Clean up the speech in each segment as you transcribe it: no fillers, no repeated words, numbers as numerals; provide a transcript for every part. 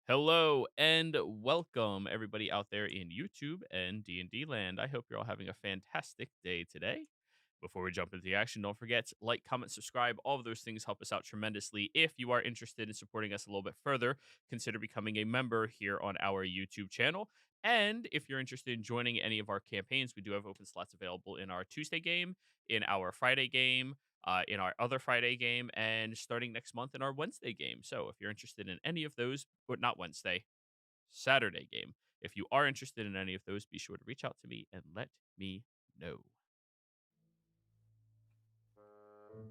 Hello and welcome everybody out there in YouTube and D&D land. I hope you're all having a fantastic day today. Before we jump into the action, don't forget like, comment, subscribe. All of those things help us out tremendously. If you are interested in supporting us a little bit further, consider becoming a member here on our YouTube channel. And if you're interested in joining any of our campaigns, we do have open slots available in our Tuesday game, in our Friday game, in our other Friday game, and starting next month in our Wednesday game. So if you're interested in any of those, but not Wednesday, Saturday game, if you are interested in any of those, be sure to reach out to me and let me know.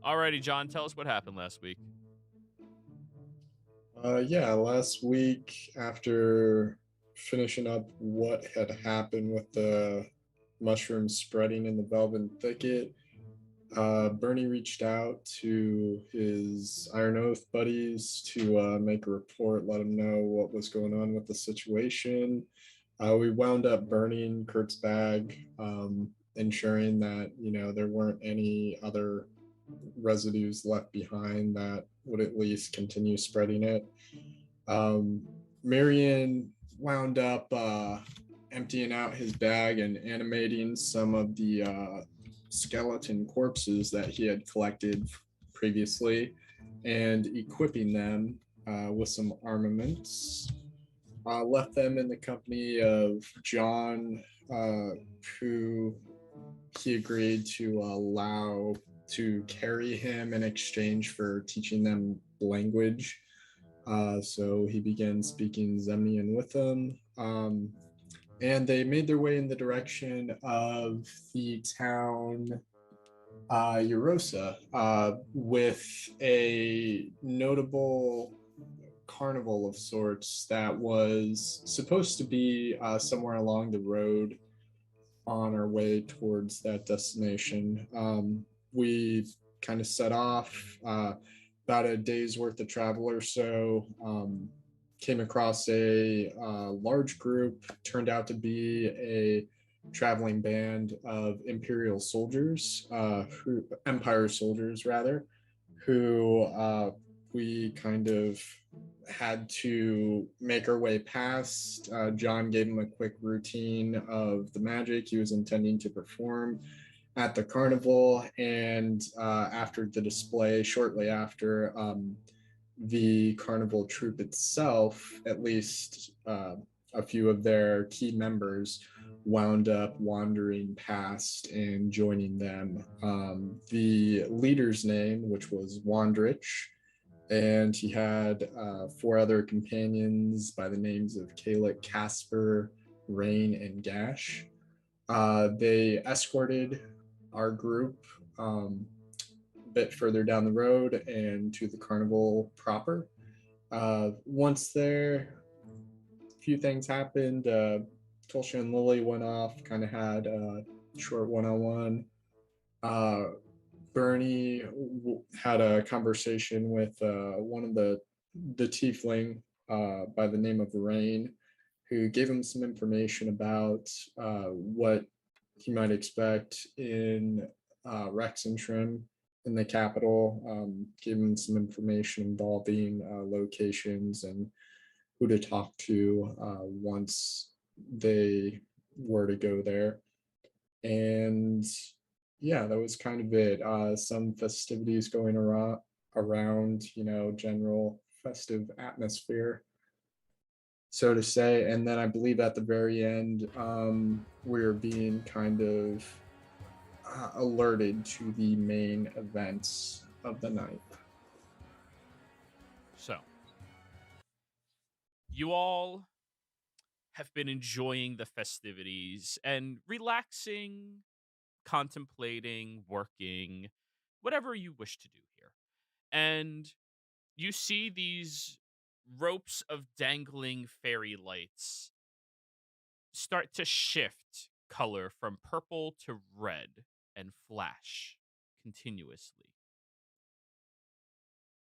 Alrighty, John, tell us what happened last week. Yeah, last week after finishing up what had happened with the mushrooms spreading in the Velvet Thicket, Bernie reached out to his Iron Oath buddies to make a report, let them know what was going on with the situation. We wound up burning Kurt's bag, ensuring that there weren't any other residues left behind that would at least continue spreading it. Marion wound up emptying out his bag and animating some of the skeleton corpses that he had collected previously and equipping them with some armaments. Left them in the company of John, who he agreed to allow to carry him in exchange for teaching them language. So he began speaking Zemnian with them. And they made their way in the direction of the town Eurosa, with a notable carnival of sorts that was supposed to be somewhere along the road on our way towards that destination. We kind of set off about a day's worth of travel or so. Came across a large group, turned out to be a traveling band of Imperial soldiers, Empire soldiers rather, who we kind of had to make our way past. John gave him a quick routine of the magic he was intending to perform at the carnival, and after the display, shortly after, the carnival troupe itself, at least a few of their key members, wound up wandering past and joining them. The leader's name, which was Wandrich, and he had four other companions by the names of Kalik, Casper, Rain, and Gash. They escorted our group a bit further down the road and to the carnival proper. Once there, a few things happened. Tulsha and Lily went off, kind of had a short one-on-one. Bernie had a conversation with one of the tiefling by the name of Rain, who gave him some information about what he might expect in Rexentrim in the capital. Gave him some information involving locations and who to talk to once they were to go there. And yeah, that was kind of it. Some festivities going around, general festive atmosphere, so to say. And then I believe at the very end, we're being kind of alerted to the main events of the night. So, you all have been enjoying the festivities and relaxing, contemplating, working, whatever you wish to do here. And you see these ropes of dangling fairy lights start to shift color from purple to red and flash continuously.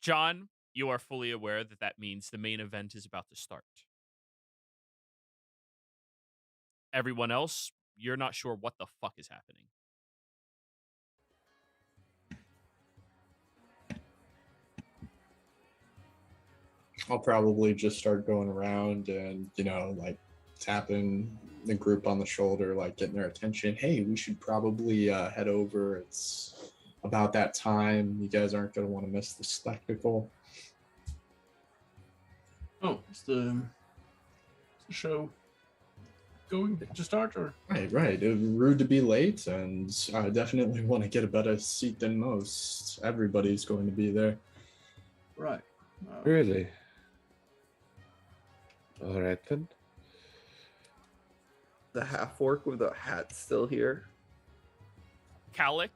John, you are fully aware that that means the main event is about to start. Everyone else, you're not sure what the fuck is happening. I'll probably just start going around and, like tapping the group on the shoulder, like getting their attention. Hey, we should probably head over. It's about that time. You guys aren't going to want to miss the spectacle. Oh, is the show going to start, or? Right. Rude to be late, and I definitely want to get a better seat than most. Everybody's going to be there. Right. Really? All right then. The half orc with a hat still here. Calic,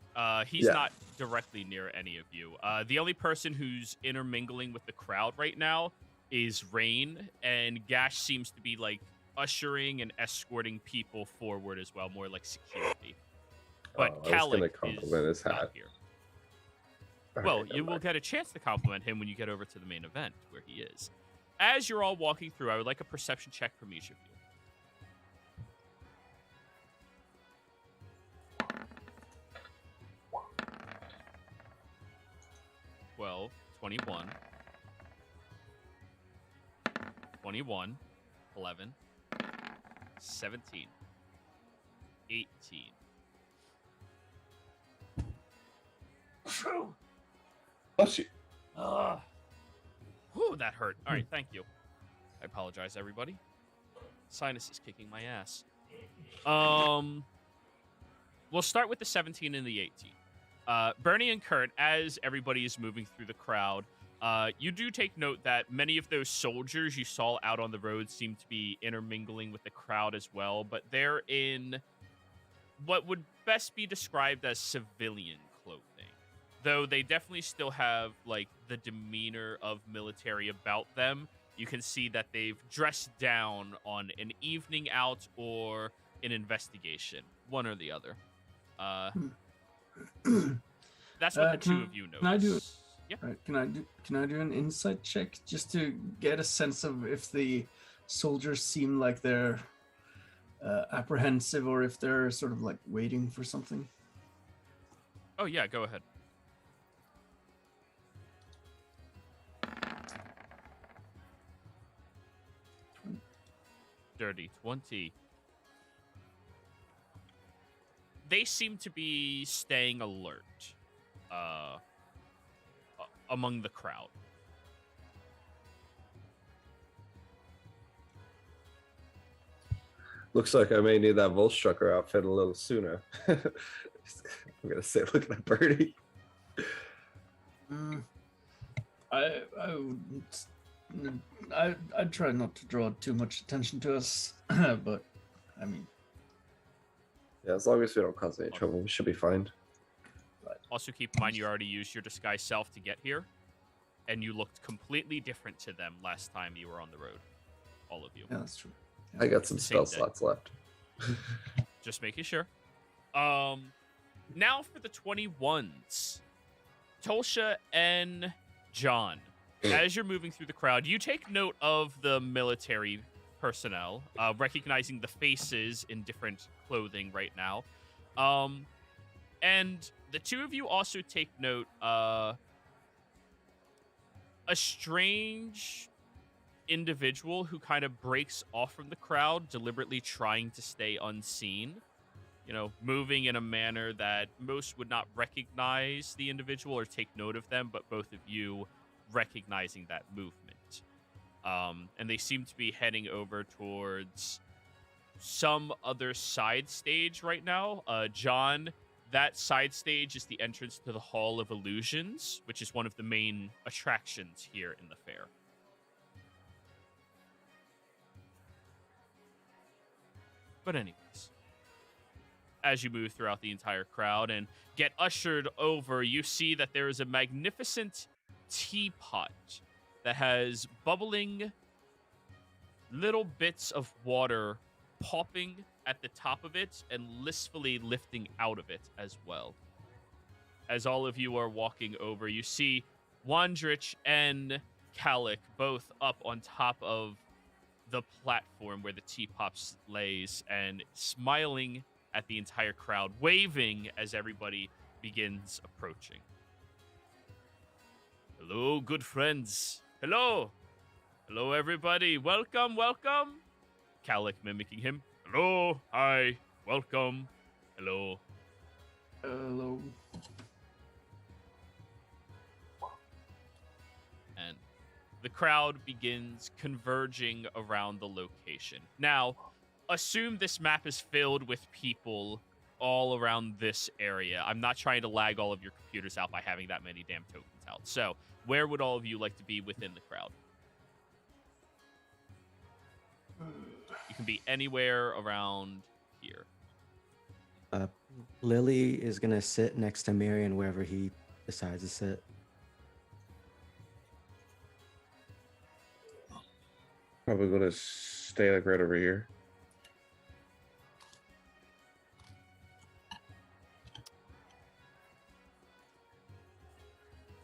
he's Yeah. not directly near any of you. The only person who's intermingling with the crowd right now is Rain, and Gash seems to be like ushering and escorting people forward as well, more like security. But I was gonna Calic compliment is his not hat. here. All Well, right, you never will mind. get a chance to compliment him when you get over to the main event where he is. As you're all walking through, I would like a perception check from each of you. 12, 21, 21, 11, 17, 18. Bless you. Whew, that hurt. All right, thank you. I apologize, everybody. Sinus is kicking my ass. We'll start with the 17 and the 18. Bernie and Kurt, as everybody is moving through the crowd, you do take note that many of those soldiers you saw out on the road seem to be intermingling with the crowd as well, but they're in what would best be described as civilian clothing. Though they definitely still have like the demeanor of military about them. You can see that they've dressed down on an evening out or an investigation, one or the other. That's what the two of you notice. Can I do? Yeah. Right, can I do an insight check just to get a sense of if the soldiers seem like they're apprehensive or if they're sort of like waiting for something? Oh yeah, go ahead. Dirty 20. They seem to be staying alert among the crowd. Looks like I may need that Volstrucker outfit a little sooner. I'm gonna say, looking at Birdie. I'd try not to draw too much attention to us, but I mean, Yeah, as long as we don't cause any trouble, we should be fine. Also, keep in mind you already used your disguise self to get here, and you looked completely different to them last time you were on the road. All of you. yeah, that's true. I got some Same spell day. slots left. Just making sure. Now for the 21s. Tolsha and John. As you're moving through the crowd, you take note of the military personnel, recognizing the faces in different clothing right now. And the two of you also take note, a strange individual who kind of breaks off from the crowd, deliberately trying to stay unseen. You know, moving in a manner that most would not recognize the individual or take note of them, but both of you recognizing that movement. And they seem to be heading over towards some other side stage right now. John, that side stage is the entrance to the Hall of Illusions, which is one of the main attractions here in the fair. But anyways, as you move throughout the entire crowd and get ushered over, you see that there is a magnificent teapot that has bubbling little bits of water popping at the top of it and blissfully lifting out of it as well. As all of you are walking over, you see Wandrich and Calic both up on top of the platform where the teapot lays and smiling at the entire crowd, waving as everybody begins approaching. Hello, good friends. Hello. Hello, everybody. Welcome, welcome. Calic mimicking him. Hello, hi, welcome. Hello. Hello. And the crowd begins converging around the location. Now, assume this map is filled with people all around this area. I'm not trying to lag all of your computers out by having that many damn tokens out. So, where would all of you like to be within the crowd? You can be anywhere around here. Lily is gonna sit next to Marion wherever he decides to sit. Probably gonna stay like right over here.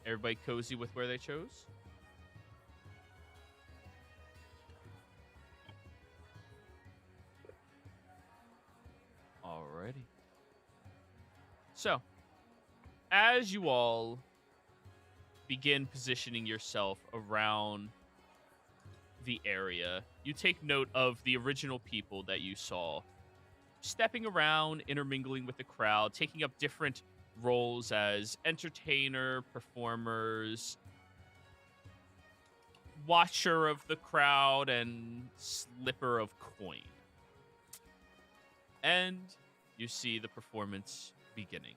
Everybody cozy with where they chose? Alrighty. So, as you all begin positioning yourself around the area, you take note of the original people that you saw stepping around, intermingling with the crowd, taking up different roles as entertainer, performers, watcher of the crowd, and slipper of coin. And you see the performance beginning.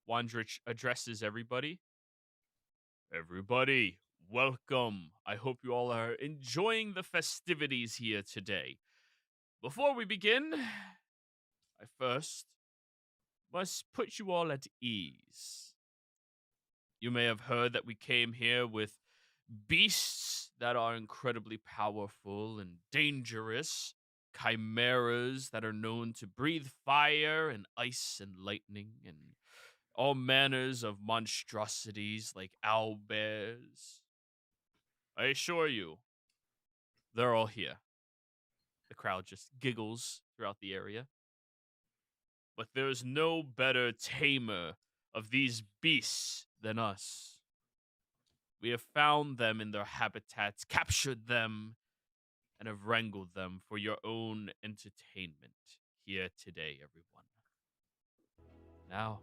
Wandrich addresses everybody. Everybody, welcome. I hope you all are enjoying the festivities here today. Before we begin, I first must put you all at ease. You may have heard that we came here with beasts that are incredibly powerful and dangerous, chimeras that are known to breathe fire and ice and lightning, and all manners of monstrosities like owlbears. I assure you, they're all here. The crowd just giggles throughout the area. But there's no better tamer of these beasts than us. We have found them in their habitats, captured them, and have wrangled them for your own entertainment here today, everyone. Now,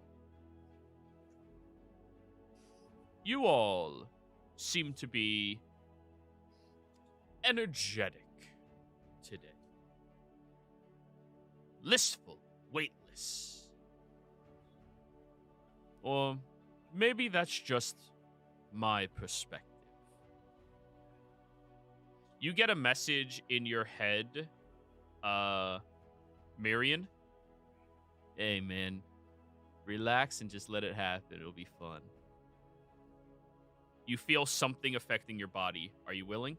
you all seem to be energetic today. Listful, weightless. Or maybe that's just my perspective. You get a message in your head, Marion. Hey, man, relax and just let it happen. It'll be fun. You feel something affecting your body. Are you willing?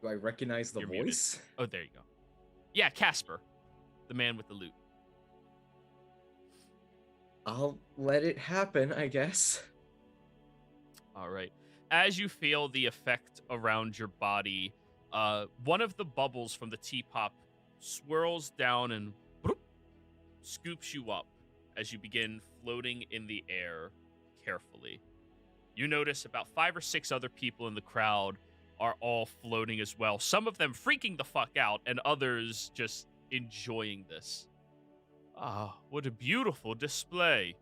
Do I recognize the You're muted. voice? Oh, there you go. Yeah, Casper, the man with the loot. I'll let it happen, I guess. All right. As you feel the effect around your body, one of the bubbles from the teapot swirls down and bloop, scoops you up as you begin floating in the air carefully. You notice about 5 or 6 other people in the crowd are all floating as well. Some of them freaking the fuck out, and others just enjoying this. Ah, what a beautiful display.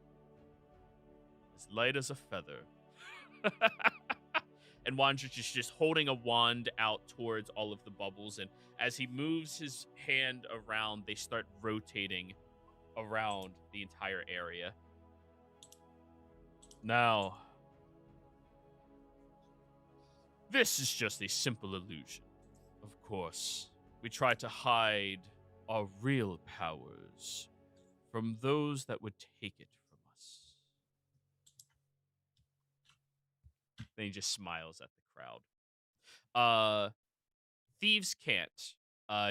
As light as a feather. And Wandrich is just holding a wand out towards all of the bubbles, and as he moves his hand around, they start rotating around the entire area. Now, this is just a simple illusion. Of course, we try to hide our real powers from those that would take it from us. Then he just smiles at the crowd. Thieves can't.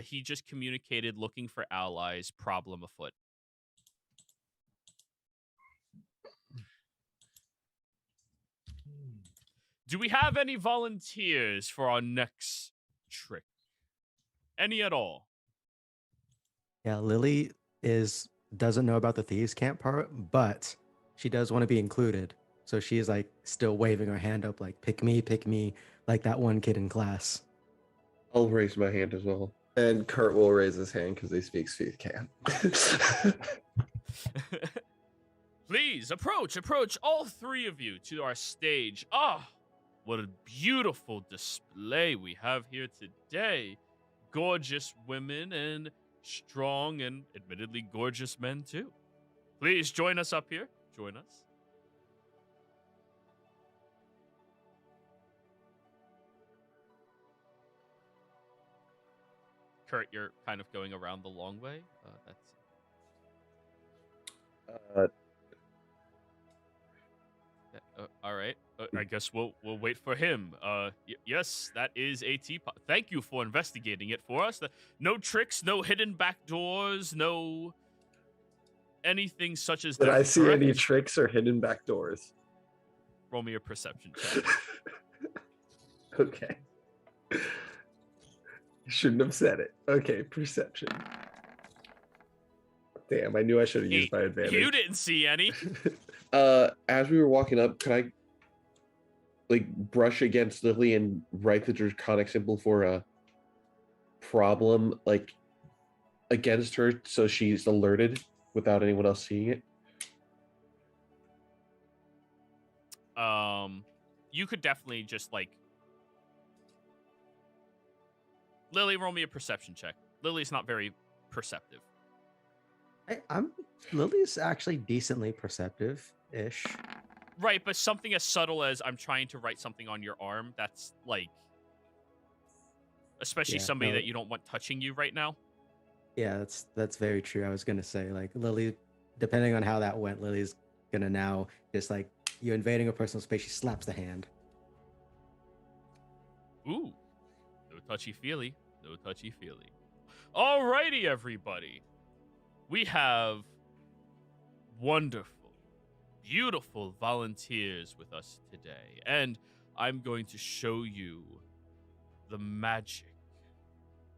He just communicated looking for allies, problem afoot. Do we have any volunteers for our next trick? Any at all? Yeah, Lily doesn't know about the thieves camp part, but she does want to be included. So she's like still waving her hand up, like pick me, like that one kid in class. I'll raise my hand as well. And Kurt will raise his hand because he speaks Can. Please approach, all three of you to our stage. Ah, what a beautiful display we have here today. Gorgeous women and strong and admittedly gorgeous men too. Please join us up here. Join us. Kurt, you're kind of going around the long way. All right. I guess we'll wait for him. Yes, that is a teapot. Thank you for investigating it for us. No tricks, no hidden back doors, no anything such as that. Did I see correct? any tricks or hidden back doors? Roll me a perception check. Okay. You shouldn't have said it. Okay, perception. Damn, I knew I should have used my advantage. You didn't see any. As we were walking up, could I like brush against Lily and write the draconic symbol for a problem like against her so she's alerted without anyone else seeing it? You could definitely just like Lily, roll me a perception check. Lily's not very perceptive. I'm Lily's actually decently perceptive-ish. Right, but something as subtle as I'm trying to write something on your arm, that's like especially somebody that you don't want touching you right now. Yeah, that's very true. I was gonna say, like, Lily, depending on how that went, Lily's gonna now just like you invading a personal space, she slaps the hand. Ooh. No touchy-feely. No touchy-feely. Alrighty, everybody. We have wonderful, beautiful volunteers with us today. And I'm going to show you the magic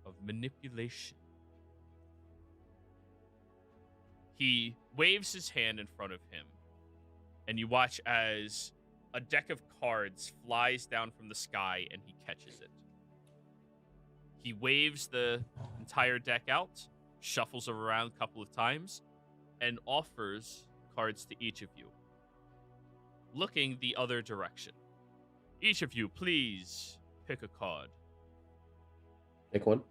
of manipulation. He waves his hand in front of him, and you watch as a deck of cards flies down from the sky and he catches it. He waves the entire deck out, shuffles it around a couple of times, and offers cards to each of you, looking the other direction. Each of you, please pick a card. Pick one.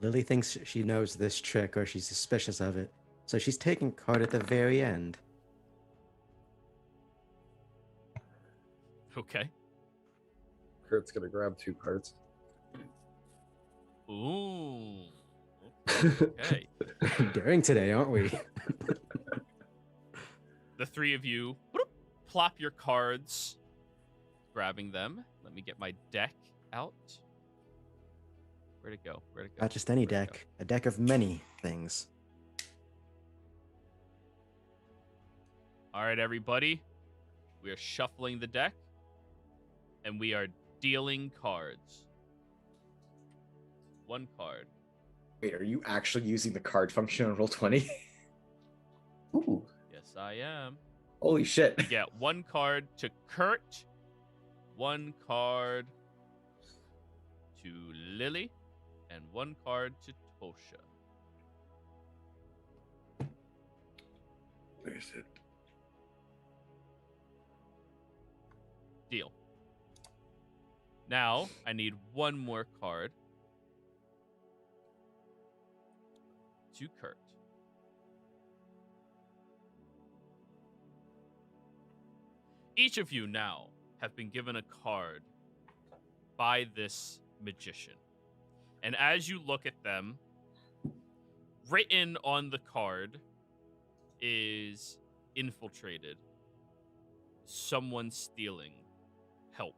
Lily thinks she knows this trick or she's suspicious of it, so she's taking card at the very end. Okay. Kurt's gonna grab 2 cards. Ooh. Okay. Daring today, aren't we? The three of you plop your cards, grabbing them. Let me get my deck out. Where'd it go? Not just any deck, a deck of many things. All right, everybody. We are shuffling the deck, and we are dealing cards. 1 card. Wait, are you actually using the card function on Roll20? Ooh. Yes, I am. Holy shit. You get 1 card to Kurt, 1 card to Lily, and 1 card to Tosha. Where is it? Deal. Now, I need 1 more card to Kurt. Each of you now have been given a card by this magician. And as you look at them, written on the card is infiltrated. Someone stealing. Help.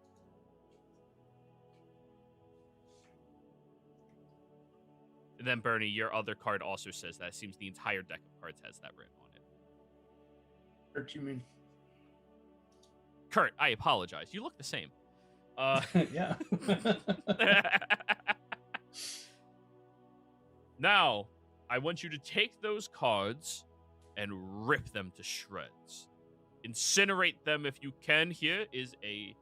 And then, Bernie, your other card also says that. It seems the entire deck of cards has that written on it. What do you mean? Kurt, I apologize. You look the same. Yeah. Now, I want you to take those cards and rip them to shreds. incinerate them if you can. Here is a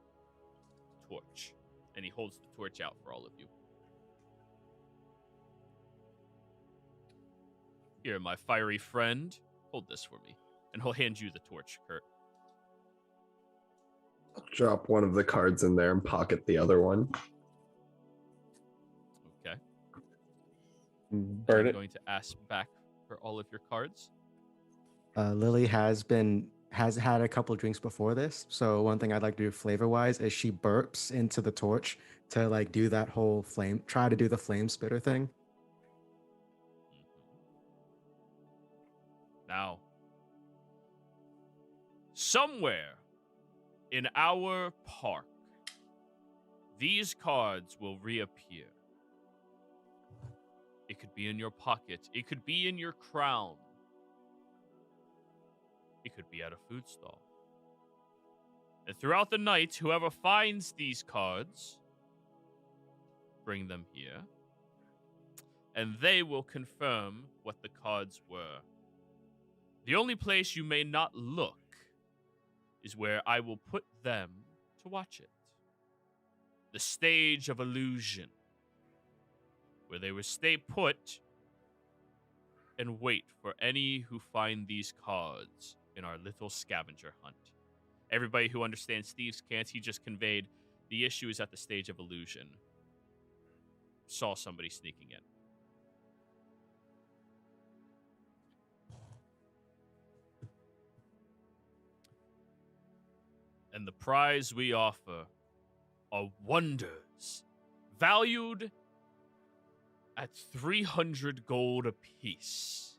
torch. And he holds the torch out for all of you. Here, my fiery friend. Hold this for me. And he'll hand you the torch, Kurt. I'll drop one of the cards in there and pocket the other one. Okay. Burn I'm it. going to ask back for all of your cards. Lily has had a couple drinks before this, so one thing I'd like to do flavor-wise is she burps into the torch to like do that whole try to do the flame spitter thing. Now, somewhere in our park, these cards will reappear. It could be in your pocket. It could be in your crown. It could be at a food stall. And throughout the night, whoever finds these cards, bring them here. And they will confirm what the cards were. The only place you may not look is where I will put them to watch it. The stage of illusion, where they will stay put and wait for any who find these cards in our little scavenger hunt. Everybody who understands Steve's cant, he just conveyed the issue is at the stage of illusion. Saw somebody sneaking in. And the prize we offer are wonders, valued at 300 gold apiece.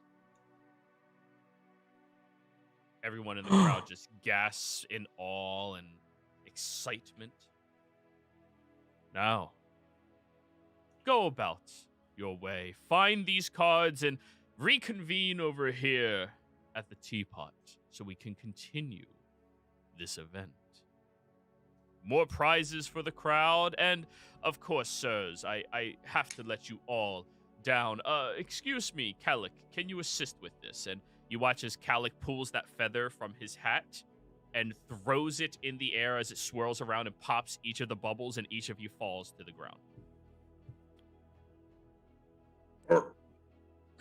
Everyone in the crowd just gasps in awe and excitement. Now, go about your way. Find these cards and reconvene over here at the teapot so we can continue this event. More prizes for the crowd, and of course, sirs, I have to let you all down. Excuse me, Calic, can you assist with this? And you watch as Calic pulls that feather from his hat and throws it in the air as it swirls around and pops each of the bubbles, and each of you falls to the ground.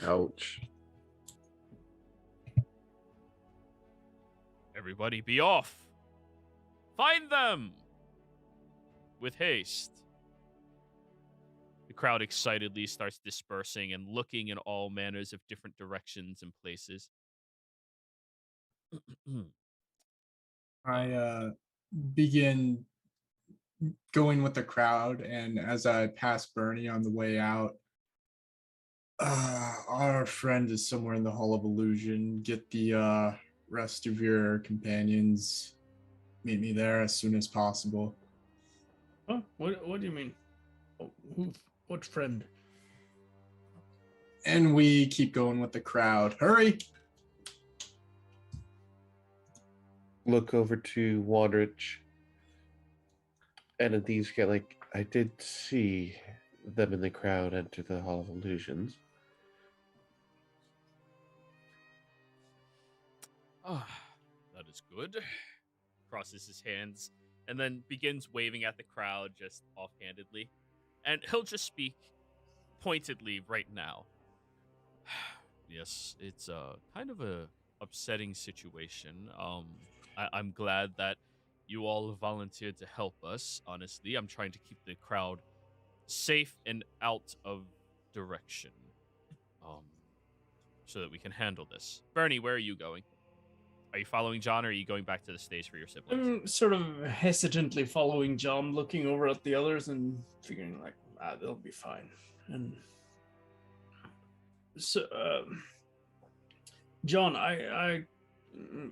Ouch. Everybody be off. Find them with haste. The crowd excitedly starts dispersing and looking in all manners of different directions and places. I begin going with the crowd, and as I pass Bernie on the way out, our friend is somewhere in the Hall of Illusion. Get the rest of your companions. Meet me there as soon as possible. Oh, what do you mean? Oh, what friend? And we keep going with the crowd. Hurry! Look over to Wandrich. And at these get like, I did see them in the crowd enter the Hall of Illusions. That is good. Crosses his hands and then begins waving at the crowd just offhandedly. And he'll just speak pointedly right now. Yes, it's kind of a upsetting situation. I'm glad that you all volunteered to help us. Honestly, I'm trying to keep the crowd safe and out of direction, so that we can handle this. Bernie, where are you going? Are you following John, or are you going back to the stage for your siblings? I'm sort of hesitantly following John, looking over at the others and figuring like, they'll be fine. And so, John,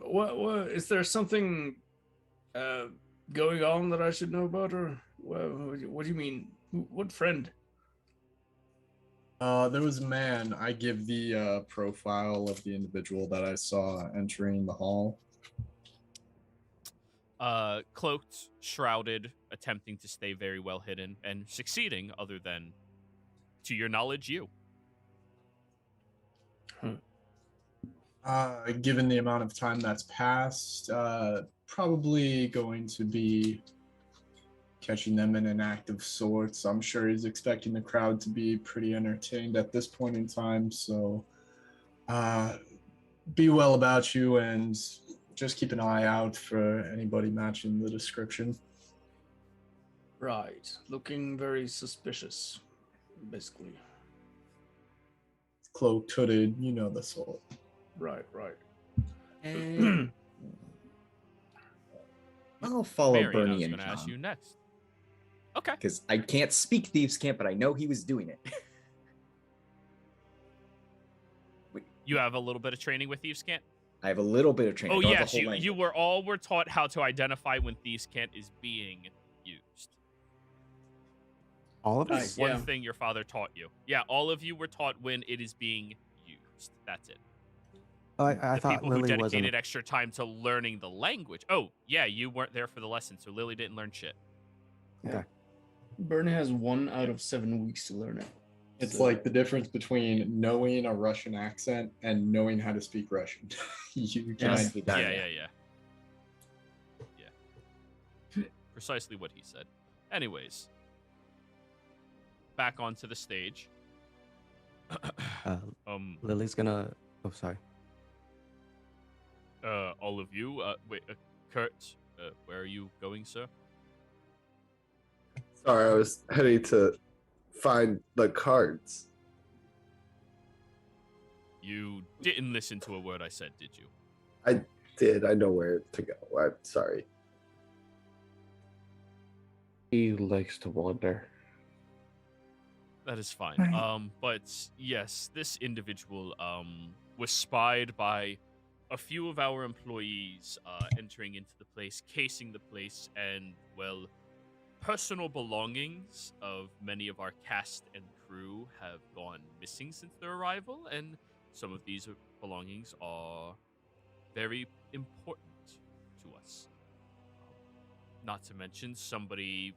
what is there something going on that I should know about, or what do you mean? What friend? There was a man. I give the profile of the individual that I saw entering the hall. Cloaked, shrouded, attempting to stay very well hidden, and succeeding, other than, to your knowledge, you. Given the amount of time that's passed, probably going to be catching them in an act of sorts. I'm sure he's expecting the crowd to be pretty entertained at this point in time. So be well about you and just keep an eye out for anybody matching the description. Right. Looking very suspicious, basically. Cloaked, hooded, you know the sort. Right, right. And I'll follow Marion, I Bernie was and going to ask you John next. Okay. because I can't speak thieves' camp, but I know he was doing it. You have a little bit of training with Thieves' Cant? I have a little bit of training. Oh, I don't have yes. the whole You language. were taught how to identify when Thieves' Cant is being used. All of us? Nice. One Yeah. thing your father taught you. Yeah, all of you were taught when it is being used. That's it. Oh, I The thought people who Lily dedicated wasn't. extra time to learning the language. Oh, yeah, you weren't there for the lesson, so Lily didn't learn shit. Bernie has 1 out of 7 weeks to learn it. It's So- like the difference between knowing a Russian accent and knowing how to speak Russian. You can Yes, he done Yeah, it. yeah. Precisely what he said. Anyways, back onto the stage. Lily's gonna. Oh, sorry. All of you. Wait, Kurt. Where are you going, sir? Sorry, I was heading to find the cards. You didn't listen to a word I said, did you? I did. I know where to go. I'm sorry. He likes to wander. That is fine. Right. But yes, this individual was spied by a few of our employees entering into the place, casing the place, and well, personal belongings of many of our cast and crew have gone missing since their arrival, and some of these belongings are very important to us. Not to mention, somebody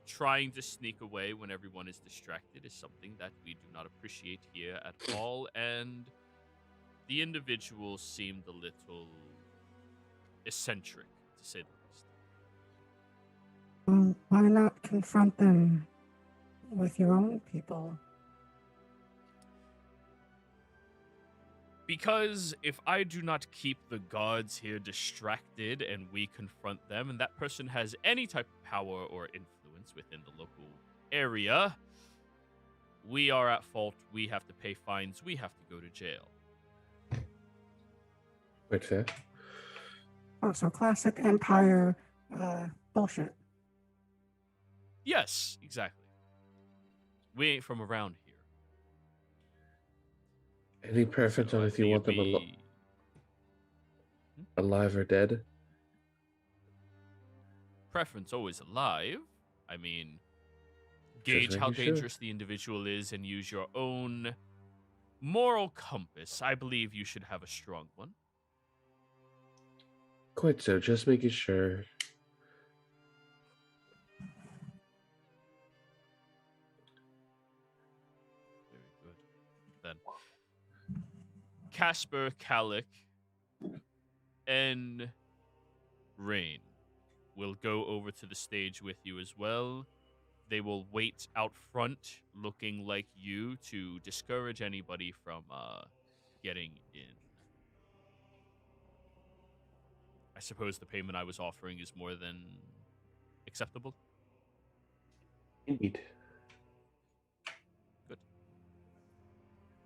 trying to sneak away when everyone is distracted is something that we do not appreciate here at all, and the individual seemed a little eccentric, to say the least. Well, why not confront them with your own people? Because if I do not keep the guards here distracted and we confront them, and that person has any type of power or influence within the local area, we are at fault. We have to pay fines. We have to go to jail. Quite fair. Oh, so classic Empire bullshit. Yes, exactly. We ain't from around here. Any preference So on I if you think want them it'd be- alive or dead? Preference always alive. I mean, gauge how making sure. dangerous the individual is and use your own moral compass. I believe you should have a strong one. Quite so. Just making sure. Very good. Then Casper, Kalik, and Rain will go over to the stage with you as well. They will wait out front, looking like you, to discourage anybody from getting in. I suppose the payment I was offering is more than acceptable. Indeed. Good.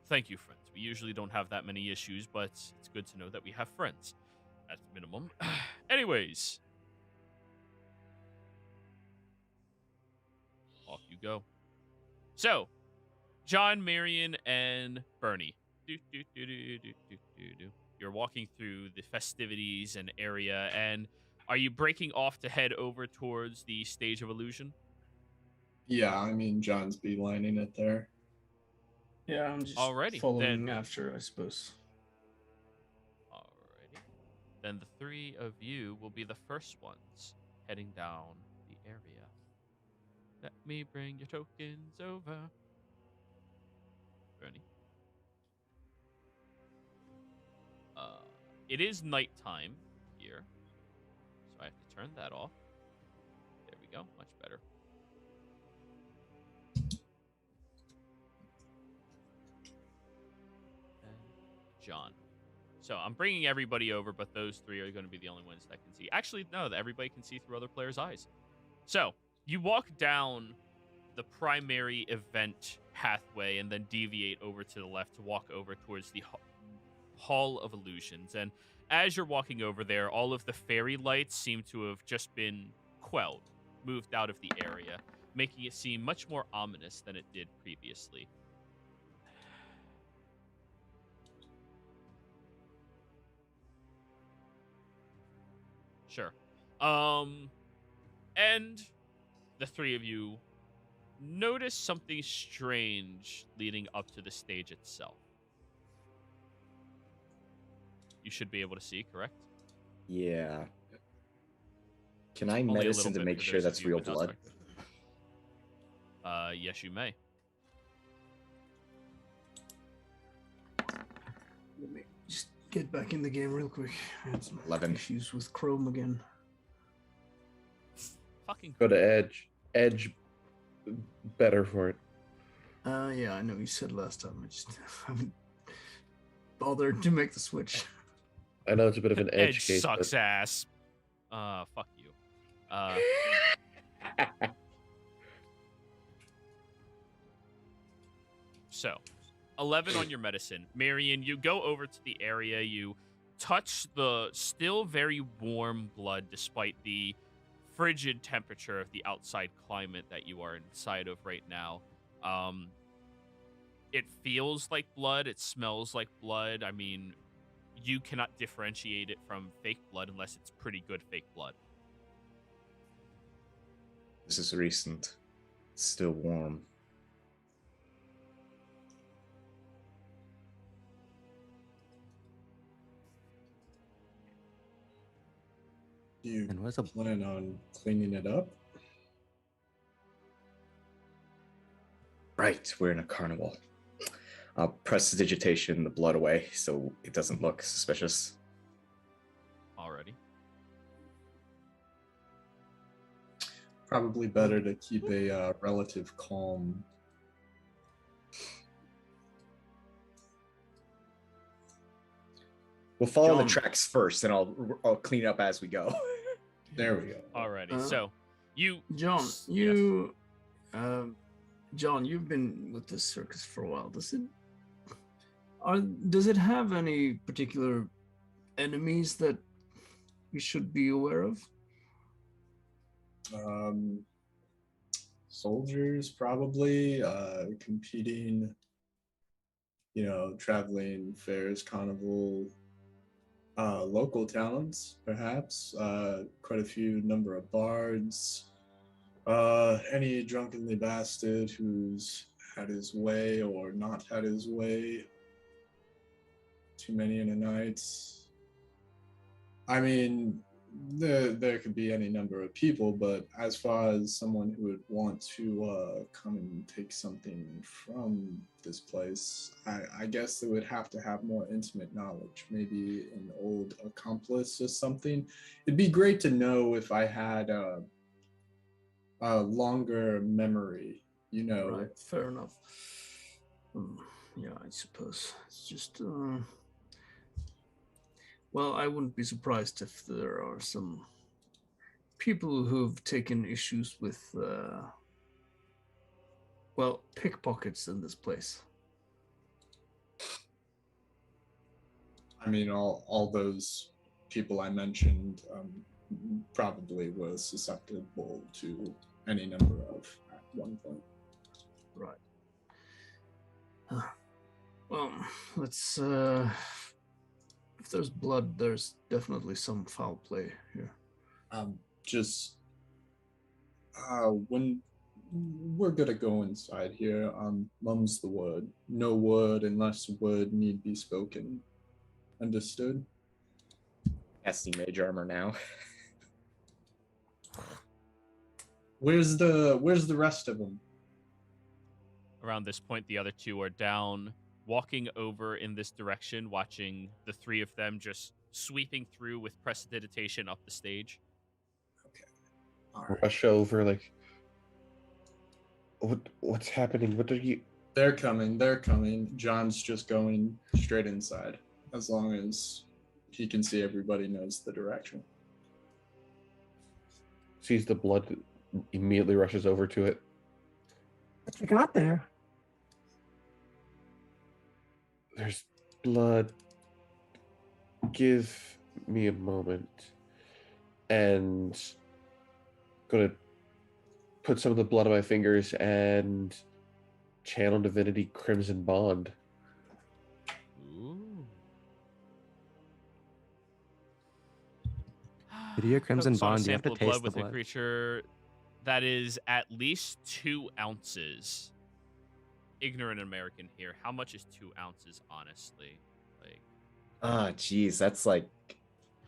Thank you, friends. We usually don't have that many issues, but it's good to know that we have friends, at minimum. Anyways. Off you go. So, John, Marion, and Bernie. You're walking through the festivities and area, and are you breaking off to head over towards the stage of illusion? Yeah, I mean, John's beelining it there. Yeah, I'm just Alrighty, following then. after, I suppose. Alrighty. Then the three of you will be the first ones heading down the area. Let me bring your tokens over. Bernie. it is nighttime here, so I have to turn that off. There we go, much better. John. So I'm bringing everybody over, but those three are going to be the only ones that can see. Actually, no, everybody can see through other players' eyes. So you walk down the primary event pathway and then deviate over to the left to walk over towards the Hall of Illusions. And as you're walking over there, all of the fairy lights seem to have just been quelled, moved out of the area, making it seem much more ominous than it did previously. Sure. And the three of you notice something strange leading up to the stage itself. You should be able to see, correct? Yeah. Can I Only a medicine little to bit make for sure those of that's you real without blood? spectator. Yes, you may. Let me just get back in the game real quick. I had some 11. issues with Chrome again. Fucking Go to Edge. Edge, better for it. Yeah, I know you said last time. I just haven't bothered to make the switch. I know it's a bit of an edge, Edge case, sucks ass. Fuck you. So, 11 on your medicine. Marion, you go over to the area. You touch the still very warm blood despite the frigid temperature of the outside climate that you are inside of right now. It feels like blood. It smells like blood. I mean, you cannot differentiate it from fake blood unless it's pretty good fake blood. This is recent. It's still warm. Do you And what's a plan on cleaning it up? Right, we're in a carnival. I'll prestidigitation the blood away so it doesn't look suspicious. Already. Probably better to keep a relative calm. We'll follow the John. tracks first, and I'll clean it up as we go. There we go. Alrighty. So, you... John, Yes. you, John, you've been with this circus for a while. Does it have any particular enemies that we should be aware of? Soldiers probably competing, traveling fairs, carnival, local talents perhaps, quite a few number of bards, any drunkenly bastard who's had his way or not had his way, too many in a night. I mean, there could be any number of people, but as far as someone who would want to come and take something from this place, I guess they would have to have more intimate knowledge, maybe an old accomplice or something. It'd be great to know if I had a longer memory, Right, fair enough. Yeah, I suppose it's just. Well, I wouldn't be surprised if there are some people who've taken issues with, pickpockets in this place. I mean, all those people I mentioned probably were susceptible to any number of at one point. Right. Well, let's. If there's blood, there's definitely some foul play here. When we're gonna go inside here, mum's the word. No word unless word need be spoken. Understood? Casting mage armor now. Where's the rest of them? Around this point, the other two are down, walking over in this direction, watching the three of them just sweeping through with prestidigitation up the stage. All right. Rush over, like, what's happening? What are you? They're coming. They're coming. John's just going straight inside, as long as he can see everybody knows the direction. Sees the blood, immediately rushes over to it. What you got there? There's blood. Give me a moment. And gonna put some of the blood on my fingers and channel divinity Crimson Bond. Ooh. To do your Crimson Focus on a Bond, you have to sample of taste blood the with a blood. creature that is at least 2 ounces. Ignorant American here. How much is 2 ounces, honestly? Like, Ah, geez, that's like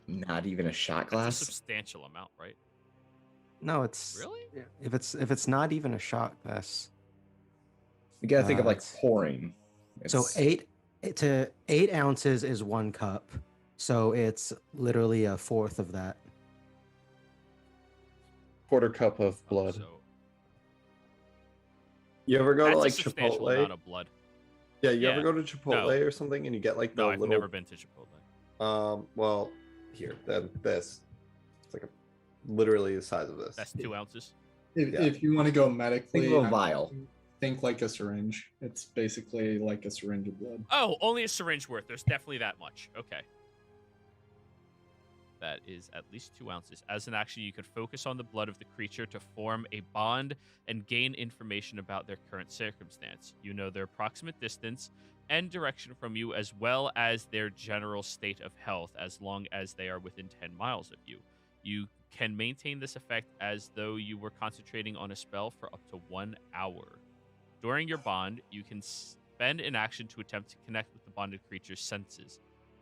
not even a shot that's a glass. substantial amount, right? No, it's Really? if it's not even a shot glass. You gotta think of like it's- pouring. So It's- 8 ounces is 1 cup. So it's literally a fourth of that. Quarter cup of blood. So You ever go to that's like a substantial Chipotle? amount of blood. Yeah, you Yeah. ever go to Chipotle or something and you get like the No, I've little never been to Chipotle. well, here, then this. It's like literally the size of this. That's 2 ounces. If, Yeah. if you want to go medically, Think of a I vial. think like a syringe. It's basically like a syringe of blood. Oh, only a syringe worth. There's definitely that much. Okay. That is at least 2 ounces. As an action, you could focus on the blood of the creature to form a bond and gain information about their current circumstance. You know their approximate distance and direction from you, as well as their general state of health, as long as they are within 10 miles of you. You can maintain this effect as though you were concentrating on a spell for up to 1 hour. During your bond, you can spend an action to attempt to connect with the bonded creature's senses.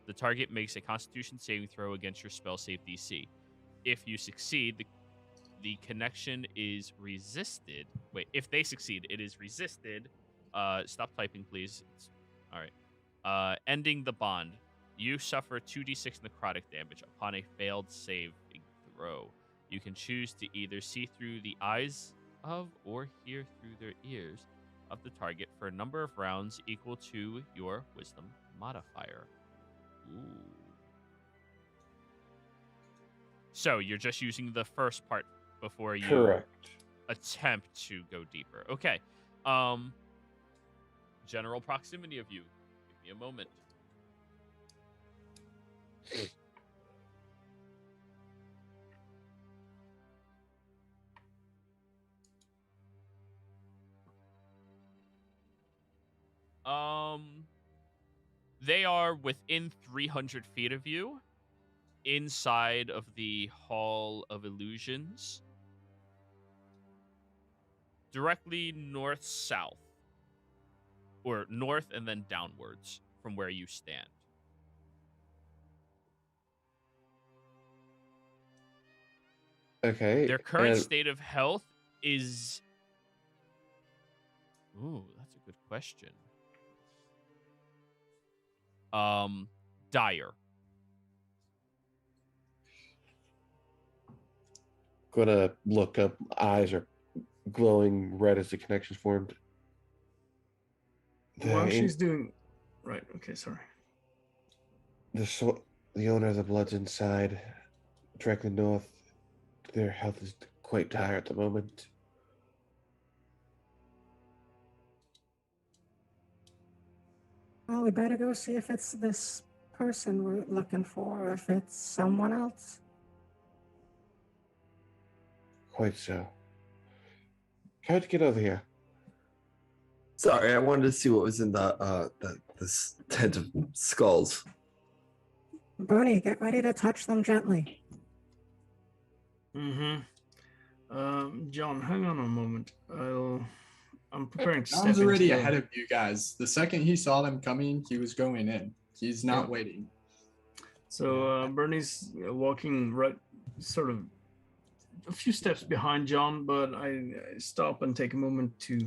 The target makes a Constitution saving throw against your spell save DC. If you succeed, the connection is resisted. Wait, if they succeed, it is resisted. Stop typing, please. All right. Ending the bond. You suffer 2d6 necrotic damage upon a failed saving throw. You can choose to either see through the eyes of or hear through their ears of the target for a number of rounds equal to your wisdom modifier. Ooh. So you're just using the first part before you Correct. attempt to go deeper. Okay. General proximity of you. Give me a moment. They are within 300 feet of you, inside of the Hall of Illusions, directly north-south, or north and then downwards from where you stand. Okay. Their current and- state of health is... Ooh, that's a good question. Dire. Gonna look up. Eyes are glowing red as the connection's formed. While The, she's doing, right? Okay, sorry. the owner of the blood's inside, directly north. Their health is quite dire at the moment. Well, we better go see if it's this person we're looking for, or if it's someone else. Quite so. How'd you get over here? Sorry, I wanted to see what was in this tent of skulls. Bernie, get ready to touch them gently. Mm-hmm. John, hang on a moment. I'm preparing to John's step already into ahead of you guys. The second he saw them coming, he was going in. He's not waiting. So Bernie's walking right, sort of a few steps behind John, but I stop and take a moment to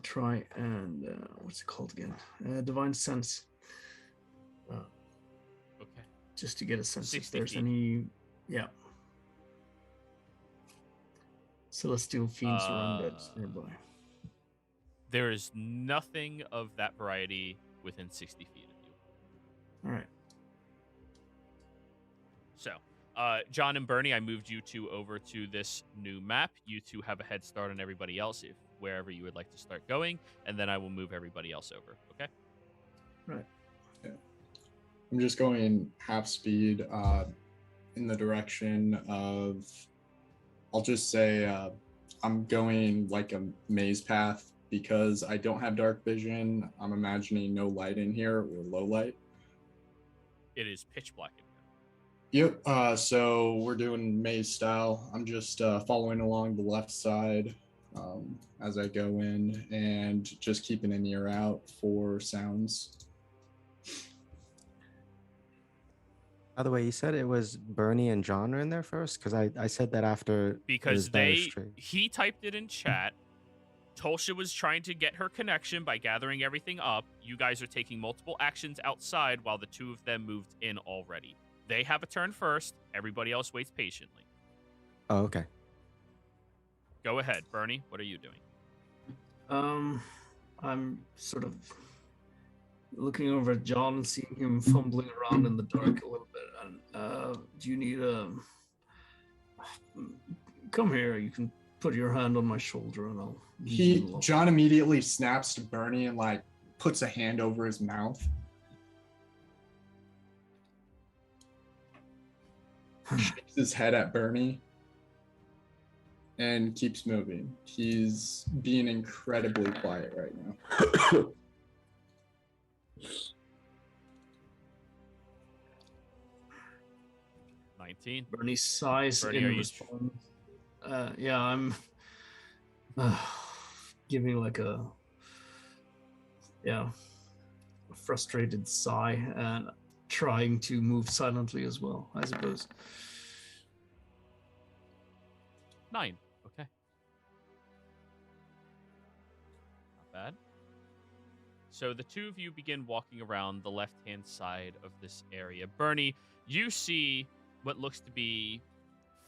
try and what's it called again? Divine sense. just to get a sense if 60 there's feet. any, yeah, celestial fiends or undeads nearby. There is nothing of that variety within 60 feet of you. All right. So, John and Bernie, I moved you two over to this new map. You two have a head start on everybody else, if wherever you would like to start going, and then I will move everybody else over. Okay? Right. Yeah. I'm just going half speed in the direction of, I'll just say I'm going like a maze path because I don't have dark vision. I'm imagining no light in here or low light. It is pitch black in here. Yep. So we're doing maze style. I'm just following along the left side as I go in and just keeping an ear out for sounds. By the way, you said it was Bernie and John are in there first? Because I said that after it Because was Dire Straits. he typed it in chat. Tulsha was trying to get her connection by gathering everything up. You guys are taking multiple actions outside while the two of them moved in already. They have a turn first. Everybody else waits patiently. Oh, okay. Go ahead, Bernie. What are you doing? I'm sort of looking over at John and seeing him fumbling around in the dark a little bit. And do you need a? Come here. You can put your hand on my shoulder, and I'll. John immediately snaps to Bernie and like puts a hand over his mouth. Shakes his head at Bernie and keeps moving. He's being incredibly quiet right now. 19. Bernie sighs Bernie, in are you response. Yeah, I'm giving like a frustrated sigh and trying to move silently as well, I suppose. 9. Okay. Not bad. So the two of you begin walking around the left-hand side of this area. Bernie, you see what looks to be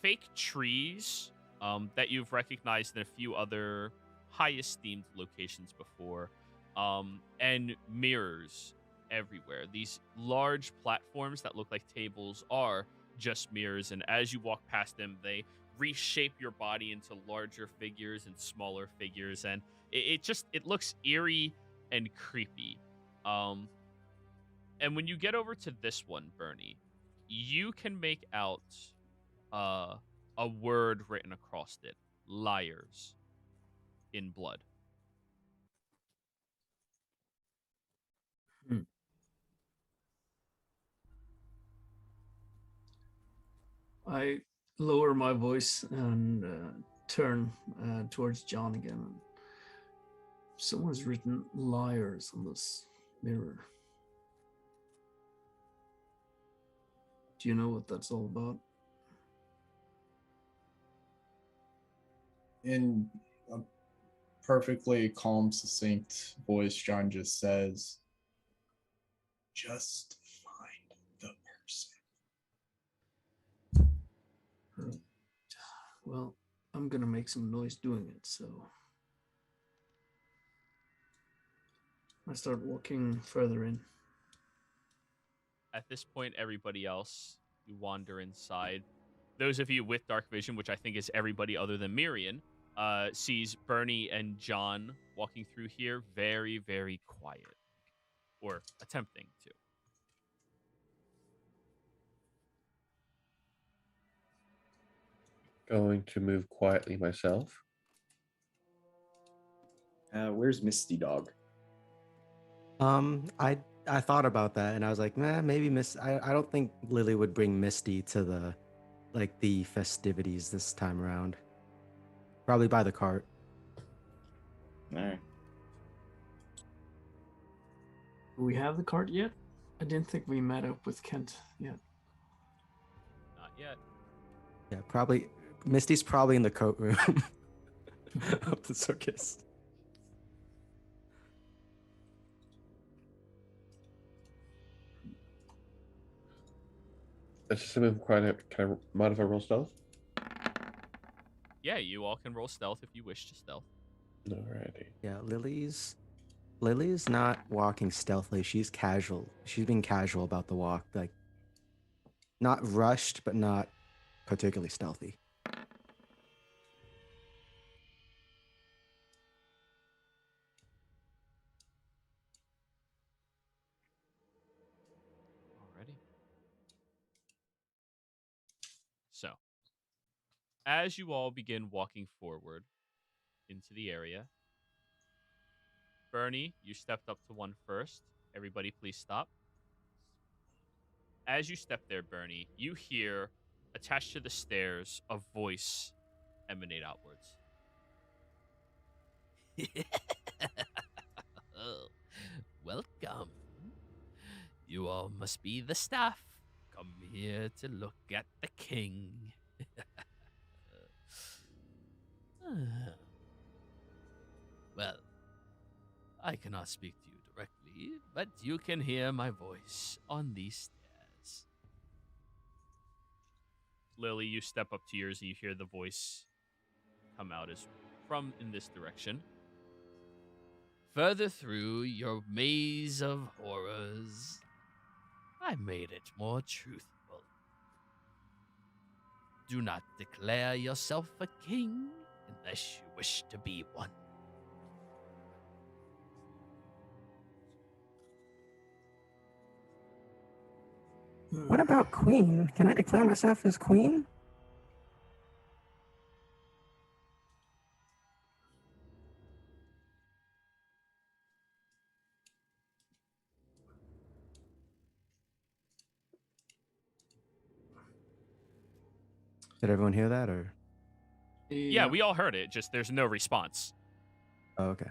fake trees that you've recognized in a few other high-esteemed locations before, and mirrors everywhere. These large platforms that look like tables are just mirrors, and as you walk past them, they reshape your body into larger figures and smaller figures, and it looks eerie and creepy. And when you get over to this one, Bernie, you can make out a word written across it: liars, in blood. I lower my voice and turn towards John again. Someone's written liars on this mirror. Do you know what that's all about? In a perfectly calm, succinct voice, John just says, "Just find the person." Well, I'm gonna make some noise doing it, so I start walking further in. At this point, everybody else, you wander inside. Those of you with dark vision, which I think is everybody other than Miriam, sees Bernie and John walking through here very, very quiet, or attempting to. Going to move quietly myself. Where's Misty Dog? I thought about that and I was like, maybe I don't think Lily would bring Misty to the festivities this time around. Probably by the cart. All right. Do we have the cart yet? I didn't think we met up with Kent yet. Not yet. Yeah, probably. Misty's probably in the coat room of the circus. Can I mind if I roll stealth? Yeah, you all can roll stealth if you wish to stealth. Alrighty. Yeah, Lily's not walking stealthily. She's casual. She's being casual about the walk, like not rushed, but not particularly stealthy. Alrighty. So, as you all begin walking forward into the area, Bernie, you stepped up to one first. Everybody, please stop. As you step there, Bernie, you hear, attached to the stairs, a voice emanate outwards. Oh, welcome. You all must be the staff. Come here to look at the king. Well, I cannot speak to you directly, but you can hear my voice on these stairs. Lily, you step up to yours and you hear the voice come out as from in this direction. Further through your maze of horrors, I made it more truthful. Do not declare yourself a king unless you wish to be one. What about queen? Can I declare myself as queen? Did everyone hear that, or? Yeah, we all heard it, just there's no response. Oh, okay.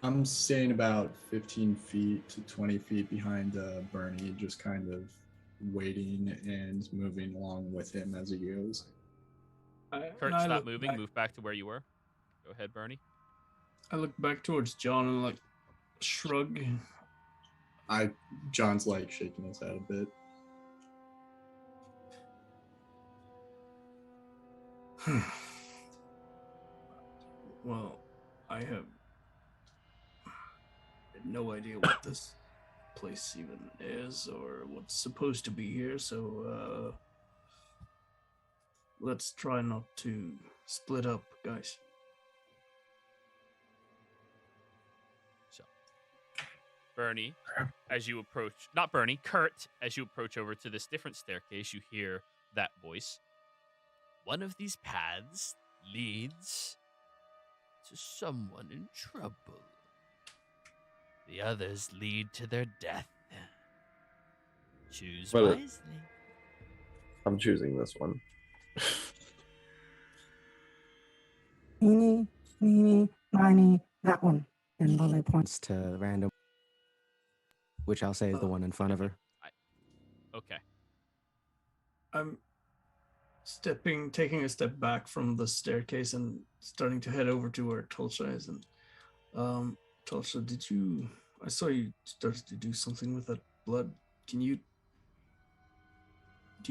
I'm staying about 15 feet to 20 feet behind Bernie, just kind of waiting and moving along with him as he goes. Kurt, stop moving. Move back to where you were. Go ahead, Bernie. I look back towards John and like shrug. John's like shaking his head a bit. Well, I have no idea what this place even is or what's supposed to be here, so let's try not to split up, guys. So, Bernie, as you approach, not Bernie, Kurt, as you approach over to this different staircase, you hear that voice. One of these paths leads to someone in trouble. The others lead to their death. Choose wisely. I'm choosing this one. Eeny, meeny, miny, that one. And Lily points. To random, which I'll say is the one in front of her. Okay. I'm taking a step back from the staircase and starting to head over to where Tulsa is. And Tulsa, I saw you started to do something with that blood. Do you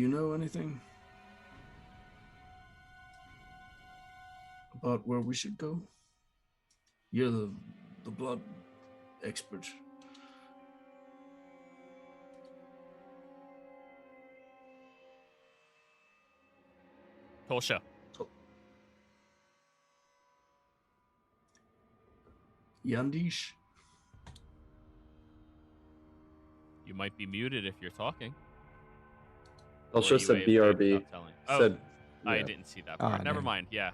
know anything about where we should go? You're the blood expert. Tulsa. Yandish. You might be muted if you're talking. Also said BRB. Oh, I yeah. didn't see that part. Never mind. Yeah.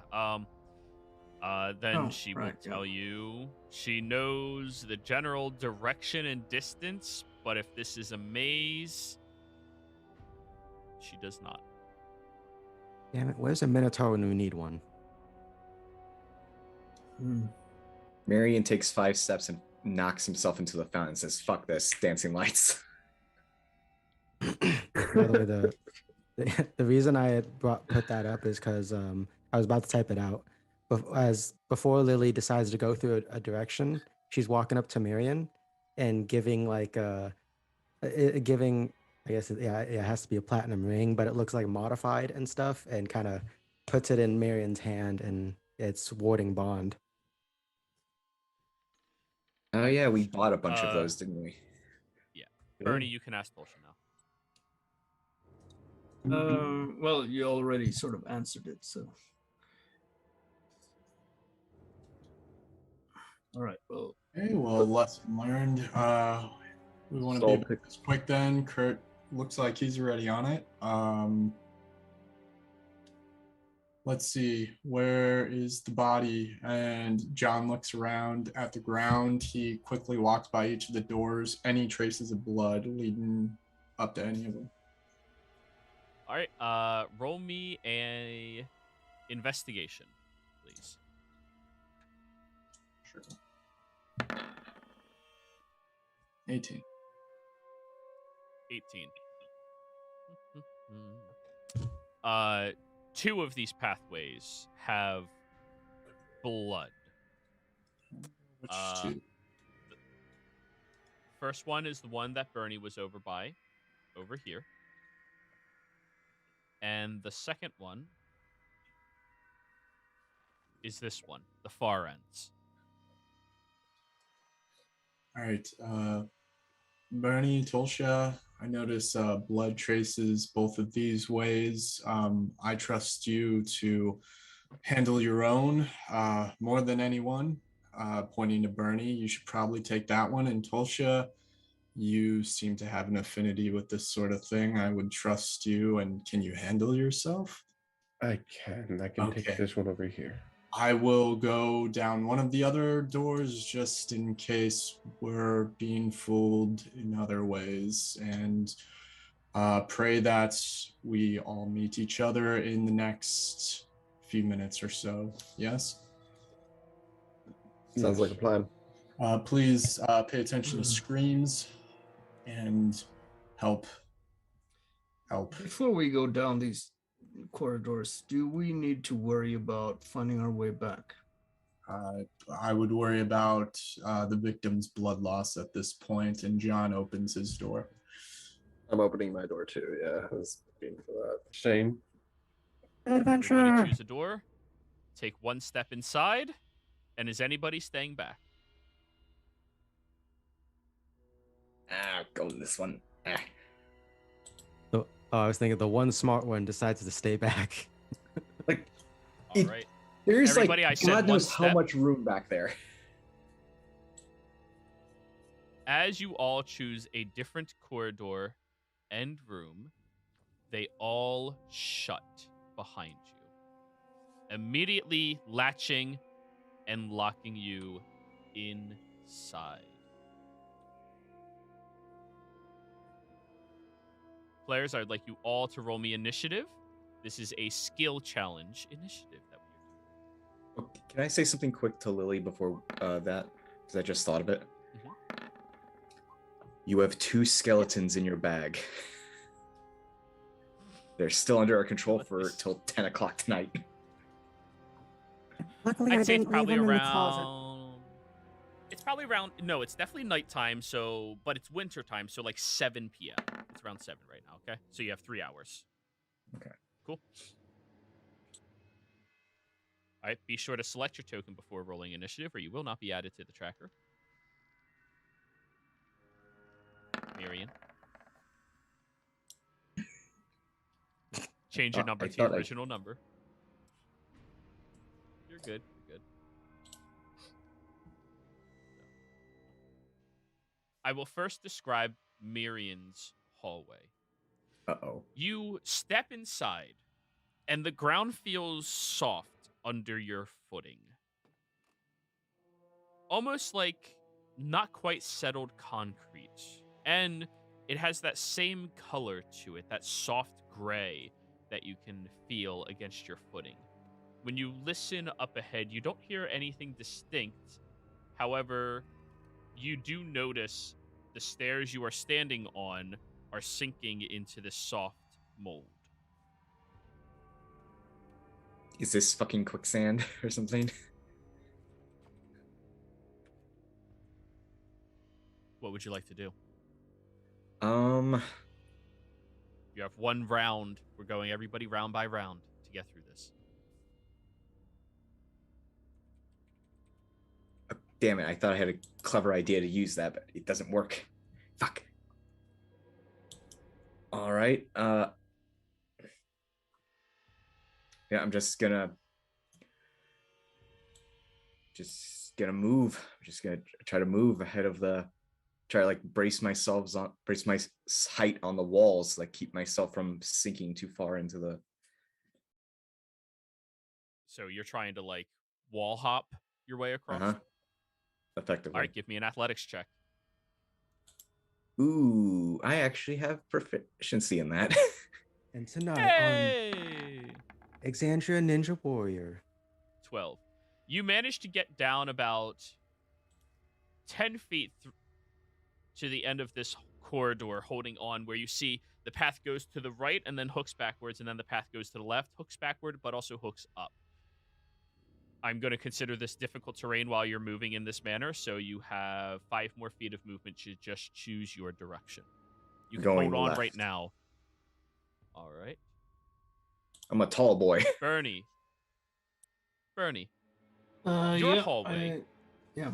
Then she will tell yeah. you she knows the general direction and distance, but if this is a maze, she does not. Damn it, where's a Minotaur when we need one? Marion takes 5 steps and knocks himself into the fountain and says, "Fuck this, dancing lights." By the way, the reason I had put that up is because I was about to type it out. Before Lily decides to go through a direction, she's walking up to Marion and giving I guess it has to be a platinum ring, but it looks like modified and stuff, and kind of puts it in Marion's hand, and it's warding bond. Oh yeah, we bought a bunch of Uh, those, didn't we? Yeah. Bernie, you can ask Tulsa now. Well, you already sort of answered it, so. All right. Well, Okay, well, lesson learned. We want to be Soul a bit pick. quick then. Kurt looks like he's already on it. Let's see, where is the body? And John looks around at the ground. He quickly walks by each of the doors. Any traces of blood leading up to any of them? All right. Roll me a investigation, please. Sure. 18. 18. Two of these pathways have blood. Which Uh, two? First one is the one that Bernie was over here. And the second one is this one, the far ends. All right. Bernie, Tulsha, I notice blood traces both of these ways. I trust you to handle your own more than anyone. Pointing to Bernie, you should probably take that one. And Tulsha, you seem to have an affinity with this sort of thing. I would trust you. And can you handle yourself? I can Okay. take this one over here. I will go down one of the other doors just in case we're being fooled in other ways, and pray that we all meet each other in the next few minutes or so. Yes? Sounds like a plan. Please pay attention to screams and help. before we go down these corridors, do we need to worry about finding our way back? I would worry about the victim's blood loss at this point, and John opens his door. I'm opening my door too. Yeah, I was looking for that. Shane. Adventure. Everybody choose a door. Take one step inside. And is anybody staying back? Go with this one. So, I was thinking the one smart one decides to stay back. Like, All right. there's Everybody, I like said God one knows how step. much room back there. As you all choose a different corridor and room, they all shut behind you, immediately latching and locking you inside. Players, I'd like you all to roll me initiative. This is a skill challenge initiative that we're doing. Can I say something quick to Lily before that? Because I just thought of it. Mhm. You have 2 skeletons in your bag. They're still under our control for till 10 o'clock tonight. Luckily, I I'd say it's didn't leave probably them in the closet. around. It's probably around. No, it's definitely nighttime. So, but it's winter time. So like 7 p.m. It's around 7 right now. Okay, so you have 3 hours. Okay. Cool. All right. Be sure to select your token before rolling initiative, or you will not be added to the tracker. Marion. Change your number to your original number. You're good. You're good. I will first describe Marion's hallway. Uh-oh. You step inside, and the ground feels soft under your footing. Almost like not quite settled concrete. And it has that same color to it, that soft gray that you can feel against your footing. When you listen up ahead, you don't hear anything distinct. However, you do notice the stairs you are standing on are sinking into this soft mold. Is this fucking quicksand or something? What would you like to do? You have 1 round. We're going everybody round by round to get through this. Damn it, I thought I had a clever idea to use that, but it doesn't work. Fuck. All right. Yeah, I'm just gonna move. I'm just gonna try to move ahead of try to like brace my height on the walls, like keep myself from sinking too far into the. So you're trying to like wall hop your way across? Effectively. All right, give me an athletics check. Ooh, I actually have proficiency in that. And tonight Hey! on Exandria Ninja Warrior. 12. You managed to get down about 10 feet to the end of this corridor, holding on, where you see the path goes to the right and then hooks backwards, and then the path goes to the left, hooks backward, but also hooks up. I'm going to consider this difficult terrain while you're moving in this manner, so you have 5 more feet of movement to just choose your direction. You can Going hold on left. right now. All right. I'm a tall boy. Bernie. Your Yeah, hallway yeah.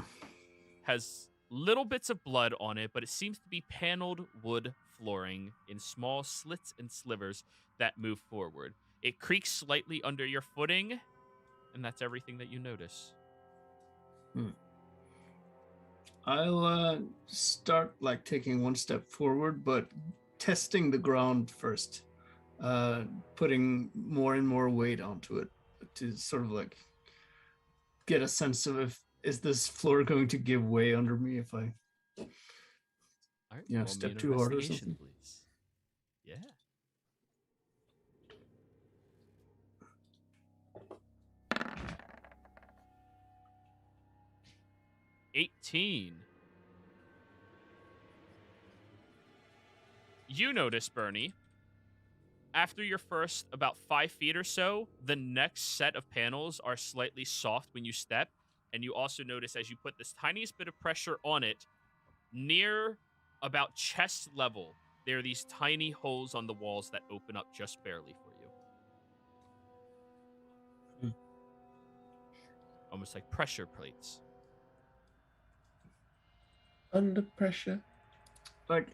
has little bits of blood on it, but it seems to be paneled wood flooring in small slits and slivers that move forward. It creaks slightly under your footing, and that's everything that you notice. I'll start like taking 1 step forward, but testing the ground first, putting more and more weight onto it to sort of like get a sense of is this floor going to give way under me if I All right, Yeah, roll me step an too hard or investigation, something. please. Yeah. 18. You notice, Bernie, after your first about 5 feet or so, the next set of panels are slightly soft when you step. And you also notice as you put this tiniest bit of pressure on it, near about chest level, there are these tiny holes on the walls that open up just barely for you. Almost like pressure plates. Under pressure. like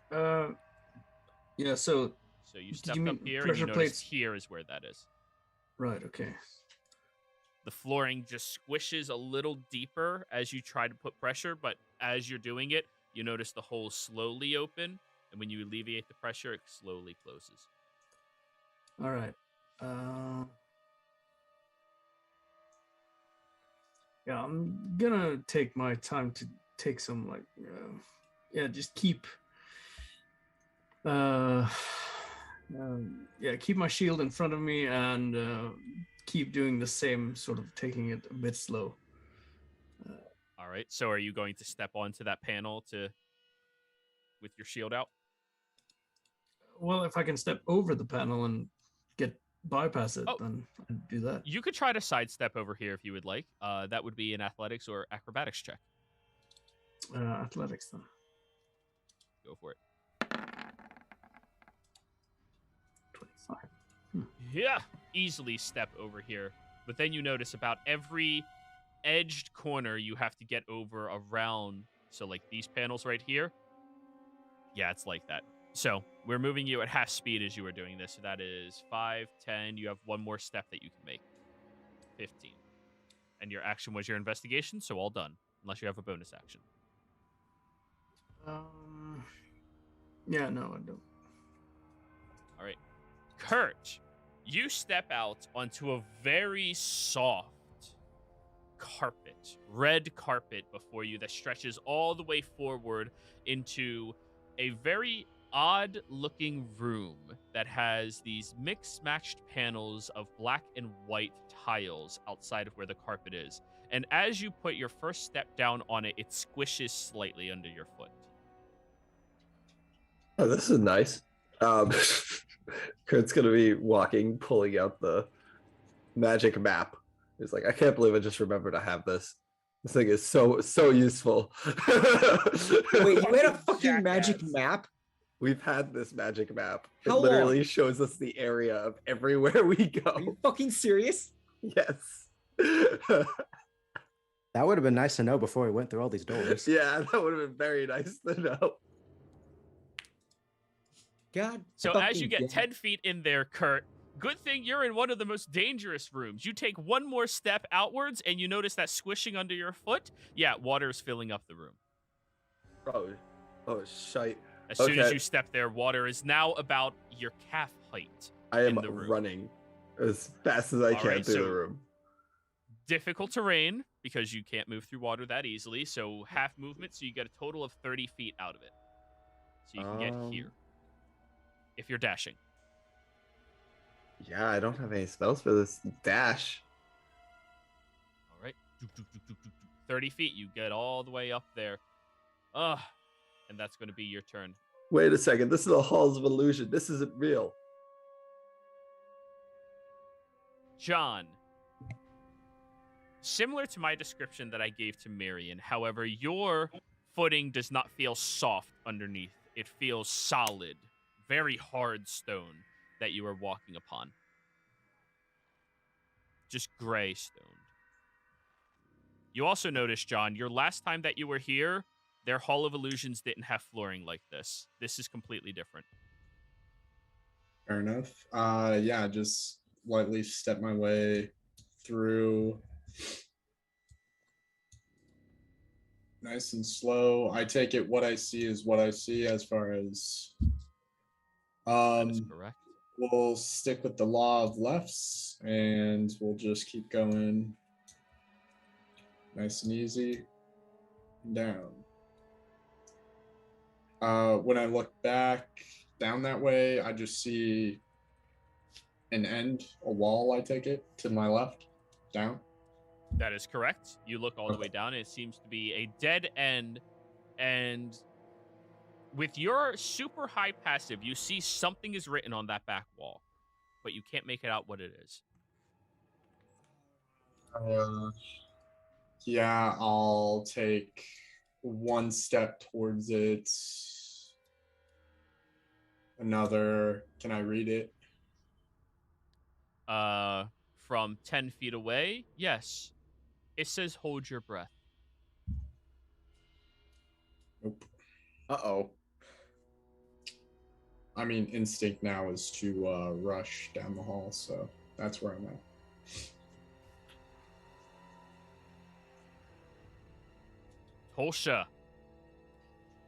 yeah, so So you Did step you up mean here and pressure you notice plates? here is where that is. right, okay. The flooring just squishes a little deeper as you try to put pressure, but as you're doing it, you notice the holes slowly open, and when you alleviate the pressure, it slowly closes. All right. Yeah, I'm gonna take my time to take some like just keep keep my shield in front of me and keep doing the same, sort of taking it a bit slow. All right, so are you going to step onto that panel with your shield out? Well, if I can step over the panel and bypass it, then I'd do that. You could try to sidestep over here if you would like. That would be an athletics or acrobatics check. Athletics then. Go for it. 25. Yeah, easily step over here. But then you notice about every edged corner you have to get over around. So like these panels right here. Yeah, it's like that. So we're moving you at half speed as you are doing this. So that is 5, 10. You have 1 more step that you can make. 15. And your action was your investigation, so all done. Unless you have a bonus action. Yeah, no, I don't. All right. Kurt, you step out onto a very soft carpet, red carpet before you that stretches all the way forward into a very odd-looking room that has these mixed-matched panels of black and white tiles outside of where the carpet is. And as you put your first step down on it, it squishes slightly under your foot. Oh, this is nice. Kurt's gonna be walking, pulling out the magic map. He's like, I can't believe I just remembered I have this. This thing is so useful. Wait, you had a fucking Jackass. magic map? We've had this magic map. How It literally long? shows us the area of everywhere we Are you go. fucking serious? Yes. That would have been nice to know before we went through all these doors. Yeah, that would have been very nice to know. God. So as you fucking get damn. 10 feet in there, Kurt, good thing you're in one of the most dangerous rooms. You take one more step outwards and you notice that squishing under your foot. Yeah, water is filling up the room. Oh, shite. As soon as Okay. you step there, water is now about your calf height. I am in the room. running as fast as I All can right, through so- the room. Difficult terrain because you can't move through water that easily. So half movement, so you get a total of 30 feet out of it. So you can get here. If you're dashing. Yeah, I don't have any spells for this dash. All right. 30 feet, you get all the way up there. Ugh. And that's going to be your turn. Wait a second. This is the Halls of Illusion. This isn't real. John. Similar to my description that I gave to Marion, however, your footing does not feel soft underneath. It feels solid, very hard stone that you are walking upon. Just gray stone. You also notice, John, your last time that you were here, their Hall of Illusions didn't have flooring like this. This is completely different. Fair enough. Yeah, just lightly step my way through. Nice and slow. I take it what I see is what I see as far as That is correct. we'll stick with the law of lefts and we'll just keep going nice and easy down. When I look back down that way, I just see an end, a wall, I take it, to my left, down. That is correct. You look all the way down, and it seems to be a dead end. And with your super high passive, you see something is written on that back wall, but you can't make it out what it is. Yeah, I'll take one step towards it. Another. Can I read it? From 10 feet away, yes. It says hold your breath. Nope. Uh-oh. I mean, instinct now is to rush down the hall, so that's where I'm at. Holsha.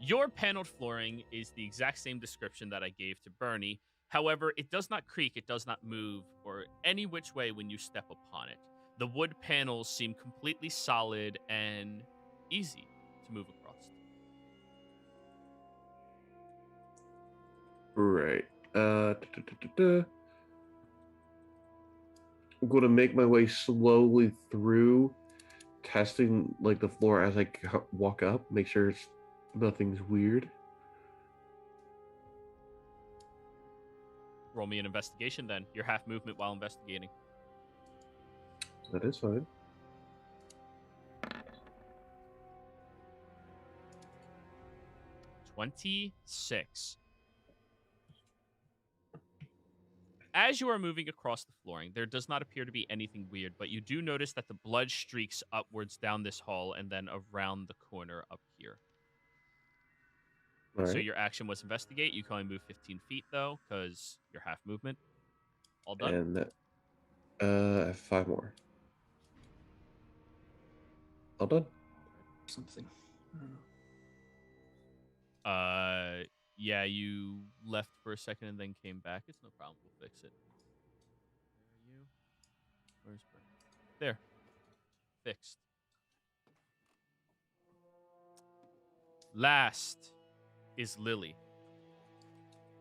Your paneled flooring is the exact same description that I gave to Bernie. However, it does not creak, it does not move, or any which way when you step upon it. The wood panels seem completely solid and easy to move across. Right. I'm going to make my way slowly through, testing like the floor as I walk up, make sure nothing's weird. Roll me an investigation then. Your half movement while investigating. That is fine. $26. As you are moving across the flooring, there does not appear to be anything weird, but you do notice that the blood streaks upwards down this hall and then around the corner up here. All So right. your action was investigate. You can only move 15 feet, though, because you're half movement. All done? And I have 5 more. All done. Something. I don't know. Yeah, you left for a second and then came back. It's no problem. We'll fix it. Where are you? Where's Brent? There. Fixed. Last is Lily.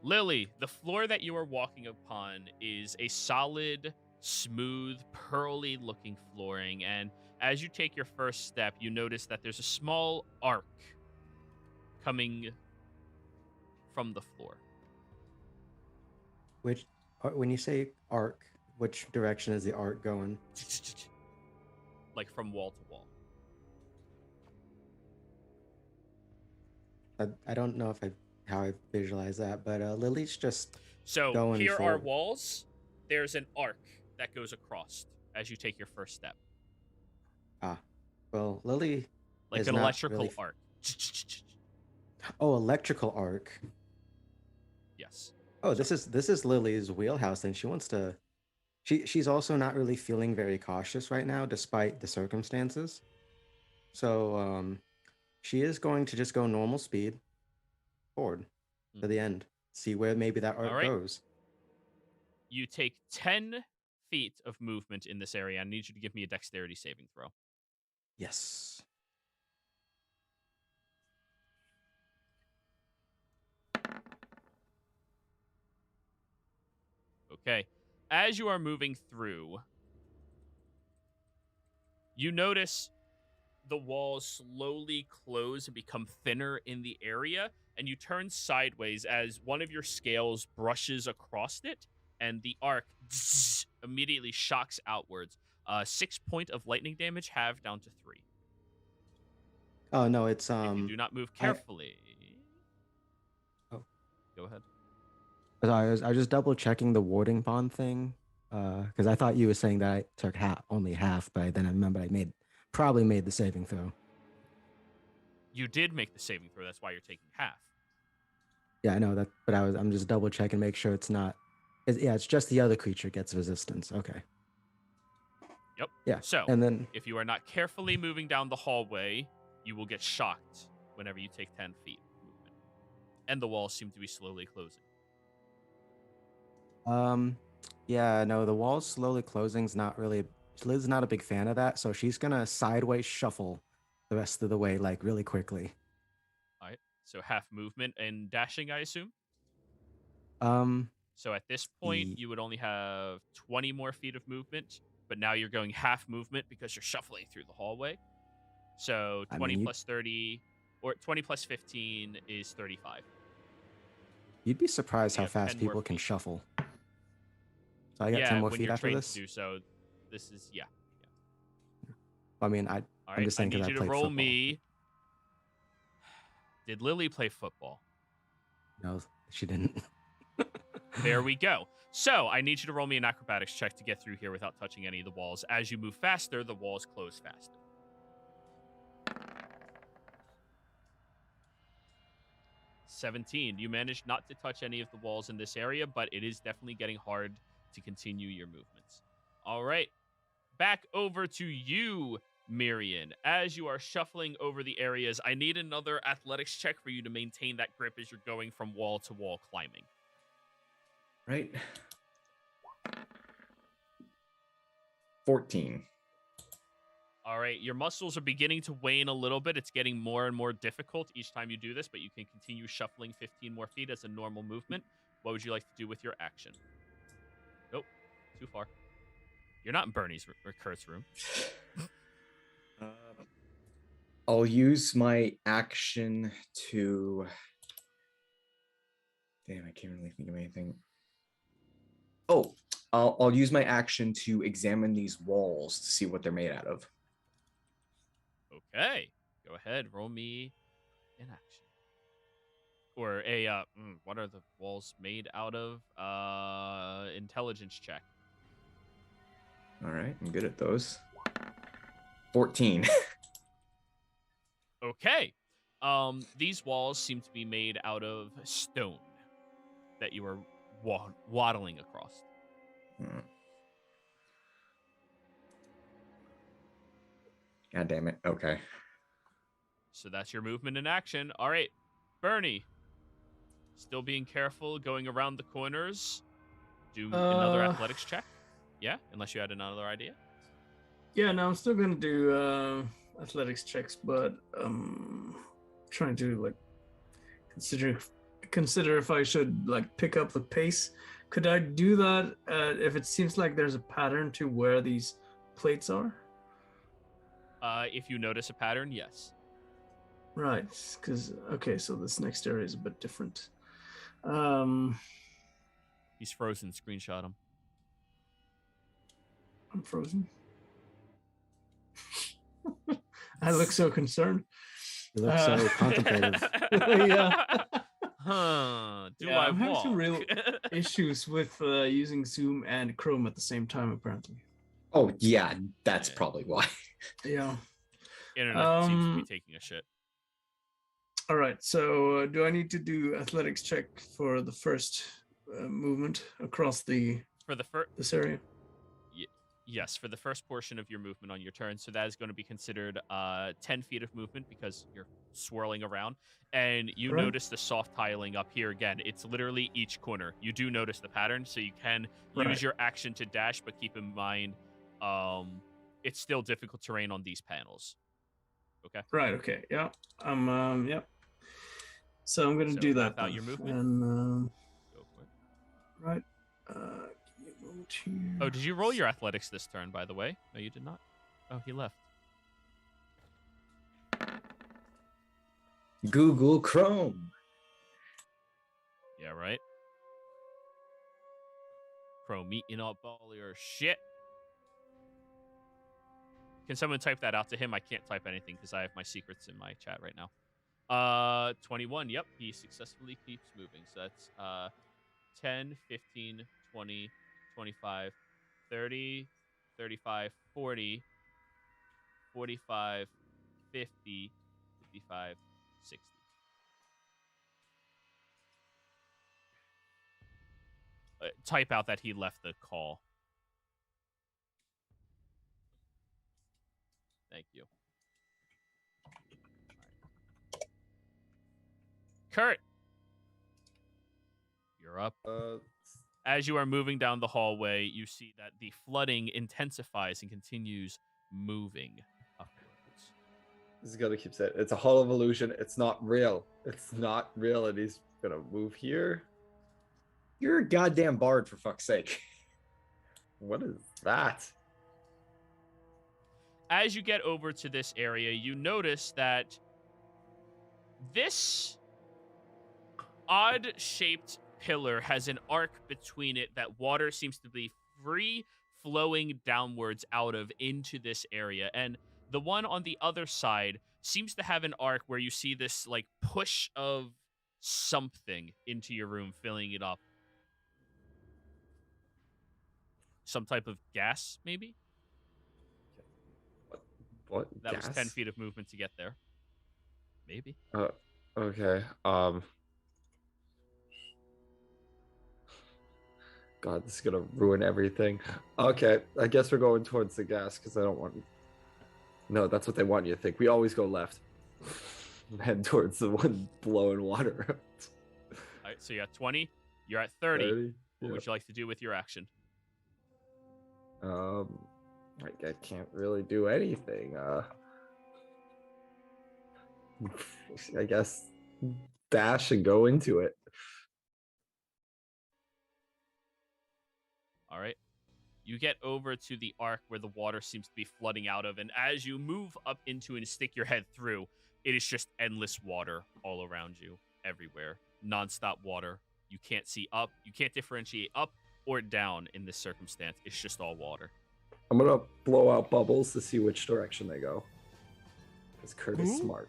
Lily, the floor that you are walking upon is a solid, smooth, pearly-looking flooring, and as you take your first step, you notice that there's a small arc coming from the floor. Which, when you say arc, which direction is the arc going? Like from wall to wall. I don't know if I how I visualize that. But Lily's just So going here are forward. walls. There's an arc that goes across as you take your first step, Well, Lily like is an not electrical really. arc. Oh, electrical arc. Yes. Oh, this is Lily's wheelhouse, and she wants to. She's also not really feeling very cautious right now, despite the circumstances. So she is going to just go normal speed forward to the end. See where maybe that arc right. goes. You take 10 feet of movement in this area. I need you to give me a dexterity saving throw. Yes. Okay. As you are moving through, you notice the walls slowly close and become thinner in the area, and you turn sideways as one of your scales brushes across it, and the arc immediately shocks outwards. 6 point of lightning damage, halved down to 3. Oh no, it's If you do not move I- carefully. Oh. Go ahead. I was just double checking the warding bond thing, because I thought you were saying that I took only half, but then I remember I probably made the saving throw. You did make the saving throw. That's why you're taking half. Yeah, I know that, but I'm just double checking, make sure it's not. It's just the other creature gets resistance. Okay. Yep. Yeah. So, and then if you are not carefully moving down the hallway, you will get shocked whenever you take 10 feet movement. And the walls seem to be slowly closing. yeah, no, the wall's slowly closing's not really. Liz's not a big fan of that, so she's gonna sideways shuffle the rest of the way, like really quickly. All right. So half movement and dashing, I assume. So at this point, Ye- you would only have 20 more feet of movement, but now you're going half movement because you're shuffling through the hallway. So 20 plus 30, or 20 plus 15 is 35. You'd be surprised You how have fast 10 more people can feet. shuffle. So I got Yeah, 10 more when feet you're after trained this. to do so. This is, yeah. I mean, All I'm right, just I saying need because I you to played roll football. me. Did Lily play football? No, she didn't. There we go. So I need you to roll me an acrobatics check to get through here without touching any of the walls. As you move faster, the walls close faster. 17. You managed not to touch any of the walls in this area, but it is definitely getting hard to continue your movements. All right. Back over to you, Miriam. As you are shuffling over the areas, I need another athletics check for you to maintain that grip as you're going from wall to wall climbing. Right. 14. All right, your muscles are beginning to wane a little bit. It's getting more and more difficult each time you do this, but you can continue shuffling 15 more feet as a normal movement. What would you like to do with your action? Nope, too far. You're not in Bernie's or Kurt's room. I'll use my action to... Damn, I can't really think of anything. Oh, I'll use my action to examine these walls to see what they're made out of. Okay, go ahead. Roll me an action. Or a, what are the walls made out of? Intelligence check. All right, I'm good at those. 14. Okay. These walls seem to be made out of stone that you are waddling across. God damn it. Okay. So that's your movement in action. All right, Bernie. Still being careful, going around the corners. Do another athletics check. Yeah, unless you had another idea. Yeah, no, I'm still gonna do athletics checks, but trying to like consider if I should like pick up the pace. Could I do that if it seems like there's a pattern to where these plates are? If you notice a pattern, yes. Right, because okay, so this next area is a bit different. He's frozen. Screenshot him. I'm frozen. I look so concerned. You look so contemplative. Yeah. Huh? Do Yeah, I I'm having walk? some real issues with using Zoom and Chrome at the same time, apparently. Oh yeah, that's Yeah. probably why. Yeah. Internet seems to be taking a shit. All right. So, do I need to do athletics check for the first movement across For the first, this area? yes, for the first portion of your movement on your turn. So that is going to be considered 10 feet of movement because you're swirling around. And you Right. notice the soft tiling up here again. It's literally each corner. You do notice the pattern, so you can Right. use your action to dash, but keep in mind it's still difficult terrain on these panels. Okay. Right. Okay. Yeah. Yep. So I'm gonna So do map that out then. your movement. And Go for it. right. Give me a moment here. Oh, did you roll your athletics this turn, by the way? No, you did not. Oh, he left. Google Chrome. Yeah, right. Chrome eating up all your shit. Can someone type that out to him? I can't type anything because I have my secrets in my chat right now. 21. Yep, he successfully keeps moving. So that's 10, 15, 20, 25, 30, 35, 40, 45, 50, 55, 60. Type out that he left the call. Thank you. Right. Kurt, you're up. As you are moving down the hallway, you see that the flooding intensifies and continues moving upwards. This is gonna keep saying it's a hall of illusion. It's not real. It's not real, and he's gonna move here. You're a goddamn bard, for fuck's sake. What is that? As you get over to this area, you notice that this odd-shaped pillar has an arc between it that water seems to be free flowing downwards out of into this area. And the one on the other side seems to have an arc where you see this like push of something into your room, filling it up. Some type of gas, maybe? What? That gas? was 10 feet of movement to get there. Maybe. Okay. God, this is gonna ruin everything. Okay, I guess we're going towards the gas because I don't want. No, that's what they want you to think. We always go left. Head towards the one blowing water. All right, so you're at 20. You're at 30. 30? What Yeah. would you like to do with your action? I can't really do anything. I guess dash and go into it. All right. You get over to the arc where the water seems to be flooding out of, and as you move up into and stick your head through, it is just endless water all around you, everywhere. Nonstop water. You can't see up. You can't differentiate up or down in this circumstance. It's just all water. I'm gonna blow out bubbles to see which direction they go. Because Kurt is smart.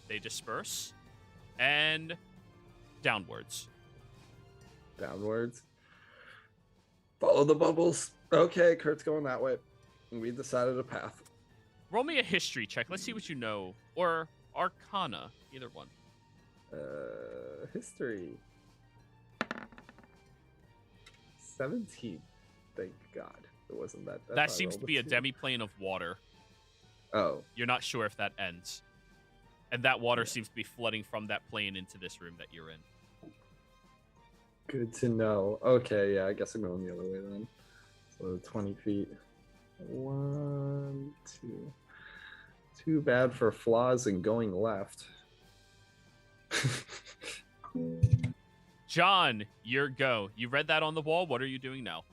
They disperse and downwards. Downwards. Follow the bubbles. Okay, Kurt's going that way. We decided a path. Roll me a history check. Let's see what you know. Or Arcana. Either one. History. 17. Thank God. It wasn't that. That seems to be a demiplane of water. Oh. You're not sure if that ends. And that water seems to be flooding from that plane into this room that you're in. Good to know. Okay, yeah, I guess I'm going the other way then. So 20 feet. 1, 2. Too bad for flaws and going left. John, your go. You read that on the wall. What are you doing now?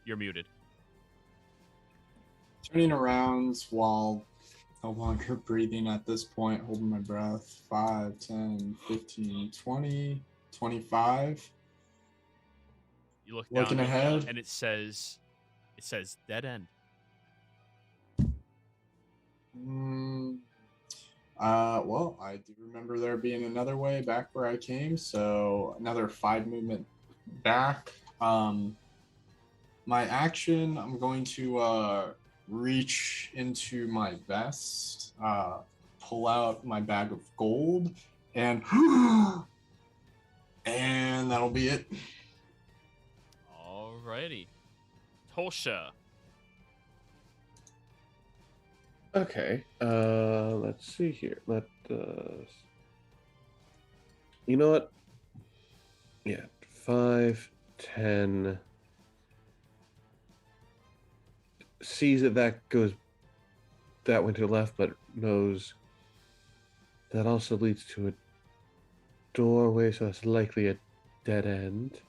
You're muted. Turning around while no longer breathing at this point, holding my breath. 5, 10, 15, 20, 25. You look Looking down ahead. and it says dead end. Mm, well, I do remember there being another way back where I came, so another 5 movement back. My action, I'm going to reach into my vest, pull out my bag of gold, and and that'll be it. Alrighty. Tolsha. Okay. Let's see here. You know what? Yeah, 5, 10. Sees that goes that went to the left, but knows that also leads to a doorway, so that's likely a dead end.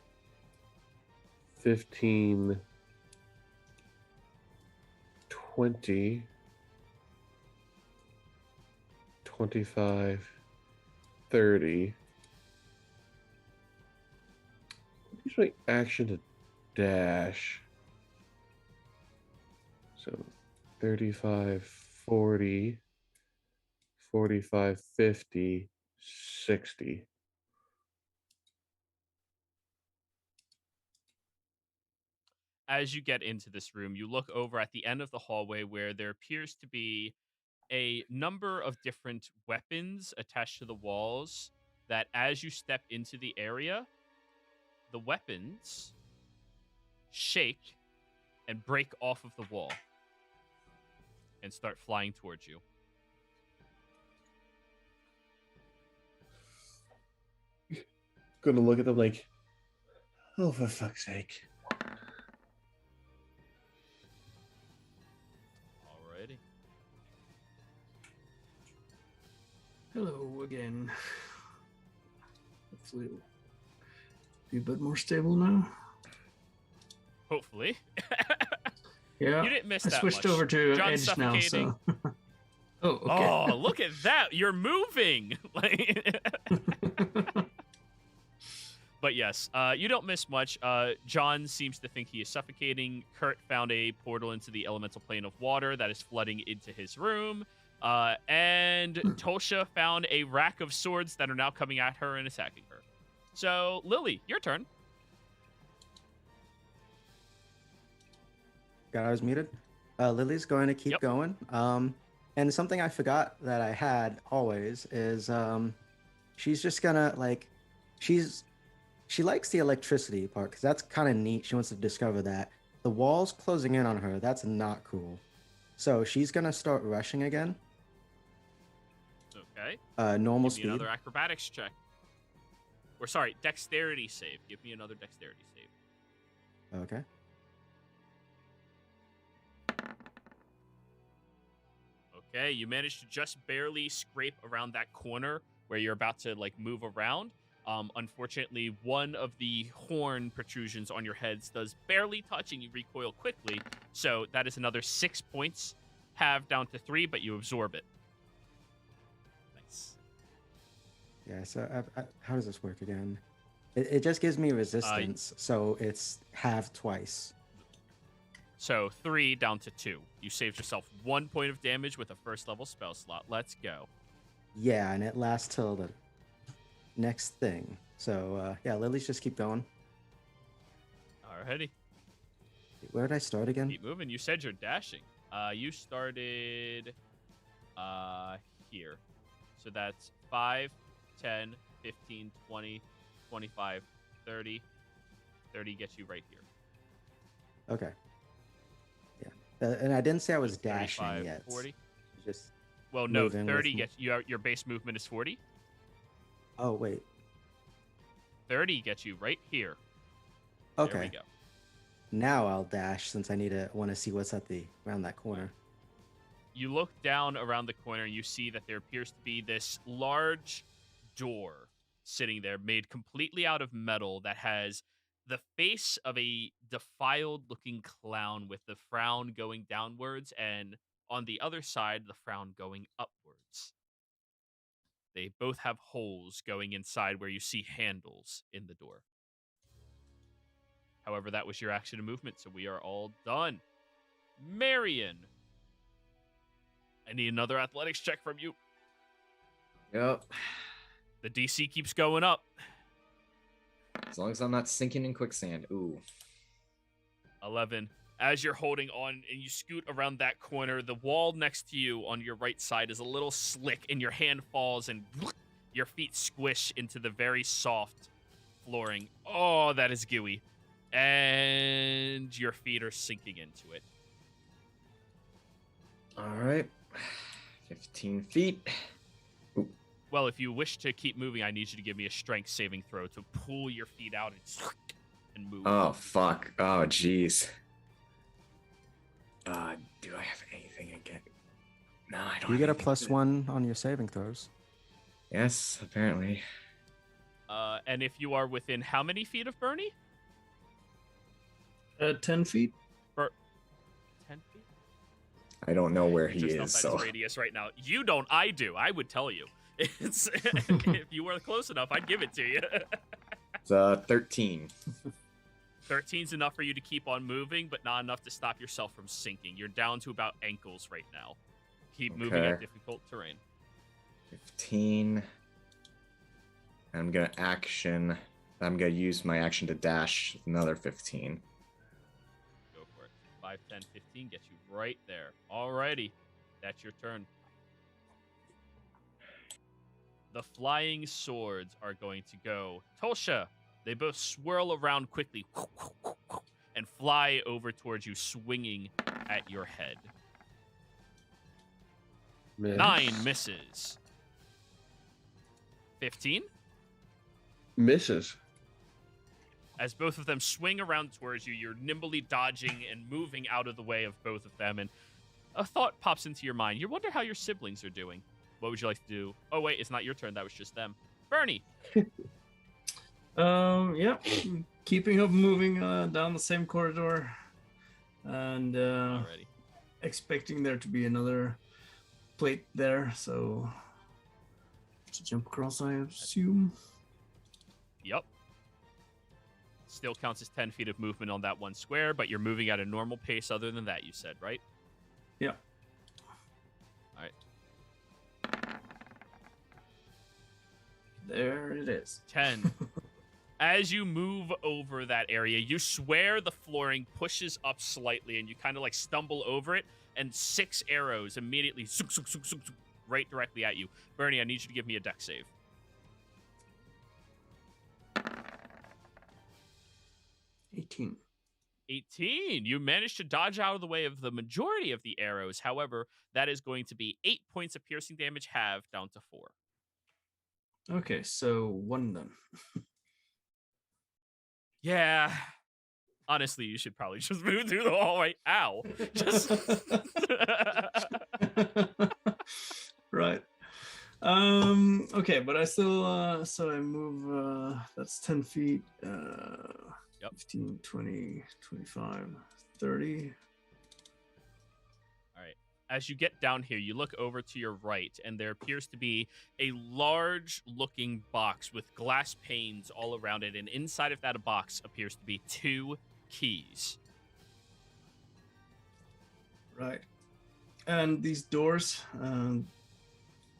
15, 20, 25, 30. Use my action to dash. So 35, 40, 45, 50, 60. As you get into this room, you look over at the end of the hallway where there appears to be a number of different weapons attached to the walls that as you step into the area, the weapons shake and break off of the wall and start flying towards you. Gonna look at them like, oh, for fuck's sake. Alrighty. Hello again. Hopefully it'll be a bit more stable now. Hopefully. Yeah. You didn't miss I that switched much. over to John's Edge now, suffocating. so. Oh, okay. Oh, look at that. You're moving. But yes, you don't miss much. John seems to think he is suffocating. Kurt found a portal into the elemental plane of water that is flooding into his room. And Tosha found a rack of swords that are now coming at her and attacking her. So, Lily, your turn. God, I was muted. Lily's going to keep Yep. going. And something I forgot that I had always is she's just gonna she likes the electricity part because that's kind of neat. She wants to discover that. The walls closing in on her, that's not cool. So she's gonna start rushing again. Okay. Normal Give me speed. another acrobatics check. Or sorry, dexterity save. Give me another dexterity save. Okay. Okay, you managed to just barely scrape around that corner where you're about to like move around. Unfortunately, one of the horn protrusions on your heads does barely touch and you recoil quickly. So that is another 6 points, halved down to 3, but you absorb it. Nice. Yeah. So how does this work again? It just gives me resistance, so it's halved twice. So 3 down to 2. You saved yourself 1 point of damage with a first level spell slot. Let's go. Yeah, and it lasts till the next thing. So yeah, Lily's just keep going. Alrighty. Where did I start again? Keep moving. You said you're dashing. You started here. So that's 5, 10, 15, 20, 25, 30. 30 gets you right here. Okay. Yeah. And I didn't say I was dashing 35, yet. 40. Just Well, no, moving 30 with- gets your base movement is 40. Oh, wait. 30 gets you right here. Okay. There we go. Now I'll dash since I want to see what's around that corner. You look down around the corner and you see that there appears to be this large door sitting there made completely out of metal that has the face of a defiled looking clown with the frown going downwards and on the other side the frown going upwards. They both have holes going inside where you see handles in the door. However, that was your action and movement, so we are all done. Marion. I need another athletics check from you. Yep. The DC keeps going up. As long as I'm not sinking in quicksand. Ooh. 11. As you're holding on and you scoot around that corner, the wall next to you on your right side is a little slick and your hand falls and your feet squish into the very soft flooring. Oh, that is gooey. And your feet are sinking into it. All right. 15 feet. Ooh. Well, if you wish to keep moving, I need you to give me a strength saving throw to pull your feet out and move. Oh, fuck. Oh, jeez. Do I have anything again? No, I don't. You get a anything +1 on your saving throws. Yes, apparently. And if you are within how many feet of Bernie? 10 feet. 10 feet? I don't know where he Just is, outside so. his radius right now. You don't. I do. I would tell you. It's if you were close enough, I'd give it to you. It's 13. 13's enough for you to keep on moving, but not enough to stop yourself from sinking. You're down to about ankles right now. Keep moving at Okay. difficult terrain. 15. I'm gonna action. I'm gonna use my action to dash another 15. Go for it. 5, 10, 15 gets you right there. Alrighty. That's your turn. The flying swords are going to go. Tolsha, they both swirl around quickly and fly over towards you, swinging at your head. Miss. 9 misses. 15? Misses. As both of them swing around towards you, you're nimbly dodging and moving out of the way of both of them, and a thought pops into your mind. You wonder how your siblings are doing. What would you like to do? Oh, wait, it's not your turn. That was just them. Bernie. Yeah, keeping up moving down the same corridor, and Alrighty. expecting there to be another plate there, so to jump across, I assume. Yep. Still counts as 10 feet of movement on that one square, but you're moving at a normal pace other than that, you said, right? Yeah. All right. There it is. 10. As you move over that area, you swear the flooring pushes up slightly and you kind of like stumble over it, and 6 arrows immediately right directly at you. Bernie, I need you to give me a dex save. 18. 18. You managed to dodge out of the way of the majority of the arrows. However, that is going to be 8 points of piercing damage halved down to 4. Okay, so 1 then. Yeah. Honestly, you should probably just move through the hallway. Ow. Just Right. Okay, but I still so I move that's 10 feet, Yep. 15, 20, 25, 30. All right. As you get down here, you look over to your right, and there appears to be a large-looking box with glass panes all around it, and inside of that box appears to be 2 keys. Right. And these doors,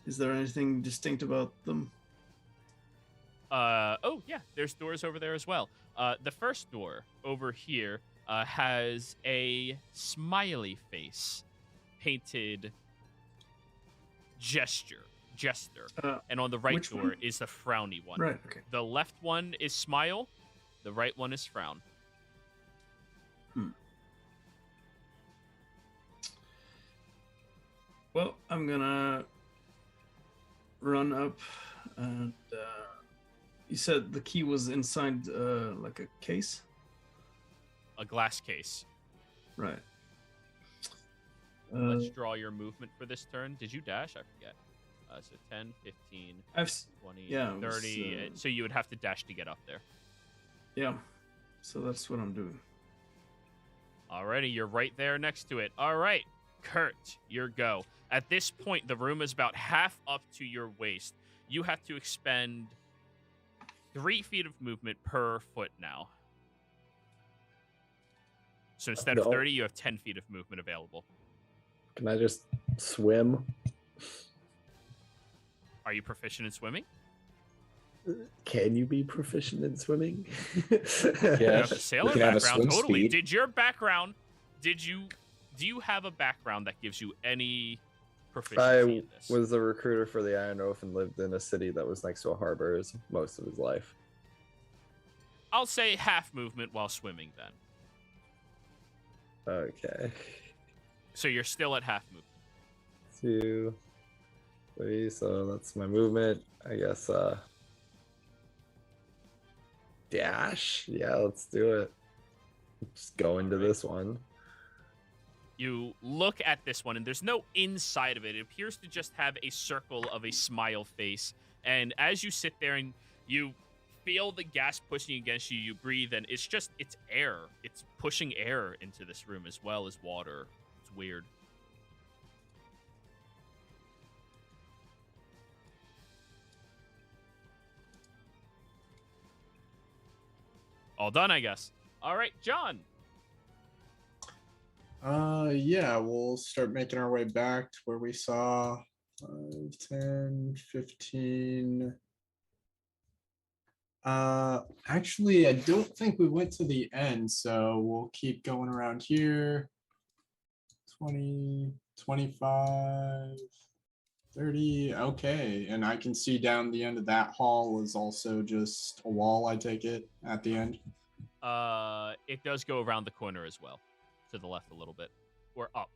is there anything distinct about them? Oh, yeah, there's doors over there as well. The first door over here has a smiley face painted jester. And on the right which door one? is the frowny one. Right, okay. The left one is smile. The right one is frown. Well, I'm gonna run up, and you said the key was inside like a case? A glass case. Right. Let's draw your movement for this turn. Did you dash? I forget. So 10, 15, I've s- 20, yeah, it was, 30. So you would have to dash to get up there. Yeah, so that's what I'm doing. Alrighty, you're right there next to it. All right, Kurt, your go. At this point, the room is about half up to your waist. You have to expend 3 feet of movement per foot now. So instead of No. 30, you have 10 feet of movement available. Can I just swim? Are you proficient in swimming? Can you be proficient in swimming? You have Yes. a sailor can have a background, swim totally. speed. Did your background? Do you have a background that gives you any proficiency I in this? was a recruiter for the Iron Oath and lived in a city that was next to a harbor most of his life. I'll say half movement while swimming then. Okay. So you're still at half movement. 2, 3, so that's my movement. I guess dash. Yeah, let's do it. Just go into Alright. this one. You look at this one, and there's no inside of it. It appears to just have a circle of a smile face. And as you sit there and you feel the gas pushing against you, you breathe, and it's air. It's pushing air into this room as well as water. It's weird. All done, I guess. All right, John. Yeah, we'll start making our way back to where we saw 5, 10, 15. Actually, I don't think we went to the end, so we'll keep going around here. 20, 25, 30. Okay, and I can see down the end of that hall is also just a wall, I take it, at the end. It does go around the corner as well, to the left a little bit, or up.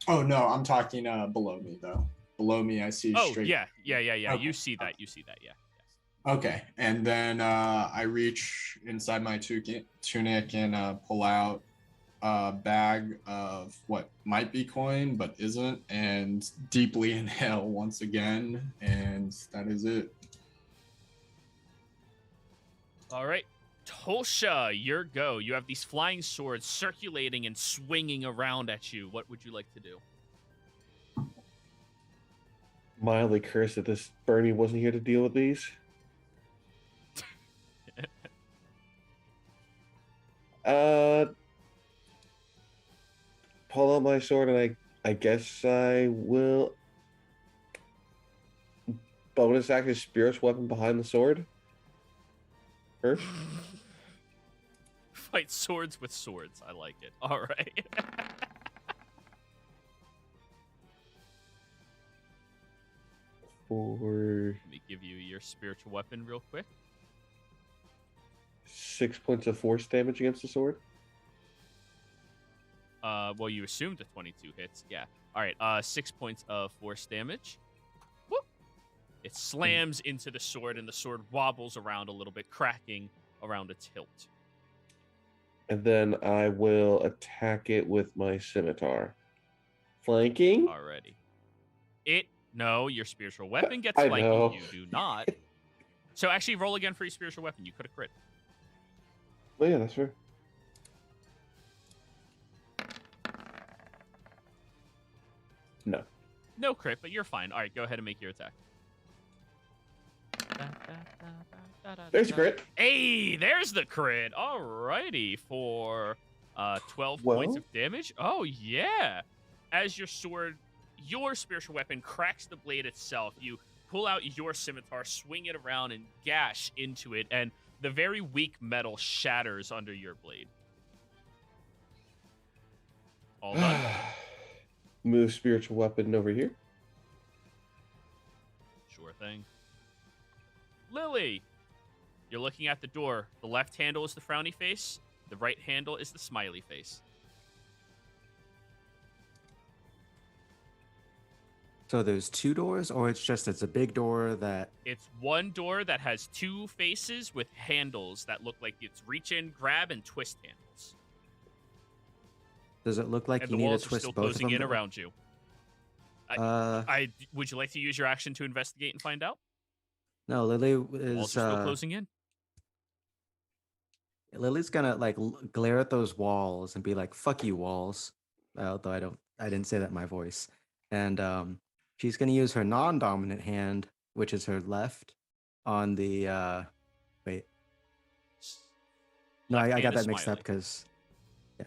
Oh no, I'm talking below me though. Below me, I see Oh straight. yeah. Okay. You see that. You see that. Yeah. Okay, and then I reach inside my tunic and pull out a bag of what might be coin but isn't, and deeply inhale once again, and that is it. All right. Tulsha, your go. You have these flying swords circulating and swinging around at you. What would you like to do? Mildly cursed that this Bernie wasn't here to deal with these. Pull out my sword, and I guess I will bonus action spiritual weapon behind the sword. First. Fight swords with swords. I like it. All right. For Let me give you your spiritual weapon real quick. 6 points of force damage against the sword. Well, you assumed a 22 hits. Yeah. All right. 6 points of force damage. Whoop. It slams into the sword, and the sword wobbles around a little bit, cracking around its hilt. And then I will attack it with my scimitar. Flanking? Alrighty. No, your spiritual weapon gets I flanking. know. You do not. So actually, roll again for your spiritual weapon. You could have crit. Oh yeah, that's fair. No. No crit, but you're fine. All right, go ahead and make your attack. There's a crit. Hey, there's the crit. Alrighty, for 12 Well? points of damage. Oh, yeah. As your spiritual weapon cracks the blade itself, you pull out your scimitar, swing it around, and gash into it, and the very weak metal shatters under your blade. All done. Move spiritual weapon over here. Sure thing. Lily, you're looking at the door. The left handle is the frowny face. The right handle is the smiley face. So there's two doors, or it's a big door that. It's one door that has two faces with handles that look like it's reach in, grab, and twist handles. Does it look like And you the need to walls are twist still both of closing them? in around you. Would you like to use your action to investigate and find out? No, Lily The walls is. are still closing in. Lily's gonna glare at those walls and be like, "Fuck you, walls." Although I didn't say that in my voice. And she's gonna use her non-dominant hand, which is her left, on the. Wait. No, Left I hand got is that mixed up smiley. because.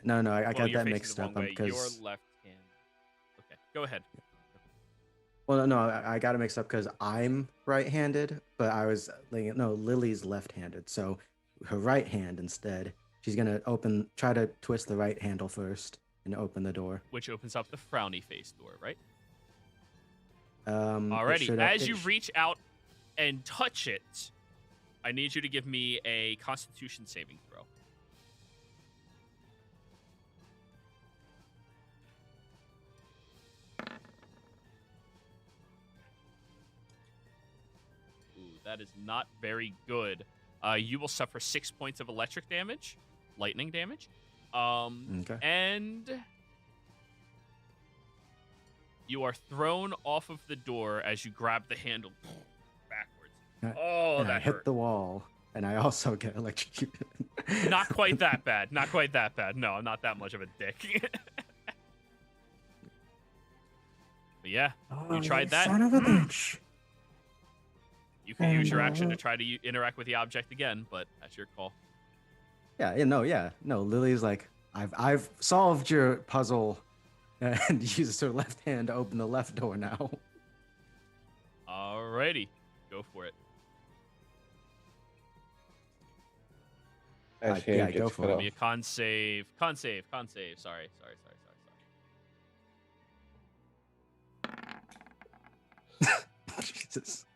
No, I Well, got you're that facing mixed the up wrong way. because. Your left hand. Go ahead. Well, no, I got it mixed up because I'm right-handed, but I was like, no, Lily's left-handed. So her right hand instead, she's gonna try to twist the right handle first and open the door. Which opens up the frowny face door, right? It Alrighty. should- As it you sh- reach out and touch it, I need you to give me a Constitution saving throw. Ooh, that is not very good. You will suffer 6 points of electric damage, lightning damage. Okay. And you are thrown off of the door as you grab the handle backwards. Oh, and I that hit hurt. the wall, and I also get electrocuted. Not quite that bad. Not quite that bad. No, I'm not that much of a dick. But yeah, Oh, you tried that. Son of a bitch. You can use your And, action to try to interact with the object again, but that's your call. Yeah. Lily's like, I've solved your puzzle, and uses her left hand to open the left door now. Alrighty, go for it. As yeah, hand go gets for cut it. Give me a off. con save. Con save. Sorry. 'Jesus.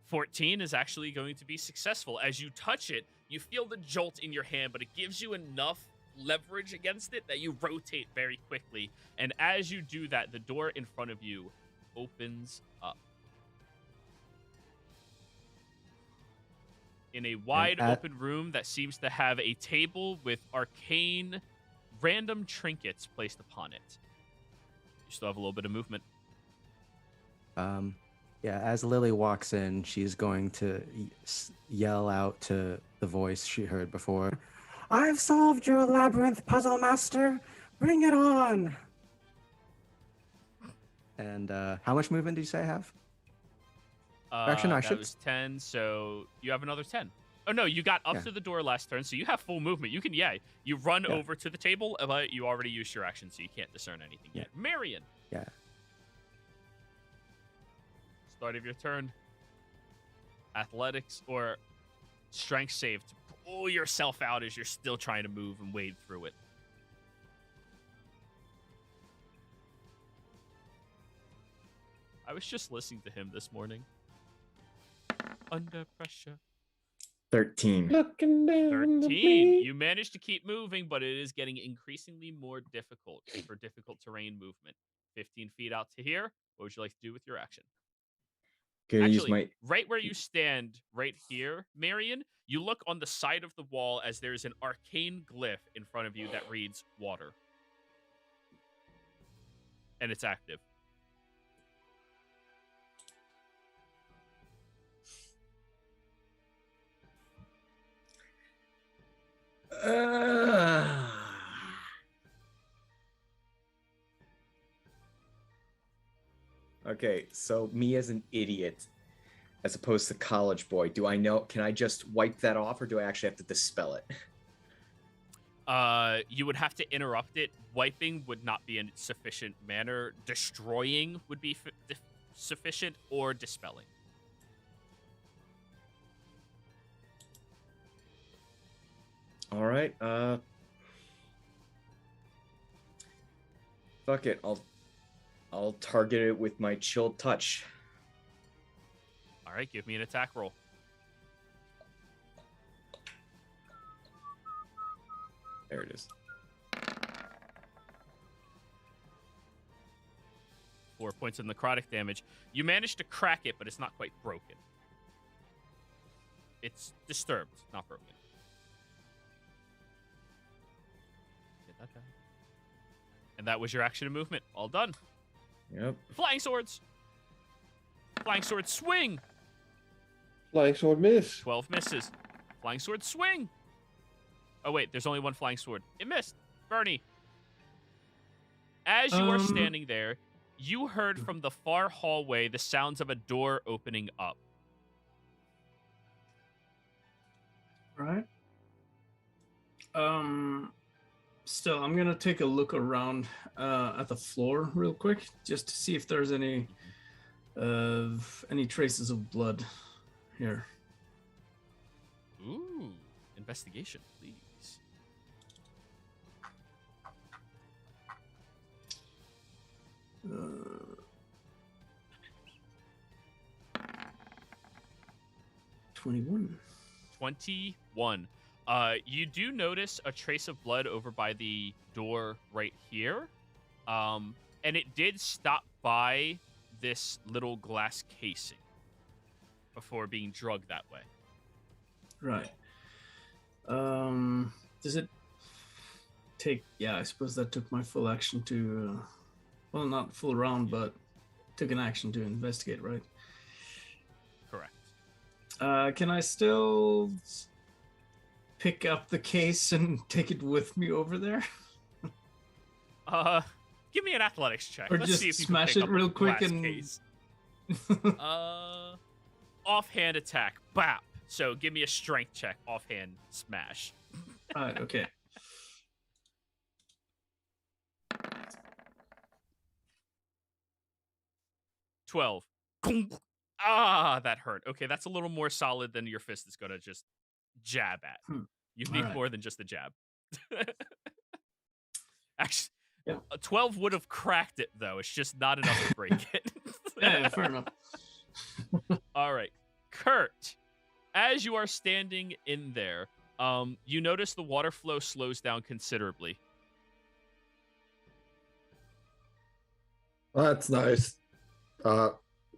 14 is actually going to be successful. As you touch it, you feel the jolt in your hand, but it gives you enough leverage against it that you rotate very quickly. And as you do that, the door in front of you opens up. In a wide open room that seems to have a table with arcane random trinkets placed upon it. You still have a little bit of movement. Yeah, as Lily walks in, she's going to yell out to the voice she heard before. I've solved your labyrinth puzzle, master. Bring it on. And how much movement do you say I have? Actually, no, I that should- was 10, so you have another 10. Oh, no, you got up Yeah. to the door last turn, so you have full movement. You can, you run Yeah. over to the table, but you already used your action, so you can't discern anything yet. Marion, Yeah. start of your turn. Athletics or strength save to pull yourself out as you're still trying to move and wade through it. I was just listening to him this morning. Under pressure. 13. Looking down on 13. me. You managed to keep moving, but it is getting increasingly more difficult for difficult terrain movement. 15 feet out to here. What would you like to do with your action? Can I use Actually, my right where you stand, right here, Marion, you look on the side of the wall as there's an arcane glyph in front of you that reads water. And it's active. Okay, so me as an idiot, as opposed to college boy, can I just wipe that off, or do I actually have to dispel it? You would have to interrupt it. Wiping would not be in sufficient manner. Destroying would be sufficient, or dispelling. All right, fuck it. I'll target it with my chilled touch. All right, give me an attack roll. There it is. 4 points of necrotic damage. You managed to crack it, but it's not quite broken. It's disturbed, not broken. Get that down. And that was your action and movement. All done. Yep. Flying swords. Flying sword swing. Flying sword miss. 12 misses. Flying sword swing. Oh, wait, there's only one flying sword. It missed. Bernie. As you are standing there, you heard from the far hallway the sounds of a door opening up. Right. Still, I'm gonna take a look around at the floor real quick, just to see if there's any traces of blood here. Ooh, investigation, please. Uh, 21. 21. You do notice a trace of blood over by the door right here. And it did stop by this little glass casing before being drugged that way. Right. Does it take... Yeah, I suppose that took my full action to... well, not full round, but took an action to investigate, right? Correct. Can I still pick up the case and take it with me over there? Give me an athletics check. Or Let's just see if you smash can pick it up real a quick glass and... case. Offhand attack. Bap. So give me a strength check. Offhand smash. Alright, okay. $12. Ah, that hurt. Okay, that's a little more solid than your fist is gonna just jab at. You need Alright. more than just a jab. Actually, Yeah. a 12 would have cracked it though. It's just not enough to break it. Yeah, fair enough. All right, Kurt. As you are standing in there, you notice the water flow slows down considerably. Well, that's nice.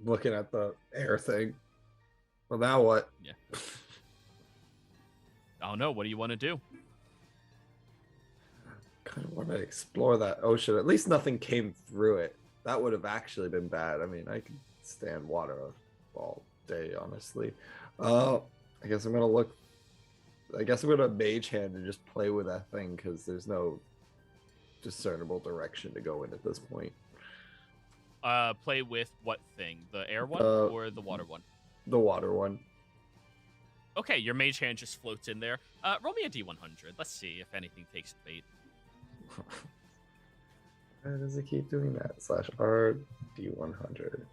Looking at the air thing. Well, now what? Yeah. I don't know. What do you want to do? Kind of want to explore that ocean. At least nothing came through it. That would have actually been bad. I mean, I could stand water all day, honestly. I guess I'm gonna look. I guess I'm gonna mage hand and just play with that thing because there's no discernible direction to go in at this point. Play with what thing? The air one or the water one? The water one. Okay, your mage hand just floats in there. Roll me a D100. Let's see if anything takes a fate. Why does it keep doing that? /R D100.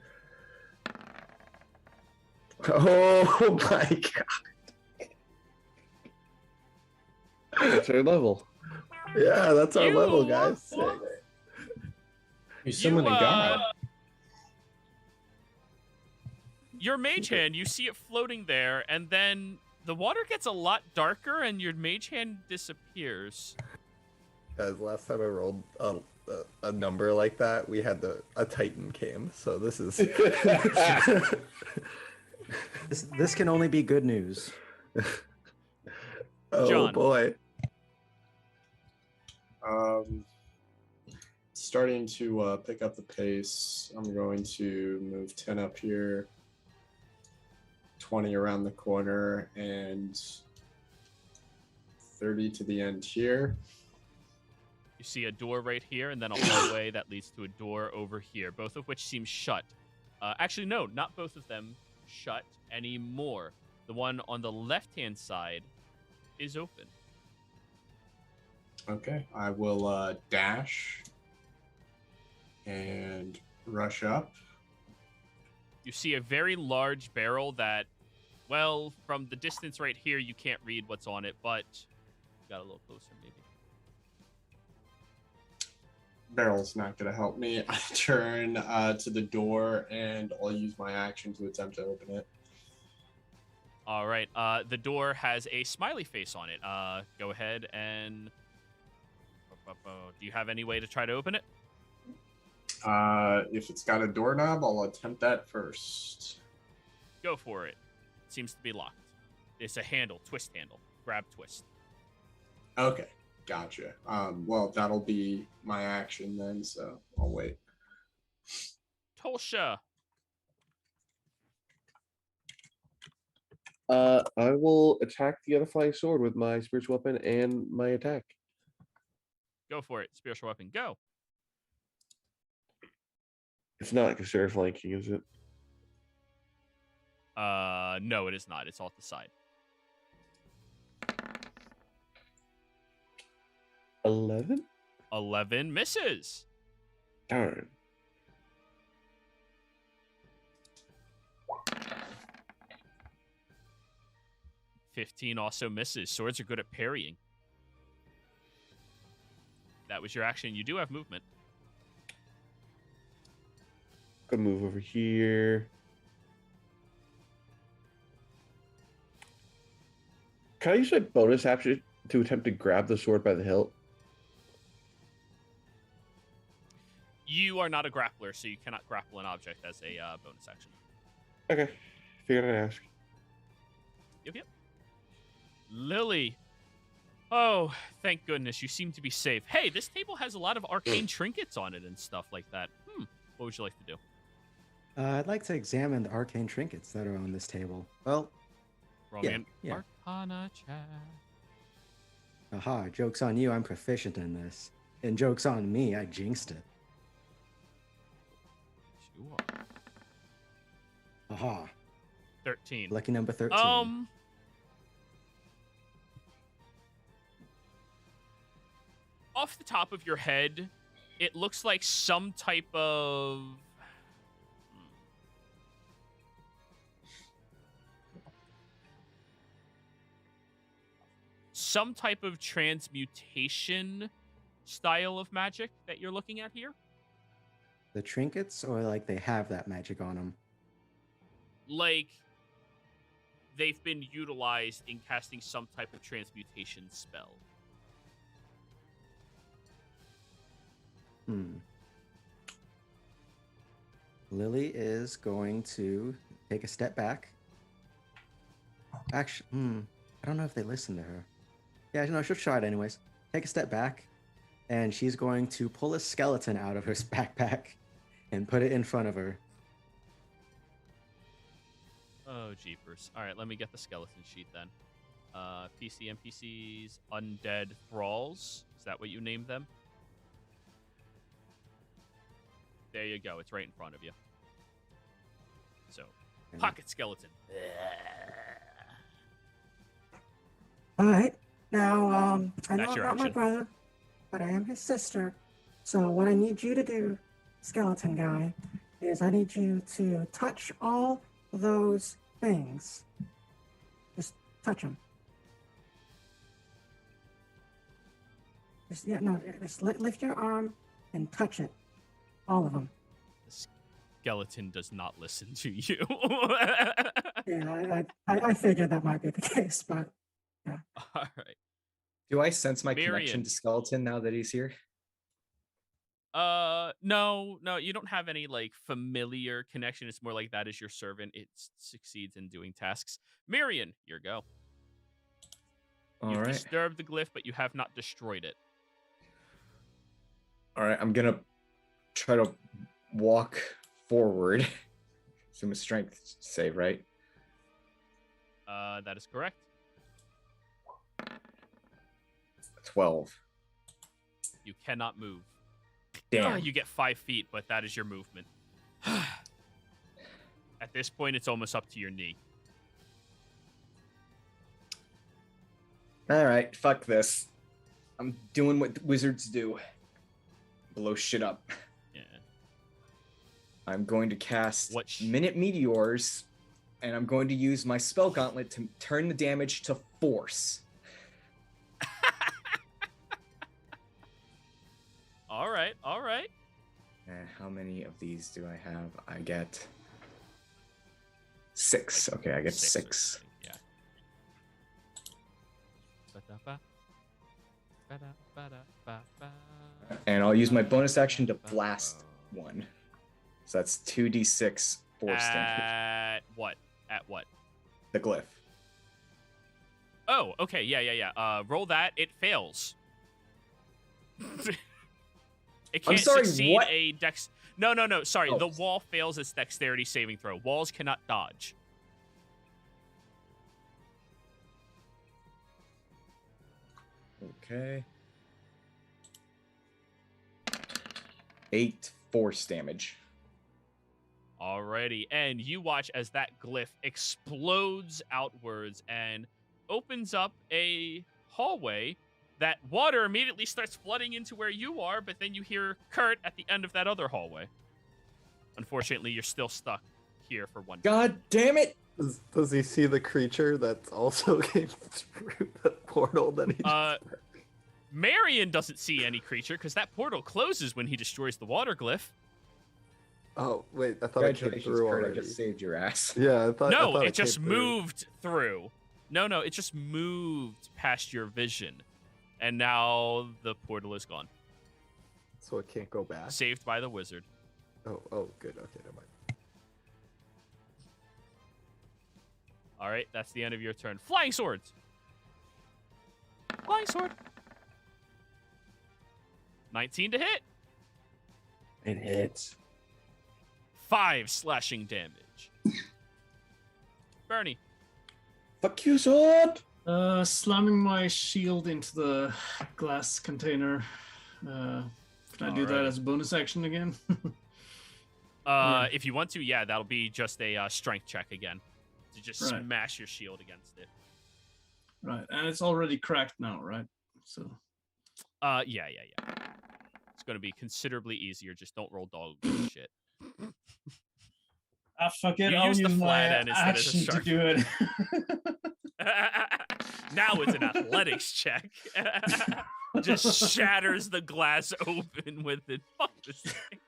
Oh my god. That's our level. Yeah, that's our level, guys. Sick. You summoned a god. Your mage hand, you see it floating there, and then the water gets a lot darker, and your mage hand disappears. Guys, last time I rolled a number like that, we had a Titan cam. So this is This can only be good news. oh John. boy. Starting to pick up the pace. I'm going to move 10 up here, 20 around the corner, and 30 to the end here. You see a door right here, and then a hallway that leads to a door over here, both of which seem shut. Actually, no, not both of them shut anymore. The one on the left-hand side is open. Okay, I will dash and rush up. You see a very large barrel that, well, from the distance right here, you can't read what's on it, but you got a little closer, maybe. Barrel's not going to help me. I turn to the door and I'll use my action to attempt to open it. All right. The door has a smiley face on it. Go ahead and... Do you have any way to try to open it? If it's got a doorknob, I'll attempt that first. Go for it. Seems to be locked. It's a handle, twist handle. Grab, twist. Okay, gotcha. Well, that'll be my action then, so I'll wait. Tolsha. I will attack the other flying sword with my spiritual weapon and my attack. Go for it. Spiritual weapon, go. It's not considered flanking, is it? No, it is not. It's off the side. 11? 11 misses. Darn. $15 also misses. Swords are good at parrying. That was your action. You do have movement. Gonna move over here. Can I use my bonus action to attempt to grab the sword by the hilt? You are not a grappler, so you cannot grapple an object as a bonus action. Okay. Figured I'd ask. Yep. Lily. Oh, thank goodness. You seem to be safe. Hey, this table has a lot of arcane trinkets on it and stuff like that. What would you like to do? I'd like to examine the arcane trinkets that are on this table. Well, Roll me an yeah. Arcana check. Aha, joke's on you, I'm proficient in this. And joke's on me, I jinxed it. You are. Aha, 13. lucky number 13. Off the top of your head, it looks like some type of... some type of transmutation style of magic that you're looking at here. The trinkets, or like they have that magic on them? Like, they've been utilized in casting some type of transmutation spell. Lily is going to take a step back. Actually, I don't know if they listen to her. Yeah, no, she'll try it anyways. Take a step back, and she's going to pull a skeleton out of her backpack and put it in front of her. Oh, jeepers. All right, let me get the skeleton sheet then. PC NPCs, undead thralls. Is that what you named them? There you go. It's right in front of you. So, pocket skeleton. All right. Now, I know That's I'm your not my action. brother, but I am his sister. So what I need you to do, skeleton guy, is I need you to touch all those things. Just touch them. Just lift your arm and touch it. All of them. The skeleton does not listen to you. Yeah, I figured that might be the case, but yeah. All right. Do I sense my Marion. connection to Skeleton now that he's here? No, you don't have any like familiar connection. It's more like that is your servant. It succeeds in doing tasks. Marion, your go. All You've right. disturbed the glyph, but you have not destroyed it. All right, I'm gonna try to walk forward. Assume a strength save, right? That is correct. 12. You cannot move. Damn. You get 5 feet, but that is your movement. At this point, it's almost up to your knee. All right, fuck this. I'm doing what wizards do. Blow shit up. Yeah. I'm going to cast What Minute Meteors, and I'm going to use my spell gauntlet to turn the damage to force. All right. How many of these do I have? I get 6. Okay, I get 6. Yeah. And I'll use my bonus action to blast one. So that's 2d6 force damage. At what? At what? The glyph. Oh, okay. Yeah. Roll that. It fails. It can't sorry, succeed what? a dex. No. Sorry, Oh. the wall fails its dexterity saving throw. Walls cannot dodge. Okay. 8 force damage. Alrighty, and you watch as that glyph explodes outwards and opens up a hallway that water immediately starts flooding into where you are, but then you hear Kurt at the end of that other hallway. Unfortunately, you're still stuck here for one. God damn it! Does he see the creature that's also came through the portal that he just... Marion doesn't see any creature because that portal closes when he destroys the water glyph. Oh, wait, I thought it came Congratulations, through Kurt, I already. just saved your ass. Yeah, I thought No, I it just came through. moved through. No, it just moved past your vision. And now the portal is gone. So it can't go back? Saved by the wizard. Oh, good. Okay, never mind. All right, that's the end of your turn. Flying swords. Flying sword. 19 to hit. It hits. 5 slashing damage. Bernie. Fuck you, sword! Slamming my shield into the glass container. Can I do that Alright. as a bonus action again? If you want to, yeah, that'll be just a strength check again. To just Right. smash your shield against it. Right, and it's already cracked now, right? So Yeah. It's going to be considerably easier. Just don't roll dog shit. fuck it. You I'll use the use my flat end instead of the action to sharp. do it. Now it's an athletics check. Just shatters the glass open with it. Fuck this thing.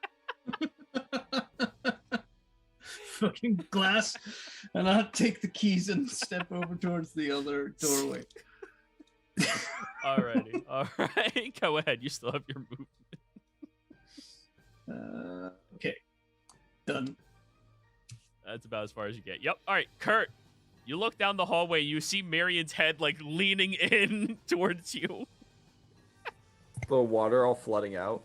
Fucking glass, and I'll take the keys and step over towards the other doorway. Alrighty. All right. Go ahead. You still have your move. Okay, done. That's about as far as you get. Yep. All right, Kurt. You look down the hallway. You see Marion's head like leaning in towards you. The water all flooding out.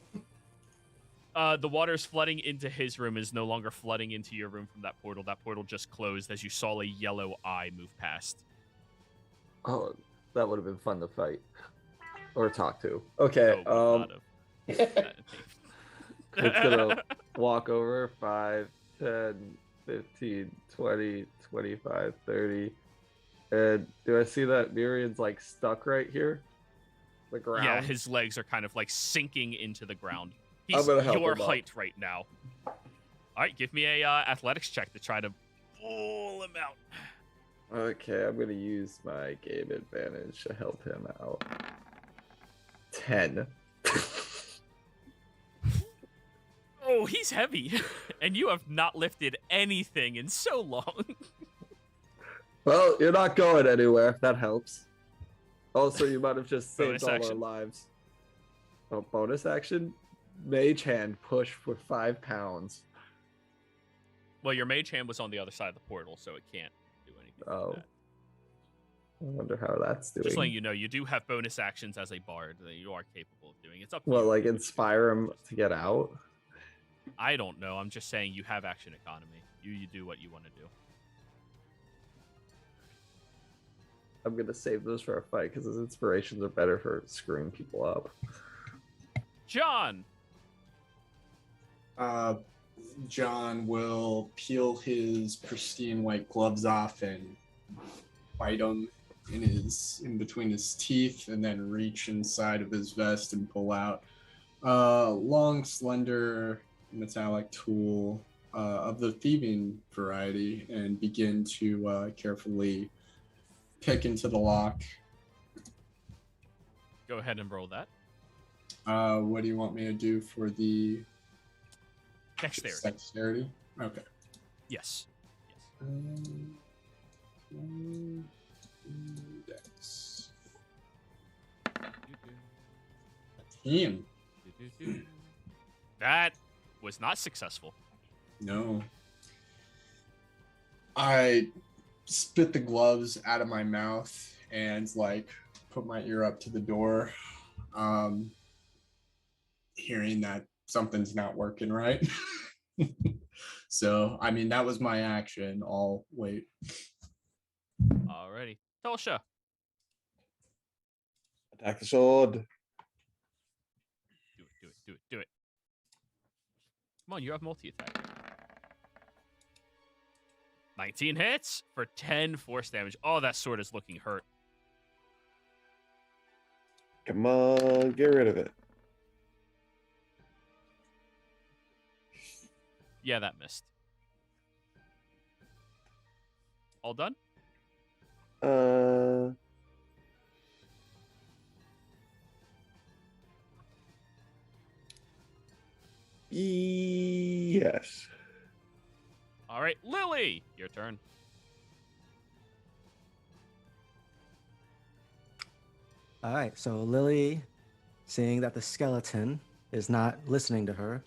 The water's flooding into his room is no longer flooding into your room from that portal. That portal just closed as you saw a yellow eye move past. Oh, that would have been fun to fight. Or talk to. Okay, Oh, would not have. Kurt's gonna walk over 5, 10, 15, 20, 25, 30. And do I see that Miriam's like stuck right here? The ground? Yeah, his legs are kind of like sinking into the ground. I'm He's gonna help your him up. height right now. All right, give me a athletics check to try to pull him out. Okay, I'm gonna use my game advantage to help him out. 10. Oh, he's heavy, and you have not lifted anything in so long. Well, you're not going anywhere, if that helps. Also, you might have just saved Bonus all action. our lives. Oh, bonus action? Mage hand push for 5 pounds. Well, your mage hand was on the other side of the portal, so it can't do anything. Oh. Like that. I wonder how that's doing. Just letting you know, you do have bonus actions as a bard that you are capable of doing. It's up to Well, you. like inspire him to get out? I don't know. I'm just saying you have action economy. You do what you want to do. I'm gonna save those for a fight because his inspirations are better for screwing people up. John! John will peel his pristine white gloves off and bite them in between his teeth, and then reach inside of his vest and pull out a long, slender, metallic tool of the thieving variety, and begin to carefully pick into the lock. Go ahead and roll that. What do you want me to do for the Dexterity. dexterity? Okay. Yes. Dex. 10. That was not successful. No. I spit the gloves out of my mouth and put my ear up to the door, hearing that something's not working right. So, I mean, that was my action. I'll wait. Alrighty. Telsha. Attack the sword. Do it. Come on, you have multi-attack. 19 hits for 10 force damage. Oh, that sword is looking hurt. Come on, get rid of it. Yeah, that missed. All done? Yes. All right, Lily, your turn. All right, so Lily, seeing that the skeleton is not listening to her,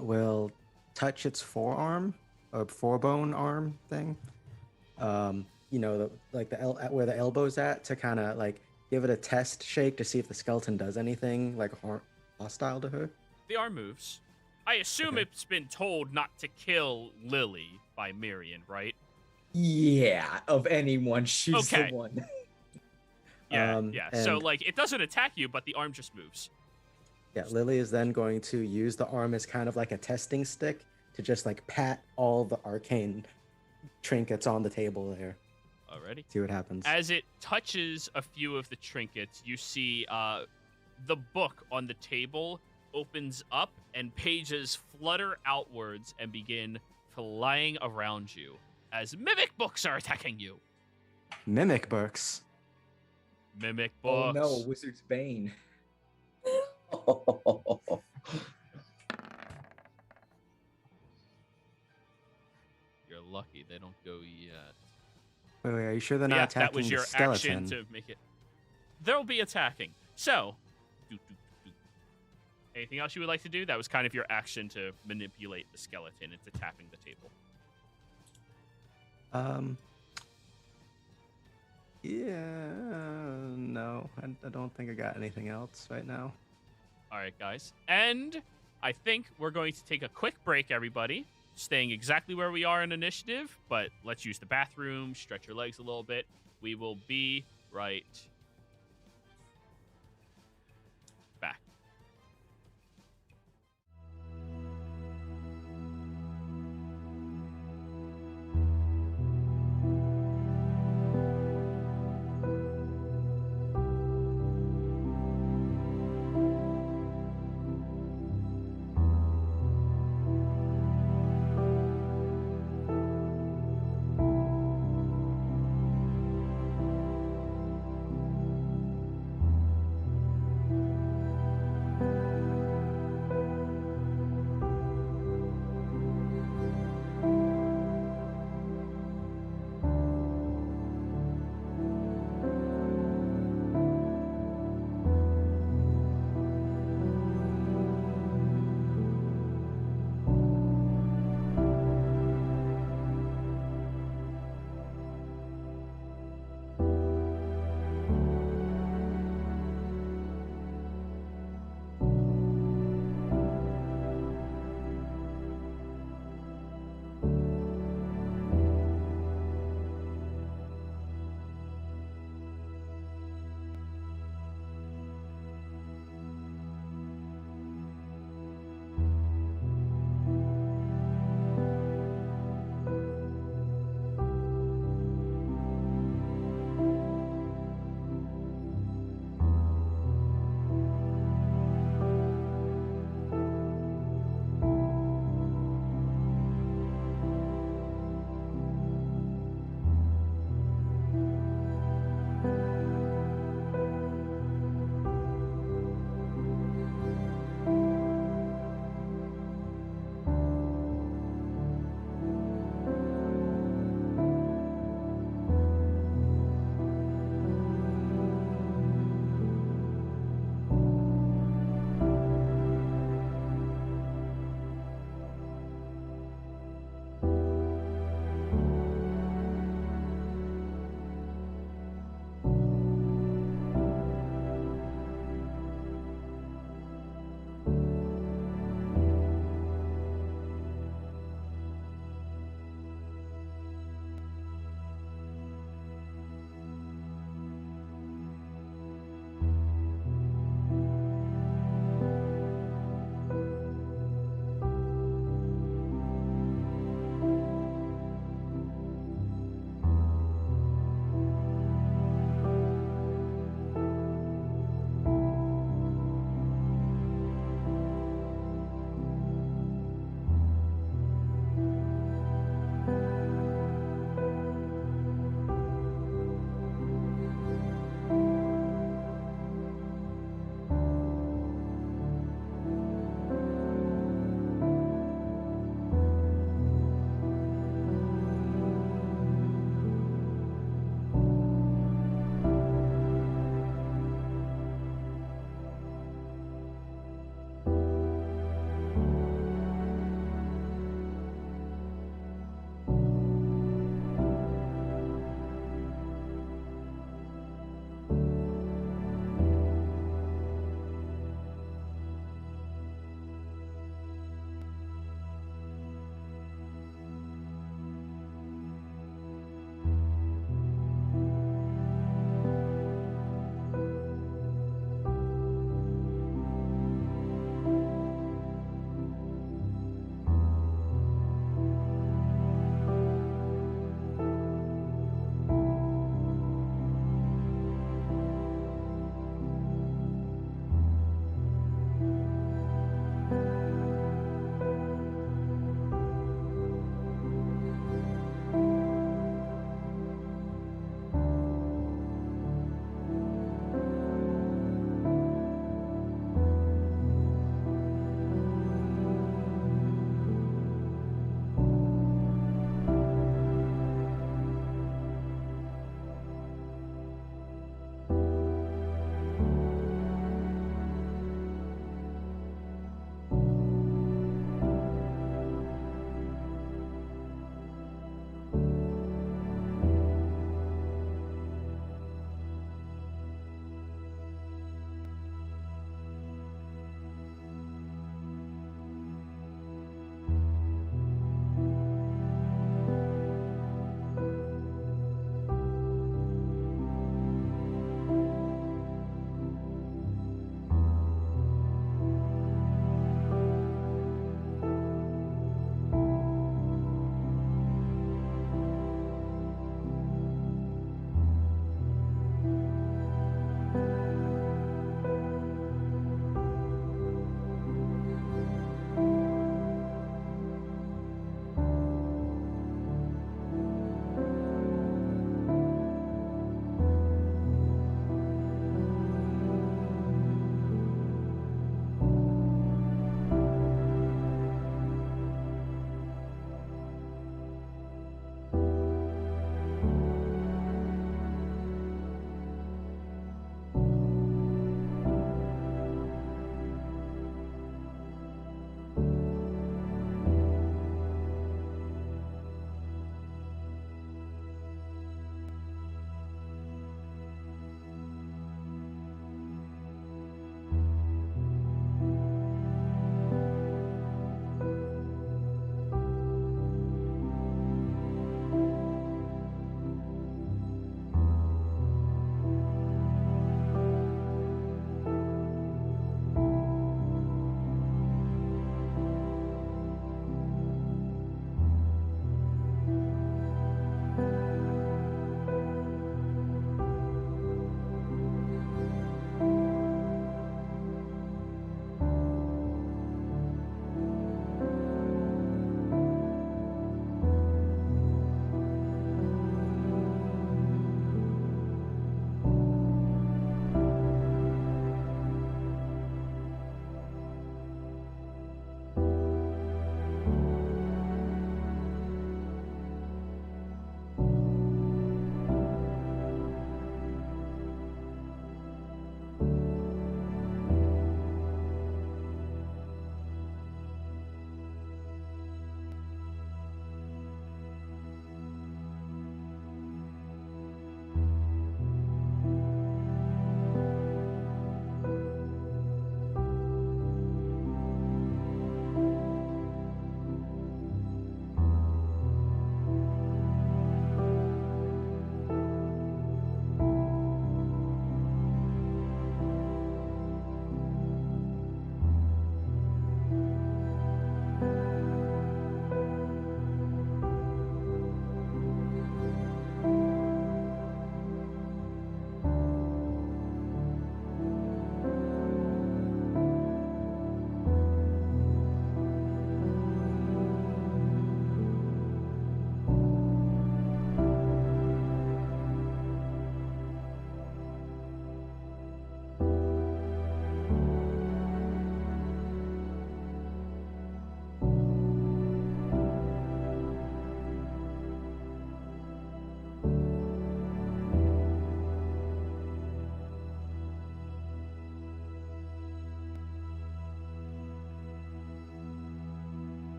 will touch its forearm or forebone arm thing. Where the elbow's at, to kind of like give it a test shake to see if the skeleton does anything like hostile to her. The arm moves. I assume Okay. it's been told not to kill Lily by Mirian, right? Yeah, of anyone, she's Okay. the one. Yeah, Um, yeah. So, and- like, it doesn't attack you, but the arm just moves. Yeah, Lily is then going to use the arm as kind of like a testing stick to just like pat all the arcane trinkets on the table there. Alrighty. See what happens. As it touches a few of the trinkets, you see the book on the table opens up and pages flutter outwards and begin flying around you as mimic books are attacking you. Mimic books. Mimic Oh books. no, Wizard's Bane. You're lucky they don't go yet. Wait, are you sure they're not Yeah, attacking that was the your skeleton? action to make it. They'll be attacking. So, anything else you would like to do? That was kind of your action to manipulate the skeleton into tapping the table. Yeah, no, I don't think I got anything else right now. All right, guys. And I think we're going to take a quick break, everybody. Staying exactly where we are in initiative, but let's use the bathroom, stretch your legs a little bit. We will be right back.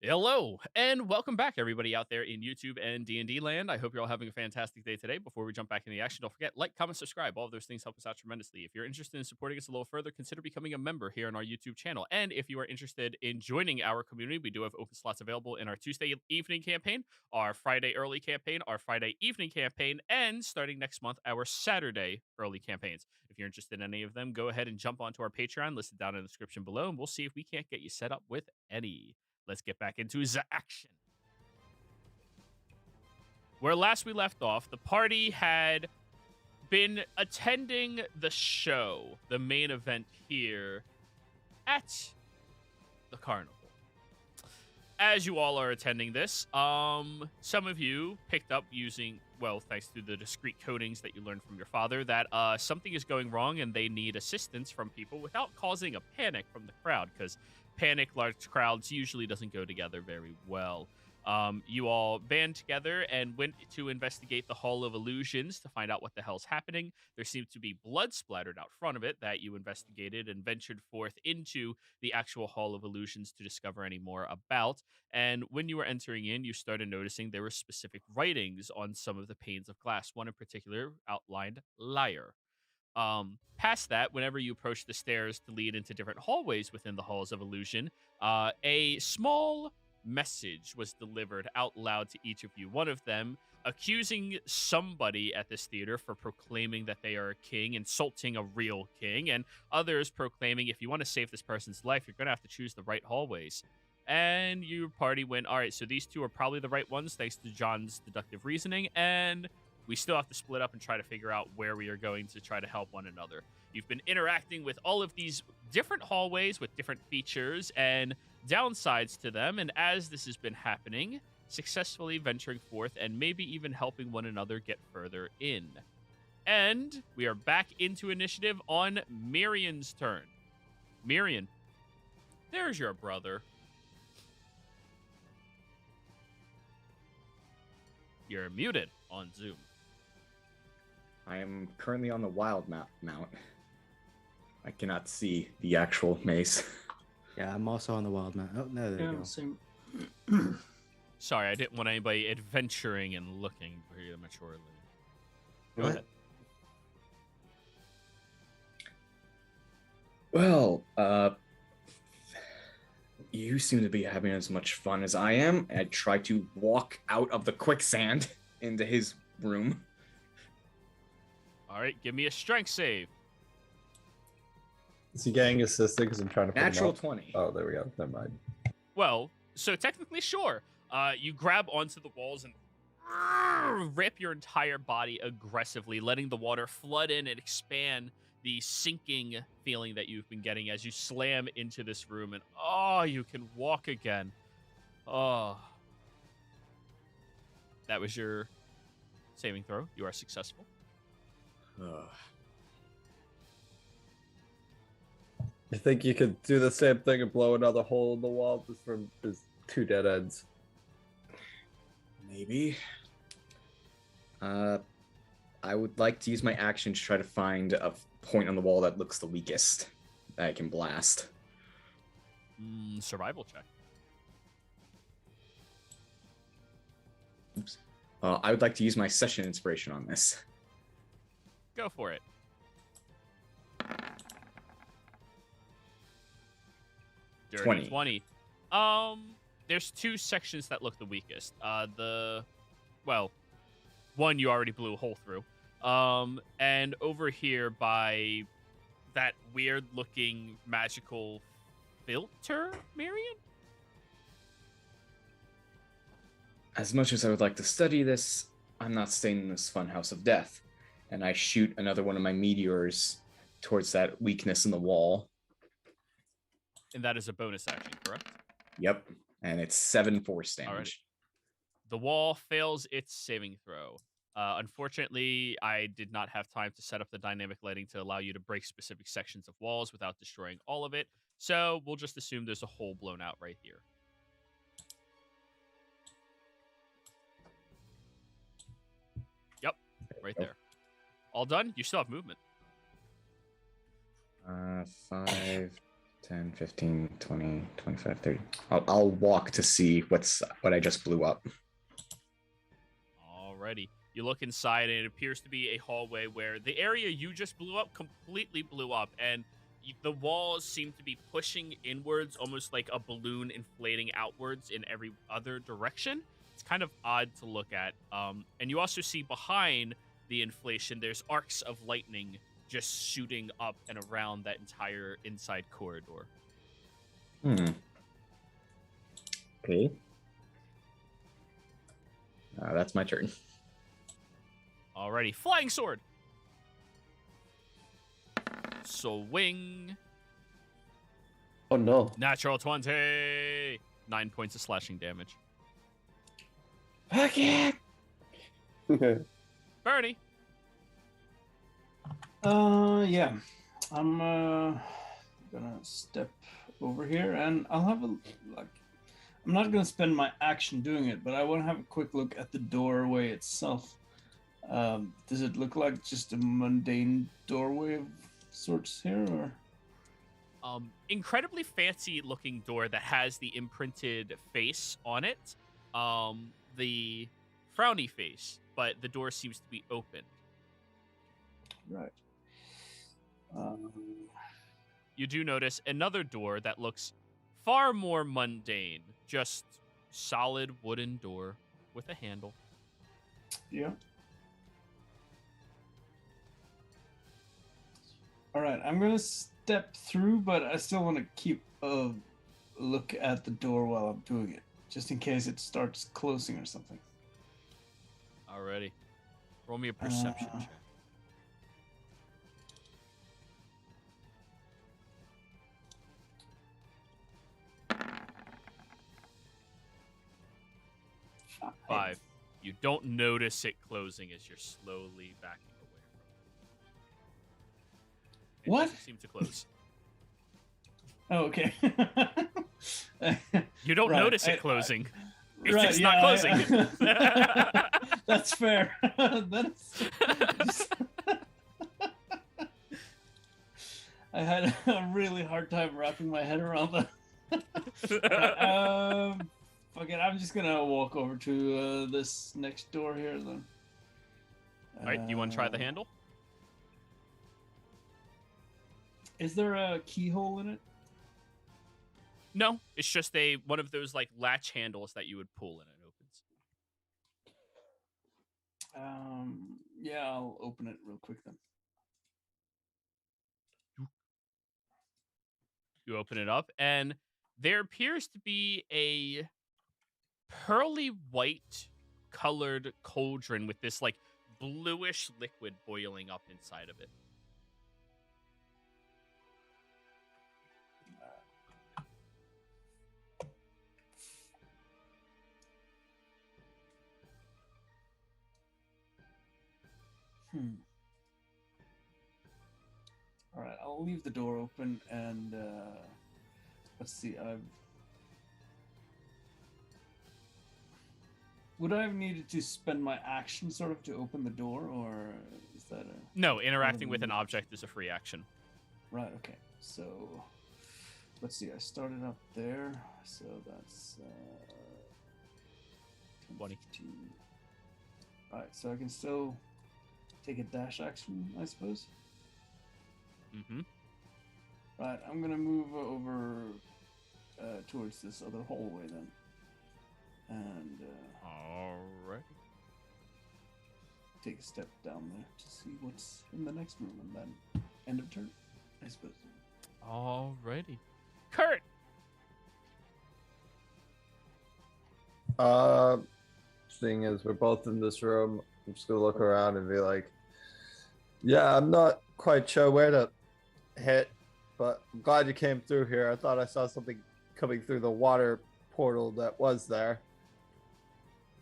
Hello, and welcome back, everybody out there in YouTube and D&D land. I hope you're all having a fantastic day today. Before we jump back into the action, don't forget, like, comment, subscribe. All of those things help us out tremendously. If you're interested in supporting us a little further, consider becoming a member here on our YouTube channel. And if you are interested in joining our community, we do have open slots available in our Tuesday evening campaign, our Friday early campaign, our Friday evening campaign, and starting next month, our Saturday early campaigns. If you're interested in any of them, go ahead and jump onto our Patreon, listed down in the description below, and we'll see if we can't get you set up with any. Let's get back into the action. Where last we left off, the party had been attending the show, the main event here at the carnival. As you all are attending this, some of you picked up using, well, thanks to the discreet codings that you learned from your father, that something is going wrong and they need assistance from people without causing a panic from the crowd, because panic, large crowds usually doesn't go together very well. You all band together and went to investigate the Hall of Illusions to find out what the hell's happening. There seemed to be blood splattered out front of it that you investigated and ventured forth into the actual Hall of Illusions to discover any more about. And when you were entering in, you started noticing there were specific writings on some of the panes of glass. One in particular outlined liar. Past that, whenever you approach the stairs to lead into different hallways within the Halls of Illusion, a small message was delivered out loud to each of you. One of them accusing somebody at this theater for proclaiming that they are a king, insulting a real king, and others proclaiming if you want to save this person's life, you're going to have to choose the right hallways. And your party went, all right, so these two are probably the right ones thanks to John's deductive reasoning, and we still have to split up and try to figure out where we are going to try to help one another. You've been interacting with all of these different hallways with different features and downsides to them, and as this has been happening, successfully venturing forth and maybe even helping one another get further in. And we are back into initiative on Mirian's turn. Mirian, there's your brother. You're muted on Zoom. I am currently on the Wildemount. I cannot see the actual maze. Yeah, I'm also on the wild map. Oh, no, there you go. Same. Sorry, I didn't want anybody adventuring and looking prematurely. Go What? ahead. Well, you seem to be having as much fun as I am. I try to walk out of the quicksand into his room. All right, give me a strength save. Is he getting assisted because I'm trying to put him Natural up? 20. Oh, there we go. Never mind. Well, so technically, sure. You grab onto the walls and rip your entire body aggressively, letting the water flood in and expand the sinking feeling that you've been getting as you slam into this room. And, oh, you can walk again. Oh. That was your saving throw. You are successful. Ugh. You think you could do the same thing and blow another hole in the wall just from just two dead ends? Maybe. I would like to use my action to try to find a point on the wall that looks the weakest that I can blast. Survival check. Oops. I would like to use my session inspiration on this. Go for it. Dirty 20. There's two sections that look the weakest. One you already blew a hole through. And over here by that weird looking magical filter, Miriam? As much as I would like to study this, I'm not staying in this funhouse of death. And I shoot another one of my meteors towards that weakness in the wall. And that is a bonus action, correct? Yep. And it's 7 force damage. All right. The wall fails its saving throw. Unfortunately, I did not have time to set up the dynamic lighting to allow you to break specific sections of walls without destroying all of it. So we'll just assume there's a hole blown out right here. Yep, right there. All done? You still have movement. 5, 10, 15, 20, 25, 30. I'll walk to see what I just blew up. Alrighty. You look inside, and it appears to be a hallway where the area you just blew up completely blew up, and the walls seem to be pushing inwards, almost like a balloon inflating outwards in every other direction. It's kind of odd to look at. And you also see behind the inflation, there's arcs of lightning just shooting up and around that entire inside corridor. Okay. That's my turn. Alrighty, flying sword. Swing. Oh no. Natural 20. 9 points of slashing damage. Fuck it! Bernie. Yeah. I'm gonna step over here, and I'll have a like. I'm not gonna spend my action doing it, but I want to have a quick look at the doorway itself. Does it look like just a mundane doorway of sorts here, or? Incredibly fancy looking door that has the imprinted face on it. The frowny face, but the door seems to be open. Right. You do notice another door that looks far more mundane. Just solid wooden door with a handle. Yeah. All right, I'm gonna step through, but I still want to keep a look at the door while I'm doing it, just in case it starts closing or something. Alrighty. Roll me a perception check. Five. You don't notice it closing as you're slowly backing away from it. It What? doesn't seem to close. Oh, okay. You don't Right, notice it closing. It's right, just yeah, not closing. That's fair. That's. I had a really hard time wrapping my head around that. Fuck it, I'm just gonna walk over to this next door here then. Alright, do you want to try the handle? Is there a keyhole in it? No, it's just one of those like latch handles that you would pull and it opens. Yeah, I'll open it real quick then. You open it up, and there appears to be a pearly white colored cauldron with this like bluish liquid boiling up inside of it. All right, I'll leave the door open and let's see. Would I have needed to spend my action sort of to open the door, or is that a... No, interacting with an object is a free action. Right, okay. So, let's see. I started up there, so that's 20. 15. All right, so I can still take a dash action, I suppose. Mm-hmm. Right, I'm gonna move over towards this other hallway then, and All right. take a step down there to see what's in the next room, and then end of turn, I suppose. Alrighty. Kurt! Seeing as we're both in this room, I'm just gonna look around and be like, yeah, I'm not quite sure where to hit, but I'm glad you came through here. I thought I saw something coming through the water portal that was there.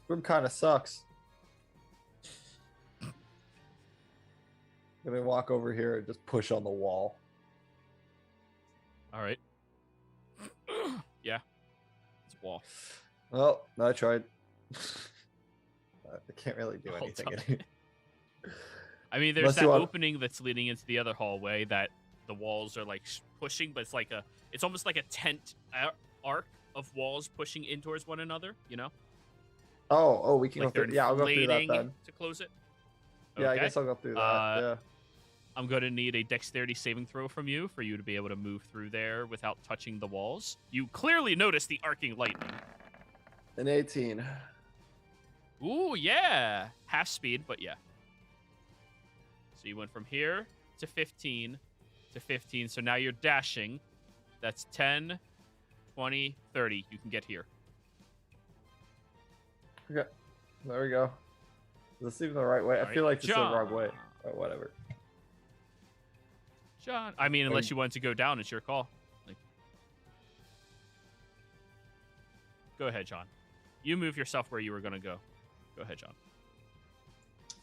Room kind of sucks. I'm gonna walk over here and just push on the wall. Alright. Yeah. It's a wall. Well, I tried. I can't really do Hold anything on. in here. I mean, there's Unless that you want- opening that's leading into the other hallway that the walls are like pushing, but it's almost like a tent arc of walls pushing in towards one another. You know, Oh, we can like go they're through. Yeah, I'll go through that inflating then. to close it. Yeah, I Okay. guess I'll go through that. Yeah. I'm going to need a dexterity saving throw from you for you to be able to move through there without touching the walls. You clearly notice the arcing lightning. An 18. Ooh, yeah. Half speed, but yeah. So you went from here to 15 to 15. So now you're dashing. That's 10, 20, 30. You can get here. Okay. There we go. Is this even the right way? I feel like this is the wrong way. Oh, whatever. John. I mean, unless you want to go down, it's your call. Go ahead, John. You move yourself where you were going to go. Go ahead,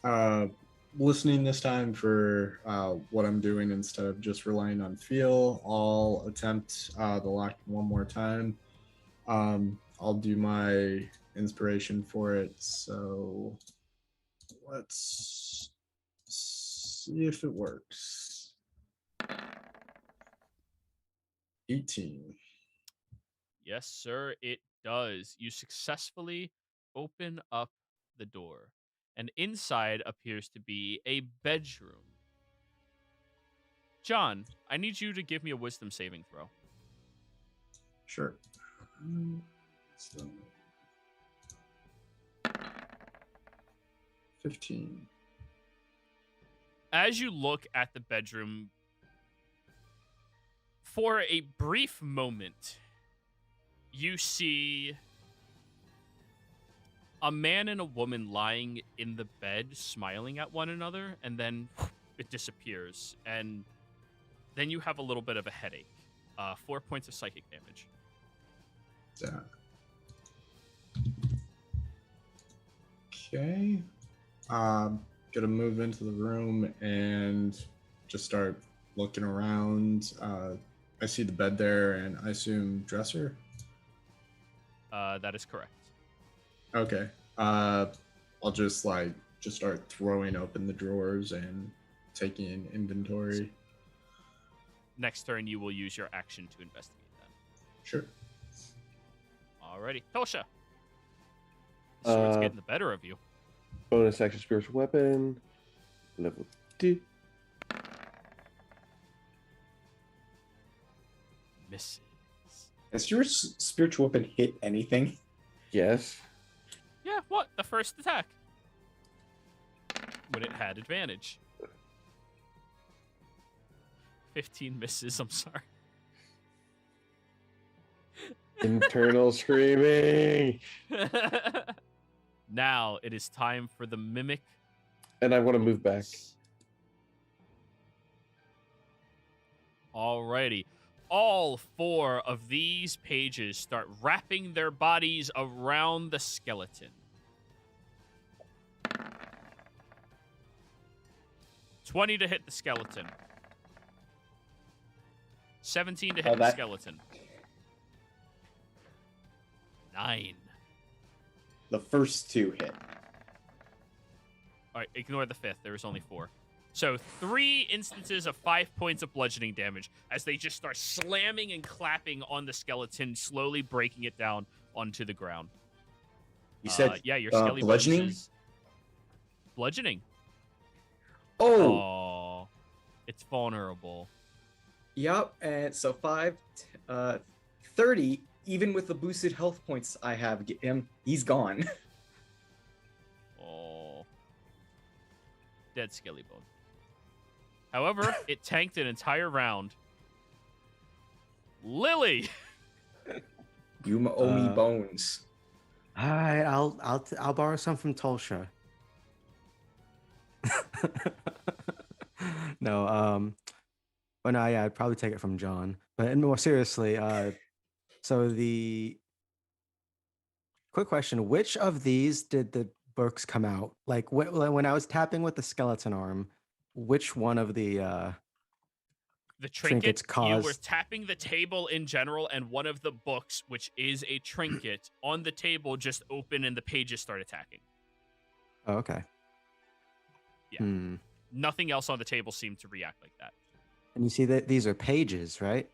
John. Listening this time for what I'm doing instead of just relying on feel. I'll attempt the lock one more time. I'll do my inspiration for it. So let's see if it works. 18. Yes, sir, it does. You successfully open up the door, and inside appears to be a bedroom. John, I need you to give me a wisdom saving throw. Sure. So, 15. As you look at the bedroom, for a brief moment, you see a man and a woman lying in the bed, smiling at one another, and then it disappears. And then you have a little bit of a headache. 4 points of psychic damage. Okay. Gonna move into the room and just start looking around. I see the bed there, and I assume dresser. That is correct. Okay. I'll just start throwing open the drawers and taking inventory. Next turn, you will use your action to investigate that. Sure. Alrighty. Tosha. The sword's getting the better of you. Bonus action spiritual weapon. Level 2. Misses. Has your spiritual weapon hit anything? Yes. Yeah, what? The first attack. When it had advantage. 15 misses, I'm sorry. Internal screaming. Now it is time for the mimic. And I want to move back. Alrighty. All 4 of these pages start wrapping their bodies around the skeleton. 20 to hit the skeleton. 17 to hit the skeleton. 9. The first 2 hit. All right, ignore the 5th. There was only 4. So 3 instances of 5 points of bludgeoning damage as they just start slamming and clapping on the skeleton, slowly breaking it down onto the ground. You said yeah, your skelly bludgeoning? bones. Bludgeoning. Oh! Oh, it's vulnerable. Yep, and so 5, 30, even with the boosted health points I have, he's gone. Oh. Dead skelly bone. However, it tanked an entire round. Lily! You owe me bones. All right, I'll borrow some from Tolsha. No, but no, yeah, I'd probably take it from John. But more seriously, so the quick question: which of these did the books come out? Like when I was tapping with the skeleton arm, which one of the trinket, caused... you were tapping the table in general, and one of the books, which is a trinket, on the table just opened and the pages start attacking. Oh, okay. Yeah. Nothing else on the table seemed to react like that. And you see that these are pages, right?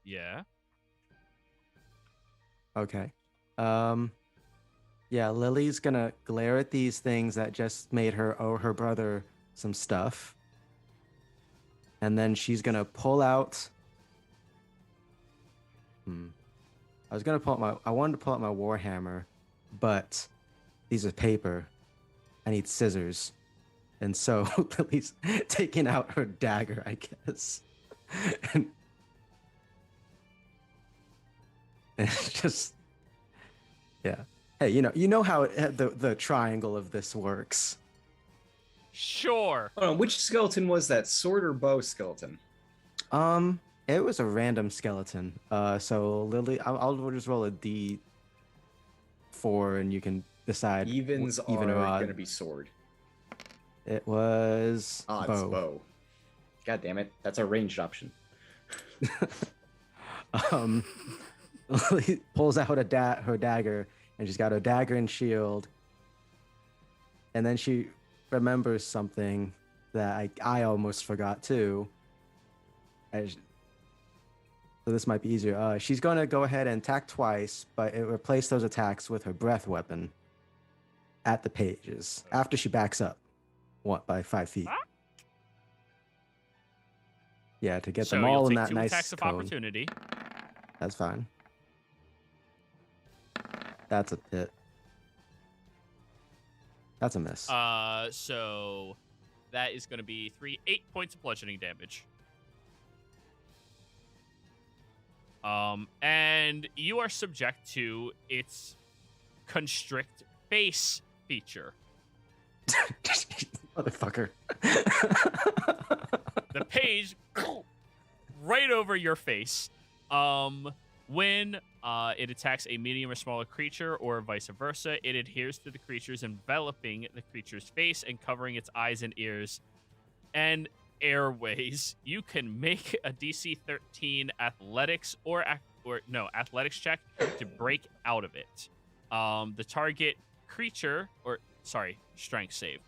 Yeah. Okay. Yeah, Lily's gonna glare at these things that just made her owe her brother some stuff. And then she's gonna pull out. I wanted to pull out my Warhammer, but these are paper. I need scissors. And so Lily's taking out her dagger, I guess. and it's just, yeah. Hey, you know how the triangle of this works. Sure. Hold on, which skeleton was that? Sword or bow skeleton? It was a random skeleton. So Lily, I'll just roll a D4, and you can decide Evens even or are odd. gonna be sword. It was Odds bow. bow. God damn it, that's a ranged option. Lily pulls out her dagger, and she's got her dagger and shield. And then she remembers something that I almost forgot too. So this might be easier. She's going to go ahead and attack twice, but it replaced those attacks with her breath weapon at the pages after she backs up by 5 feet. Yeah, to get So them all you'll in take that two nice attacks of cone. opportunity. That's fine. That's a hit. That's a miss. So that is going to be 8 points of bludgeoning damage. And you are subject to its constrict face feature. Motherfucker. The page right over your face. When it attacks a medium or smaller creature or vice versa, it adheres to the creatures, enveloping the creature's face and covering its eyes and ears and airways. You can make a DC 13 athletics athletics check to break out of it. The target creature, strength save,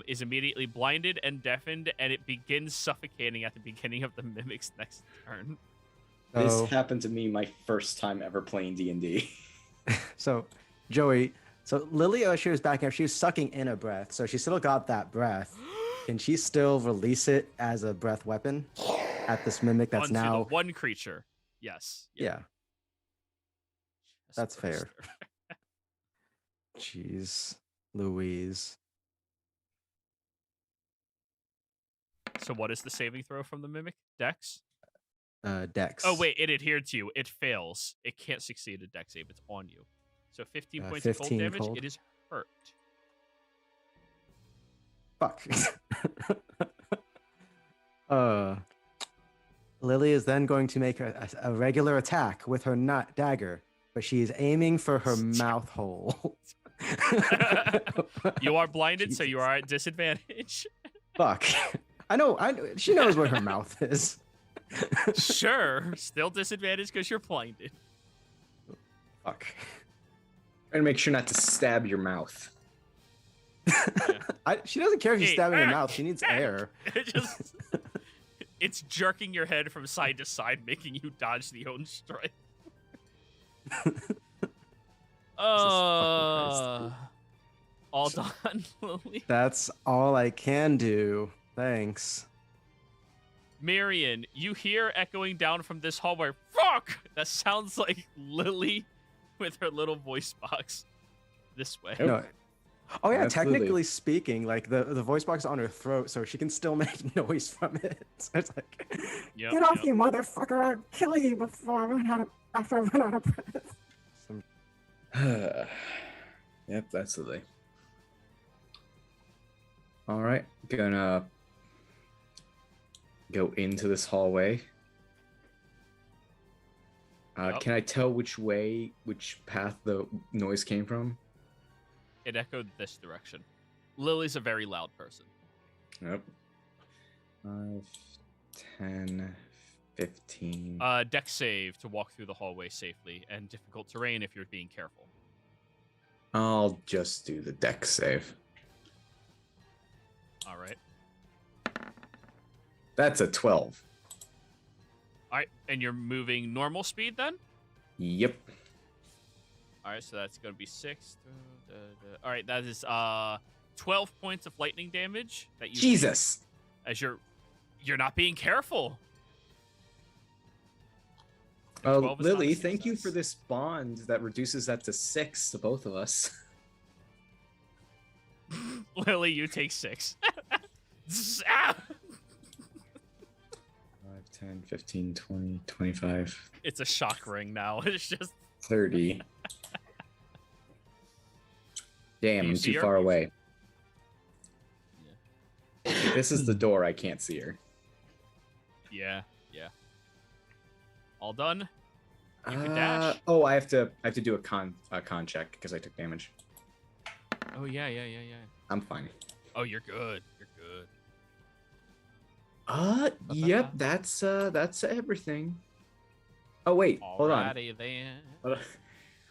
is immediately blinded and deafened, and it begins suffocating at the beginning of the mimic's next turn. This happened to me my first time ever playing D&D. So, Joey, Lily, she was backing up. She was sucking in a breath, so she still got that breath. Can she still release it as a breath weapon at this mimic that's Onto now the one creature? Yes. Yeah. That's fair. Jeez, Louise. So what is the saving throw from the mimic? Dex? Dex. Oh, wait, it adhered to you. It fails. It can't succeed a dex save. It's on you. So 15 points of cold 15 damage. cold. It is hurt. Fuck. Lily is then going to make a regular attack with her dagger, but she is aiming for her mouth hole. You are blinded, so Jesus. you are at disadvantage. Fuck. I know. She knows where her mouth is. Sure. Still disadvantage because you're blinded. Fuck. Try to make sure not to stab your mouth. She doesn't care if you Hey, stab in her mouth. She needs air. It's jerking your head from side to side, making you dodge the own strike. All done, Lily. That's all I can do. Thanks. Marion, you hear echoing down from this hallway, fuck! That sounds like Lily with her little voice box. This way. No. Oh yeah, That's technically Lily. speaking, like the voice box is on her throat, so she can still make noise from it. So it's like, Yep, Get off, yep. you motherfucker! I'll kill you after I run out of breath. Yep, that's Lily. All right, gonna go into this hallway. Yep. Can I tell which path the noise came from? It echoed this direction. Lily's a very loud person. Yep. 5, 10, 15. Dex save to walk through the hallway safely, and difficult terrain if you're being careful. I'll just do the dex save. All right. That's a 12. All right, and you're moving normal speed then? Yep. All right, so that's going to be 6. All right, that is 12 points of lightning damage that you Jesus. take as you're not being careful. Oh, 12 is not a Lily, thank you success. for this bond that reduces that to 6 to both of us. Lily, you take 6. Ah! 5, 10, 15, 20, 25, It's a shock ring now. It's just 30. Damn, You I'm see too her? far away. This is the door. I can't see her. yeah. All done. You can dash. Oh, I have to do a con check because I took damage. Oh yeah. I'm fine. Oh, you're good. You're good. Yep, that's everything. Oh wait, hold on. Alrighty then. Hold on.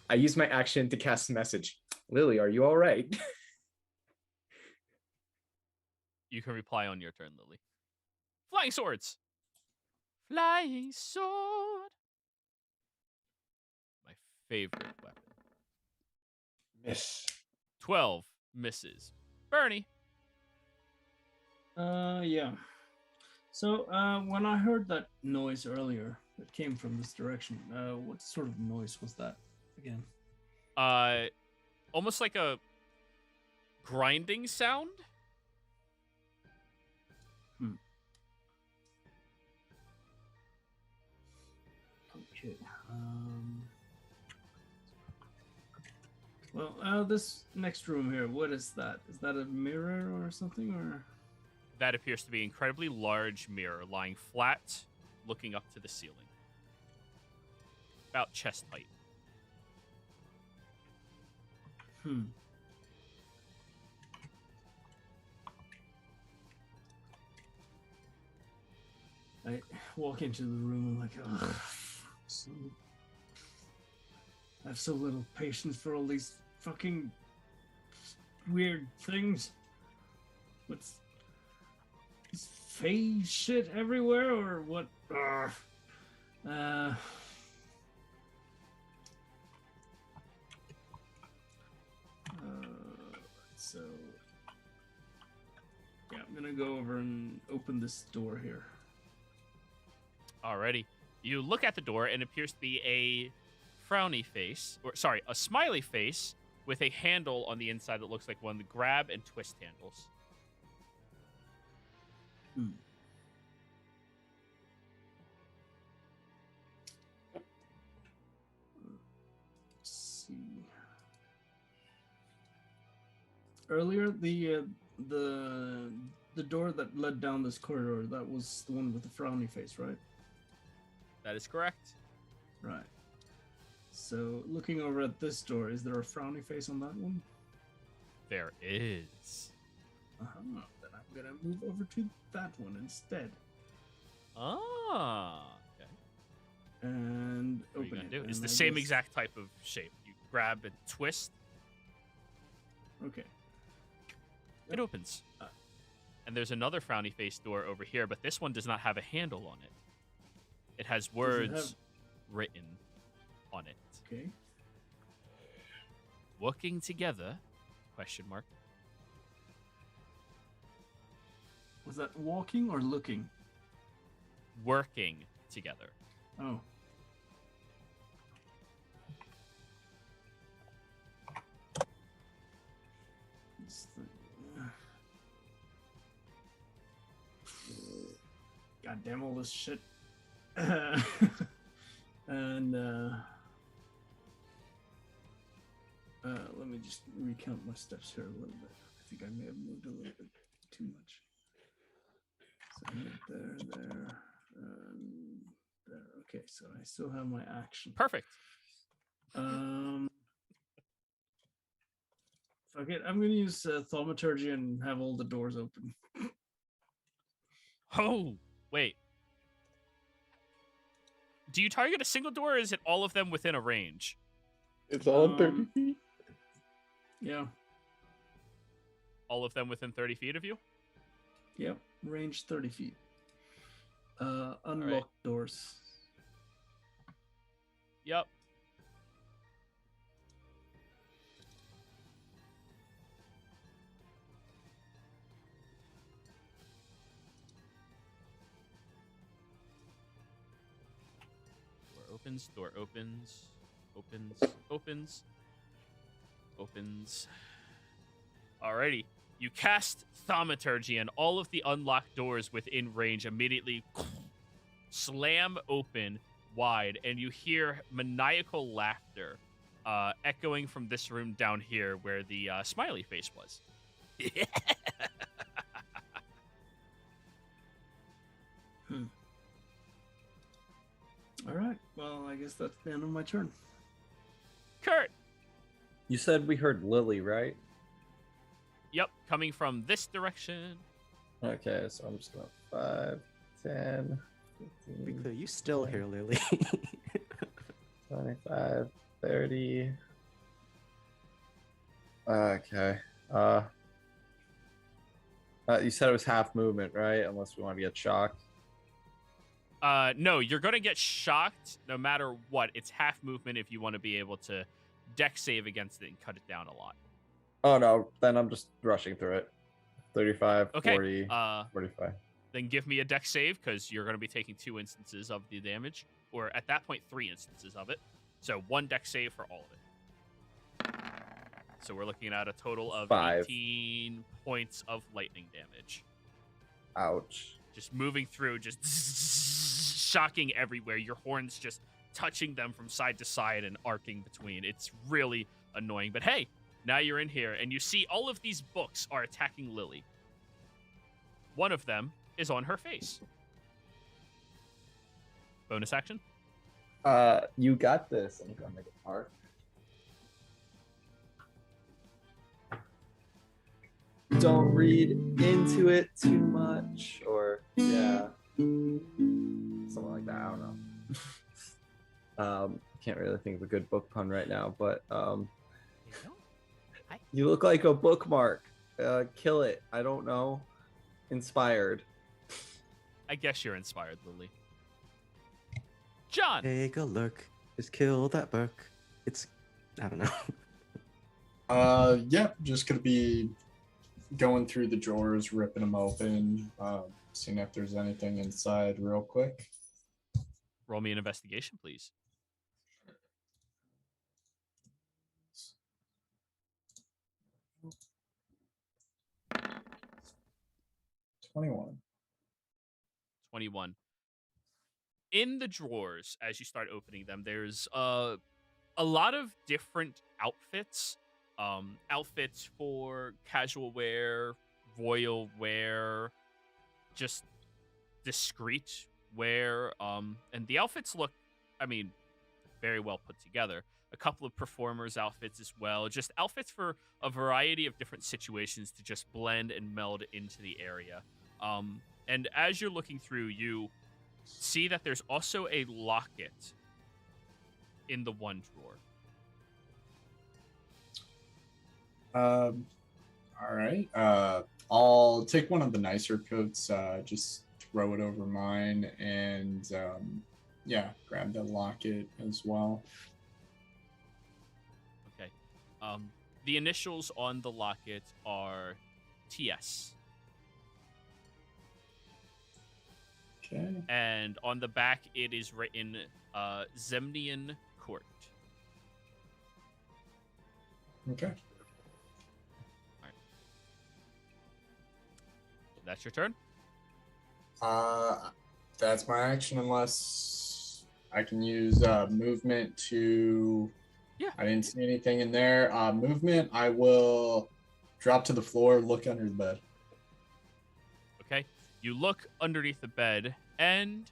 I used my action to cast a message. Lily, are you all right? You can reply on your turn, Lily. Flying swords. Flying sword. My favorite weapon. Miss. 12 misses. Bernie. Yeah. So, when I heard that noise earlier that came from this direction, what sort of noise was that again? Almost like a grinding sound. Okay. Well, this next room here, what is that? Is that a mirror or something, or? That appears to be an incredibly large mirror lying flat, looking up to the ceiling. About chest height. I walk into the room. I'm like, oh, I have so little patience for all these fucking weird things. What's is phase shit everywhere, or what? So yeah, I'm gonna go over and open this door here. Alrighty. You look at the door and it appears to be a frowny face, or sorry, a smiley face with a handle on the inside that looks like one of the grab and twist handles. Let's see. Earlier, the door that led down this corridor, that was the one with the frowny face, right? That is correct. Right. So, looking over at this door, is there a frowny face on that one? There is. Then I'm gonna move over to that one instead. Ah. Okay. And What are you open gonna it. do? It's and the I same guess- exact type of shape. You grab and twist. Okay. It opens. And there's another frowny face door over here, but this one does not have a handle on it. It has words written on it. Okay. Working together? Question mark. Was that walking or looking? Working together. Oh. God damn all this shit. And let me just recount my steps here a little bit. I think I may have moved a little bit too much. So I moved there, there. Okay, so I still have my action. Perfect. Fuck it, I'm gonna use thaumaturgy and have all the doors open. Oh, wait. Do you target a single door, or is it all of them within a range? It's all 30 feet. Yeah. All of them within 30 feet of you? Yep. Range 30 feet. Unlock doors. Yep. Door opens, opens. Alrighty. You cast Thaumaturgy, and all of the unlocked doors within range immediately slam open wide, and you hear maniacal laughter echoing from this room down here where the smiley face was. All right. Well, I guess that's the end of my turn. Kurt! You said we heard Lily, right? Yep, coming from this direction. Okay, so I'm just gonna 5, 10, Be 15, clear, you still hear Lily. 25, 30. Okay. You said it was half movement, right? Unless we want to get shocked. No, you're gonna get shocked no matter what. It's half movement if you want to be able to deck save against it and cut it down a lot. Oh no, then I'm just rushing through it. 35, Okay. 40, 45. Then give me a deck save because you're gonna be taking 2 instances of the damage, or at that point 3 instances of it. So 1 deck save for all of it. So we're looking at a total of 5. 18 points of lightning damage. Ouch. Just moving through, just shocking everywhere. Your horns just touching them from side to side and arcing between. It's really annoying. But hey, now you're in here, and you see all of these books are attacking Lily. One of them is on her face. Bonus action? You got this. I'm gonna make it hard. Don't read into it too much, or yeah, something like that. I don't know. Can't really think of a good book pun right now, but you look like a bookmark. Kill it. I don't know. Inspired. I guess you're inspired, Lily. John! Take a look. Just kill that book. It's, I don't know. Yeah, just gonna be going through the drawers, ripping them open, seeing if there's anything inside real quick. Roll me an investigation, please. $21. 21. In the drawers, as you start opening them, there's a lot of different outfits. Outfits for casual wear, royal wear, just discreet wear. And the outfits look, I mean, very well put together. A couple of performers' outfits as well. Just outfits for a variety of different situations to just blend and meld into the area. And as you're looking through, you see that there's also a locket in the one drawer. All right. I'll take one of the nicer coats, just throw it over mine, and yeah, grab the locket as well. Okay. The initials on the locket are TS. Okay. And on the back, it is written Zemnian Court. Okay. That's your turn? That's my action unless I can use movement to... Yeah. I didn't see anything in there. Movement, I will drop to the floor, look under the bed. Okay. You look underneath the bed, and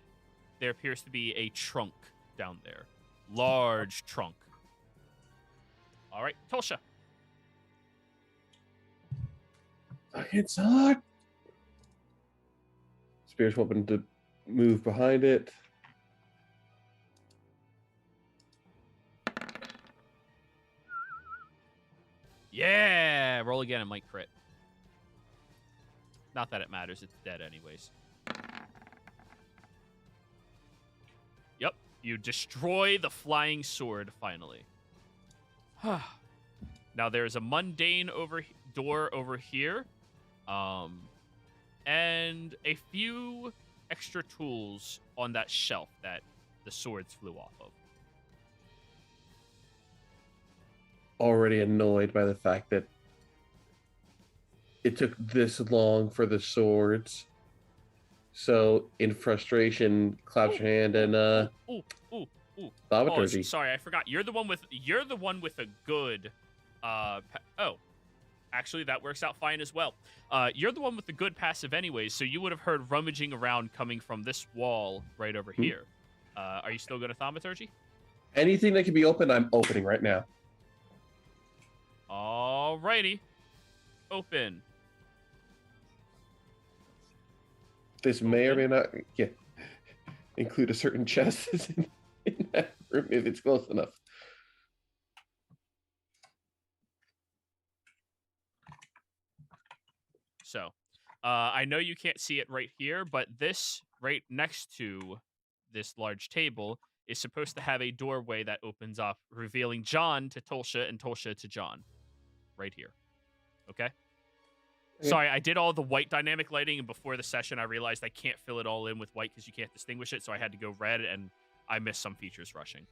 there appears to be a trunk down there. Large trunk. All right, Tulsha. It's hot. Spear's hoping to move behind it. Yeah! Roll again, it might crit. Not that it matters, it's dead anyways. You destroy the flying sword finally. Now there's a mundane door over here, and a few extra tools on that shelf that the swords flew off of. Already annoyed by the fact that it took this long for the swords. So, in frustration, claps your hand and Ooh. thaumaturgy. Sorry, I forgot. You're the one with a good. Actually, that works out fine as well. You're the one with the good passive, anyways. So you would have heard rummaging around coming from this wall right over here. Are you still good at thaumaturgy? Anything that can be opened, I'm opening right now. Alrighty. Open. This may or may not include a certain chest in that room if it's close enough. So, I know you can't see it right here, but this right next to this large table is supposed to have a doorway that opens up, revealing John to Tulsha and Tulsha to John. Right here. Okay? Sorry, I did all the white dynamic lighting, and before the session, I realized I can't fill it all in with white because you can't distinguish it, so I had to go red, and I missed some features rushing.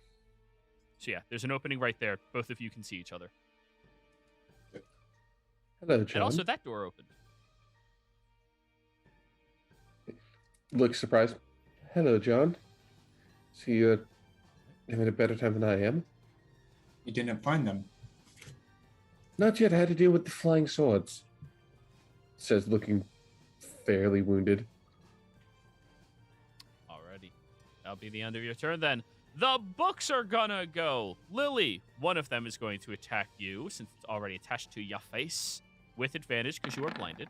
So yeah, there's an opening right there. Both of you can see each other. Hello, John. And also, that door opened. Looks surprised. Hello, John. See you having a better time than I am. You didn't find them. Not yet. I had to deal with the flying swords. Says, looking fairly wounded. Alrighty. That'll be the end of your turn then. The books are gonna go. Lily, one of them is going to attack you since it's already attached to your face with advantage because you are blinded.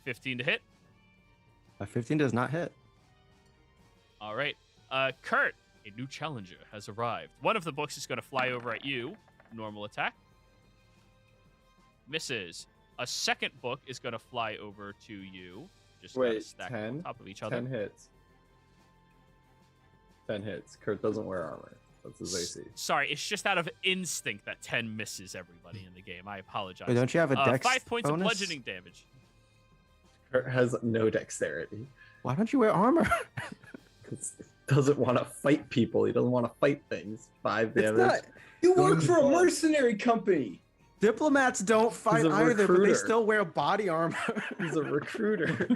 15 to hit. 15 does not hit. All right. Kurt, a new challenger has arrived. One of the books is going to fly over at you. Normal attack. Misses. A second book is going to fly over to you. Just gotta Wait, stack 10? on top of each other. 10 hits. 10 hits. Kurt doesn't wear armor. That's his AC. Sorry, it's just out of instinct that 10 misses everybody in the game. I apologize. Wait, don't you have a dex 5 points bonus? of bludgeoning damage. Kurt has no dexterity. Why don't you wear armor? Because he doesn't want to fight people. He doesn't want to fight things. 5 It's damage. not. You work for a Going- mercenary company. Diplomats don't fight a either, but they recruiter. still wear body armor. He's a recruiter.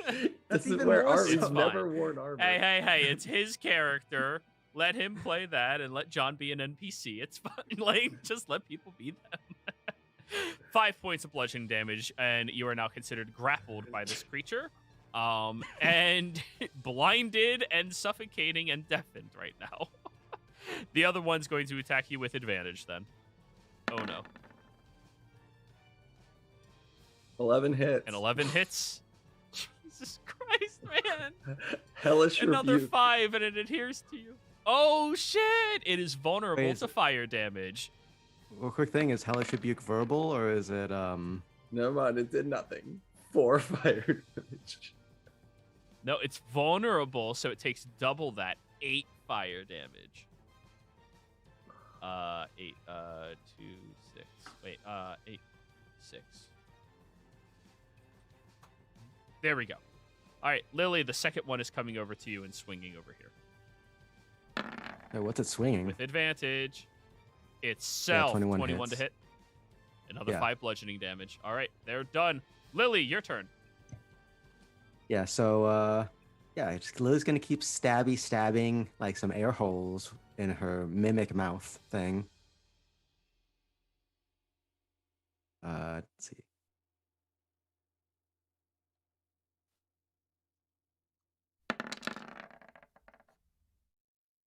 That's This is even where more armor. He's so. never worn armor. Hey, it's his character. Let him play that and let John be an NPC. It's fine. Like, just let people be them. 5 points of bludgeoning damage, and you are now considered grappled by this creature. And blinded and suffocating and deafened right now. The other one's going to attack you with advantage then. Oh no. 11 hits. And 11 hits. Jesus Christ, man. Hellish Another rebuke. 5 and it adheres to you. Oh shit! It is vulnerable Wait, to fire damage. Well, quick thing, is Hellish Rebuke verbal or is it Never mind, it did nothing. 4 fire damage. No, it's vulnerable, so it takes double that. 8 fire damage. 8, 2, 6. Wait, 8, 6. There we go. All right, Lily, the second one is coming over to you and swinging over here. what's it swinging? With advantage. It's Yeah, self. 21 to hits. hit. Another Yeah. 5 bludgeoning damage. All right, they're done. Lily, your turn. Yeah, so Lily's gonna keep stabbing like some air holes in her mimic mouth thing. Let's see.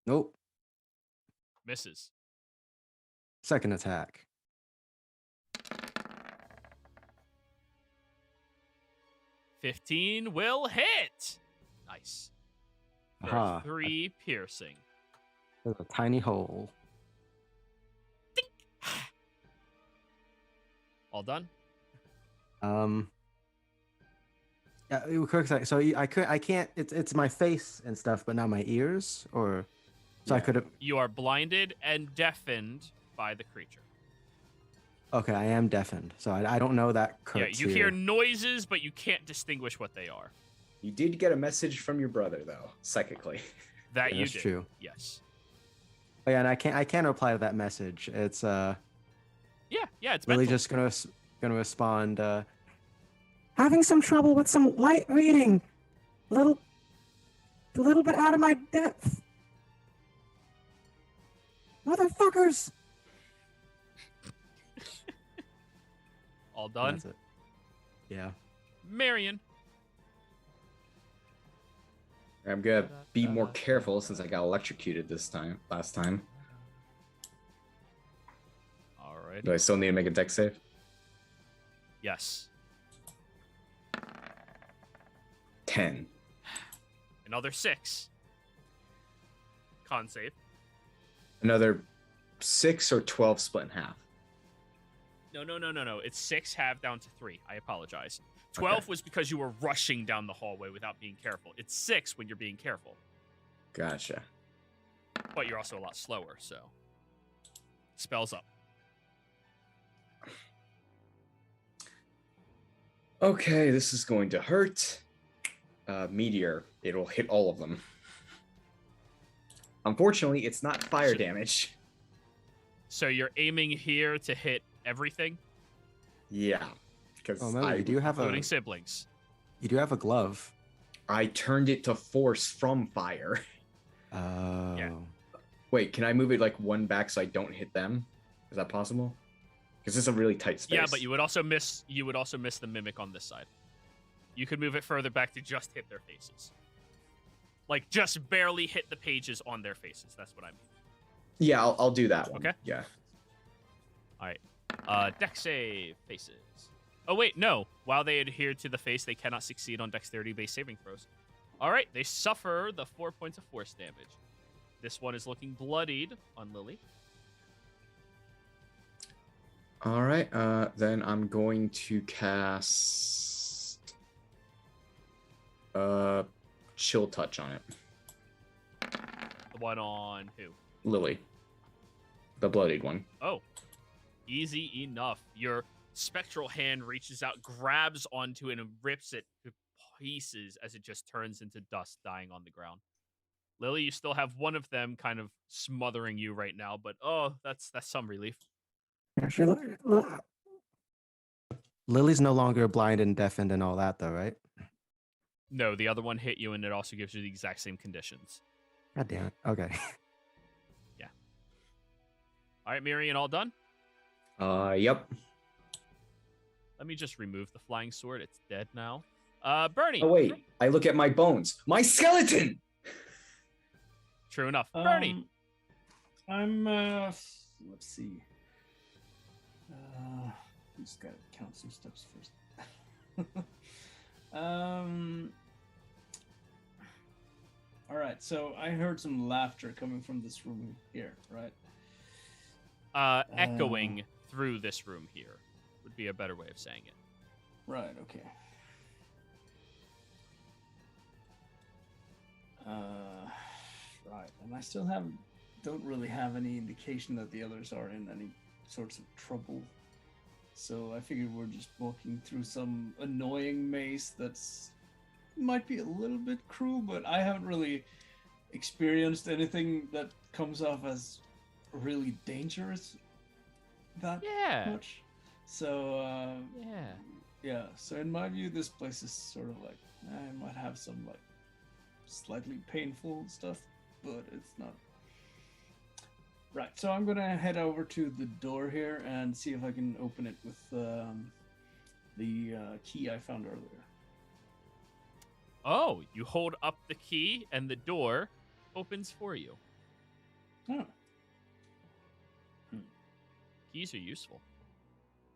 Nope. Misses. Second attack. $15 will hit. Nice. For Aha. 3 piercing. There's a tiny hole. All done? So I can't. It's my face and stuff, but not my ears. Or so I Yeah. could have. You are blinded and deafened by the creature. Okay, I am deafened, so I don't know that Kurt's you here. hear noises, but you can't distinguish what they are. You did get a message from your brother, though, psychically. That Yeah, you that's did. true. Yes. Oh, yeah, and I can't reply to that message. It's Yeah, it's really mental. just gonna respond. Having some trouble with some light reading. A little bit out of my depth. Motherfuckers! All done. That's it. Yeah. Marion. I'm gonna be more careful since I got electrocuted last time. All right. Do I still need to make a deck save? Yes. 10. Another 6. Con save. Another 6 or 12 split in half. No. It's 6 halved down to 3. I apologize. 12 Okay. was because you were rushing down the hallway without being careful. It's 6 when you're being careful, Gotcha. but you're also a lot slower, so. Spells up. Okay, this is going to hurt. Meteor. It'll hit all of them. Unfortunately, it's not fire damage. So you're aiming here to hit everything, Yeah. Because Oh, Melody, you have including siblings. you do have a glove. I turned it to force from fire. Oh. Wait, can I move it like one back so I don't hit them? Is that possible? Because it's a really tight space. Yeah, but you would also miss the mimic on this side. You could move it further back to just hit their faces. Like just barely hit the pages on their faces. That's what I mean. Yeah, I'll do that one. Okay. Yeah. All right. Dex save faces. Oh wait, no. While they adhere to the face, they cannot succeed on dexterity-based saving throws. All right, they suffer the 4 points of force damage. This one is looking bloodied on Lily. All right. Then I'm going to cast chill touch on it. The one on who? Lily. The bloodied one. Oh, easy enough. Your spectral hand reaches out, grabs onto it, and rips it to pieces as it just turns into dust, dying on the ground. Lily, you still have one of them kind of smothering you right now, but that's some relief. Lily's no longer blind and deafened and all that, though, right? No, the other one hit you, and it also gives you the exact same conditions. God damn it. Okay. All right, Miriam, all done? Yep. Let me just remove the flying sword. It's dead now. Bernie. Oh wait, I look at my bones. My skeleton. True enough. Bernie. I'm let's see. Just gotta count some steps first. All right, so I heard some laughter coming from this room here, right? Echoing through this room here would be a better way of saying it. Right, okay. Right, and I still don't really have any indication that the others are in any sorts of trouble. So I figured we're just walking through some annoying maze that's might be a little bit cruel, but I haven't really experienced anything that comes off as really dangerous that much. So yeah. So in my view, this place is sort of like I might have some like slightly painful stuff, but it's not. Right. So I'm gonna head over to the door here and see if I can open it with the key I found earlier. Oh, you hold up the key and the door opens for you. Oh. Keys are useful.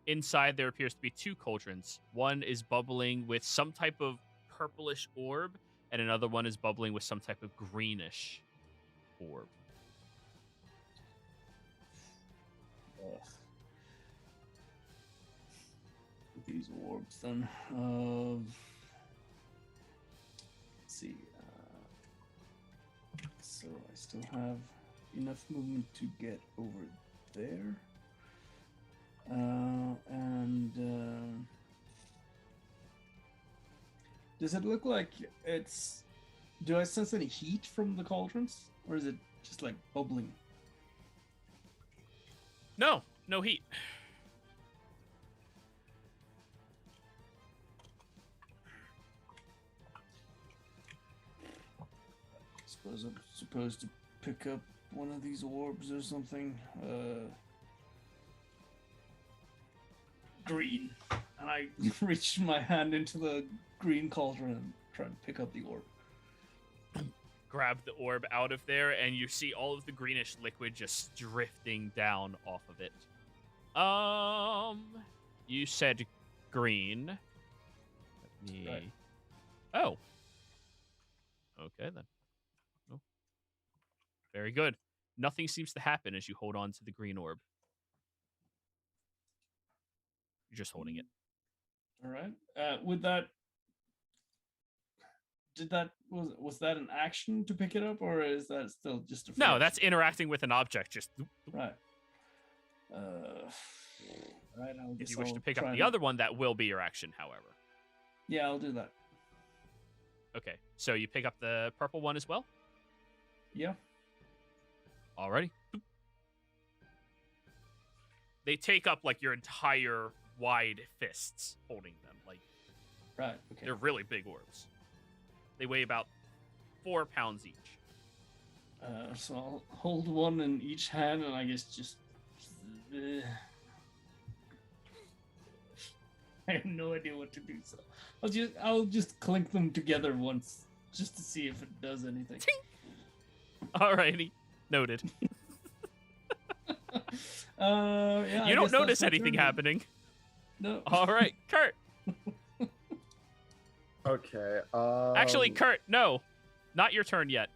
Inside, there appears to be 2 cauldrons. One is bubbling with some type of purplish orb, and another one is bubbling with some type of greenish orb. Ugh. These orbs, then. see. So I still have enough movement to get over there. Does it look like it's... Do I sense any heat from the cauldrons? Or is it just like bubbling? No, no heat. Suppose I'm supposed to pick up one of these orbs or something. Green. And I reach my hand into the green cauldron and try and pick up the orb. Grab the orb out of there, and you see all of the greenish liquid just drifting down off of it. You said green. Let me... Right. Oh. Okay, then. Oh. Very good. Nothing seems to happen as you hold on to the green orb. You're just holding it. All right. With that, was that an action to pick it up, or is that still just a? No, that's interacting with an object. Just right. Right. If you wish to pick up the other one, that will be your action. However. Yeah, I'll do that. Okay, so you pick up the purple one as well. Yeah. Alrighty. They take up like your entire wide fists holding them. Like, right. Okay. They're really big orbs. They weigh about 4 pounds each. So I'll hold one in each hand, and I guess just. I have no idea what to do. So I'll just clink them together once, just to see if it does anything. Alrighty, noted. Yeah, you don't notice anything happening. No. All right, Kurt. Okay. Actually, Kurt, no, not your turn yet.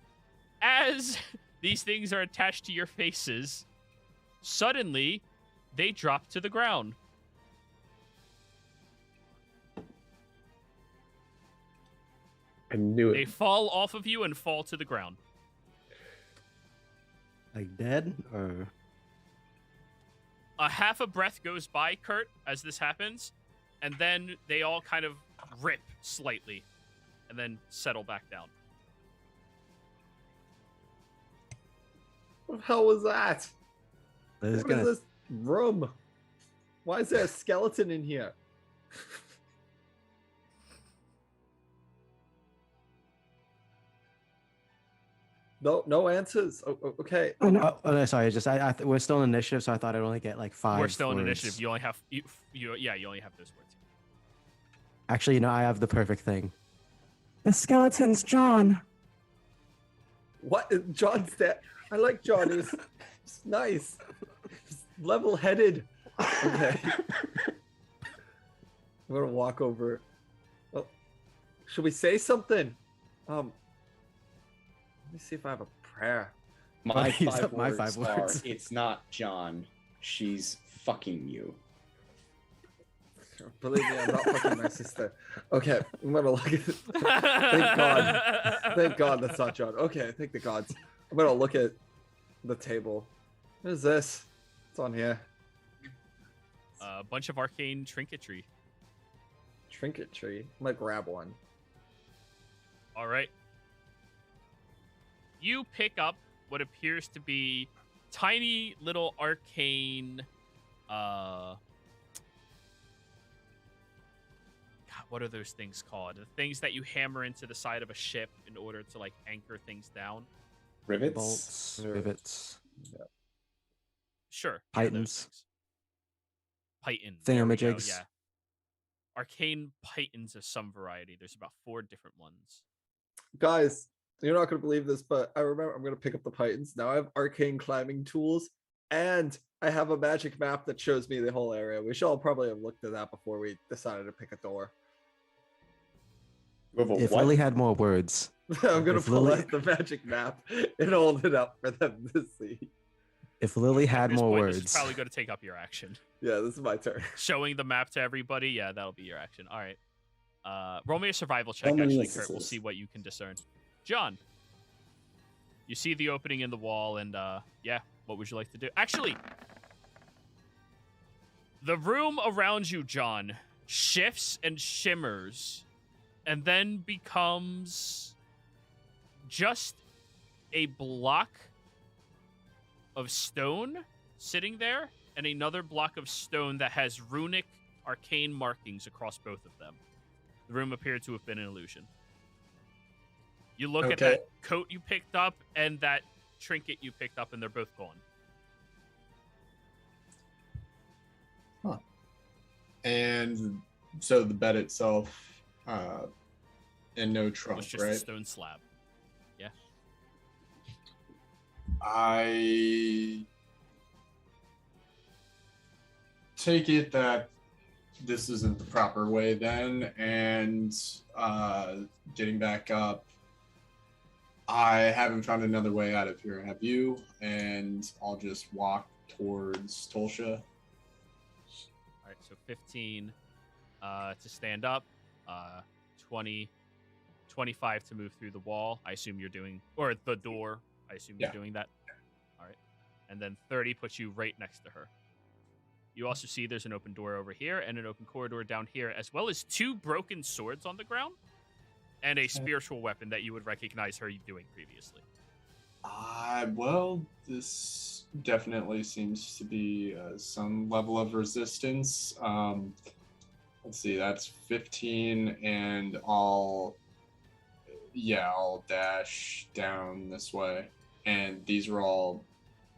As these things are attached to your faces, suddenly they drop to the ground. I knew They it. fall off of you and fall to the ground. Like dead or A half a breath goes by, Kurt, as this happens, and then they all kind of rip slightly and then settle back down. What the hell was that? What is What is this room? Why is there a skeleton in here? No answers. Okay. Oh, no. Oh, no, sorry. Just we're still in initiative, so I thought I'd only get like 5. We're still in words. initiative. You only have you only have those words. Actually, I have the perfect thing. The skeleton's John. What? John's dead. I like John. He's nice. He's level-headed. Okay. I'm gonna walk over. Oh, should we say something? Let me see if I have a prayer. My He's five up my words 5 are, words. it's not John. She's fucking you. Believe me, I'm not fucking my sister. Okay, I'm gonna look at it. Thank God. Thank God that's not John. Okay, thank the gods. I'm gonna look at the table. What is this? What's on here? A bunch of arcane trinketry. Trinket tree. I'm gonna grab one. All right. You pick up what appears to be tiny little arcane God, what are those things called? The things that you hammer into the side of a ship in order to like anchor things down. Rivets? Bolts, rivets, Sure. Pythons. Python. there we go, Thingamajigs. Yeah. Arcane pythons of some variety. There's about 4 different ones. Guys, you're not gonna believe this, but I remember I'm gonna pick up the Pythons. Now I have arcane climbing tools, and I have a magic map that shows me the whole area. We should all probably have looked at that before we decided to pick a door. You have a If what? Lily had more words. I'm gonna If pull Lily- out the magic map and hold it up for them to see. If Lily At had this more point, This is words. probably going to take up your action. Yeah, this is my turn. Showing the map to everybody. Yeah, that'll be your action. All right. Roll me a survival check, How many actually, Kurt. We'll misses? see what you can discern. John, you see the opening in the wall, and yeah, what would you like to do? Actually, the room around you, John, shifts and shimmers, and then becomes just a block of stone sitting there, and another block of stone that has runic arcane markings across both of them. The room appeared to have been an illusion. You look at Okay. that coat you picked up and that trinket you picked up, and they're both gone. And so the bed itself, and no It trunk, was just a right? stone slab. Yeah. I take it that this isn't the proper way then, and getting back up, I haven't found another way out of here, have you? And I'll just walk towards Tolsha. All right, so 15 to stand up, 20, 25 to move through the wall. I assume you're doing, or the door. I assume you're Yeah. doing that. All right. And then 30 puts you right next to her. You also see there's an open door over here and an open corridor down here, as well as 2 broken swords on the ground and a spiritual weapon that you would recognize her doing previously. Well, this definitely seems to be some level of resistance. Let's see, that's 15, and I'll dash down this way. And these are all,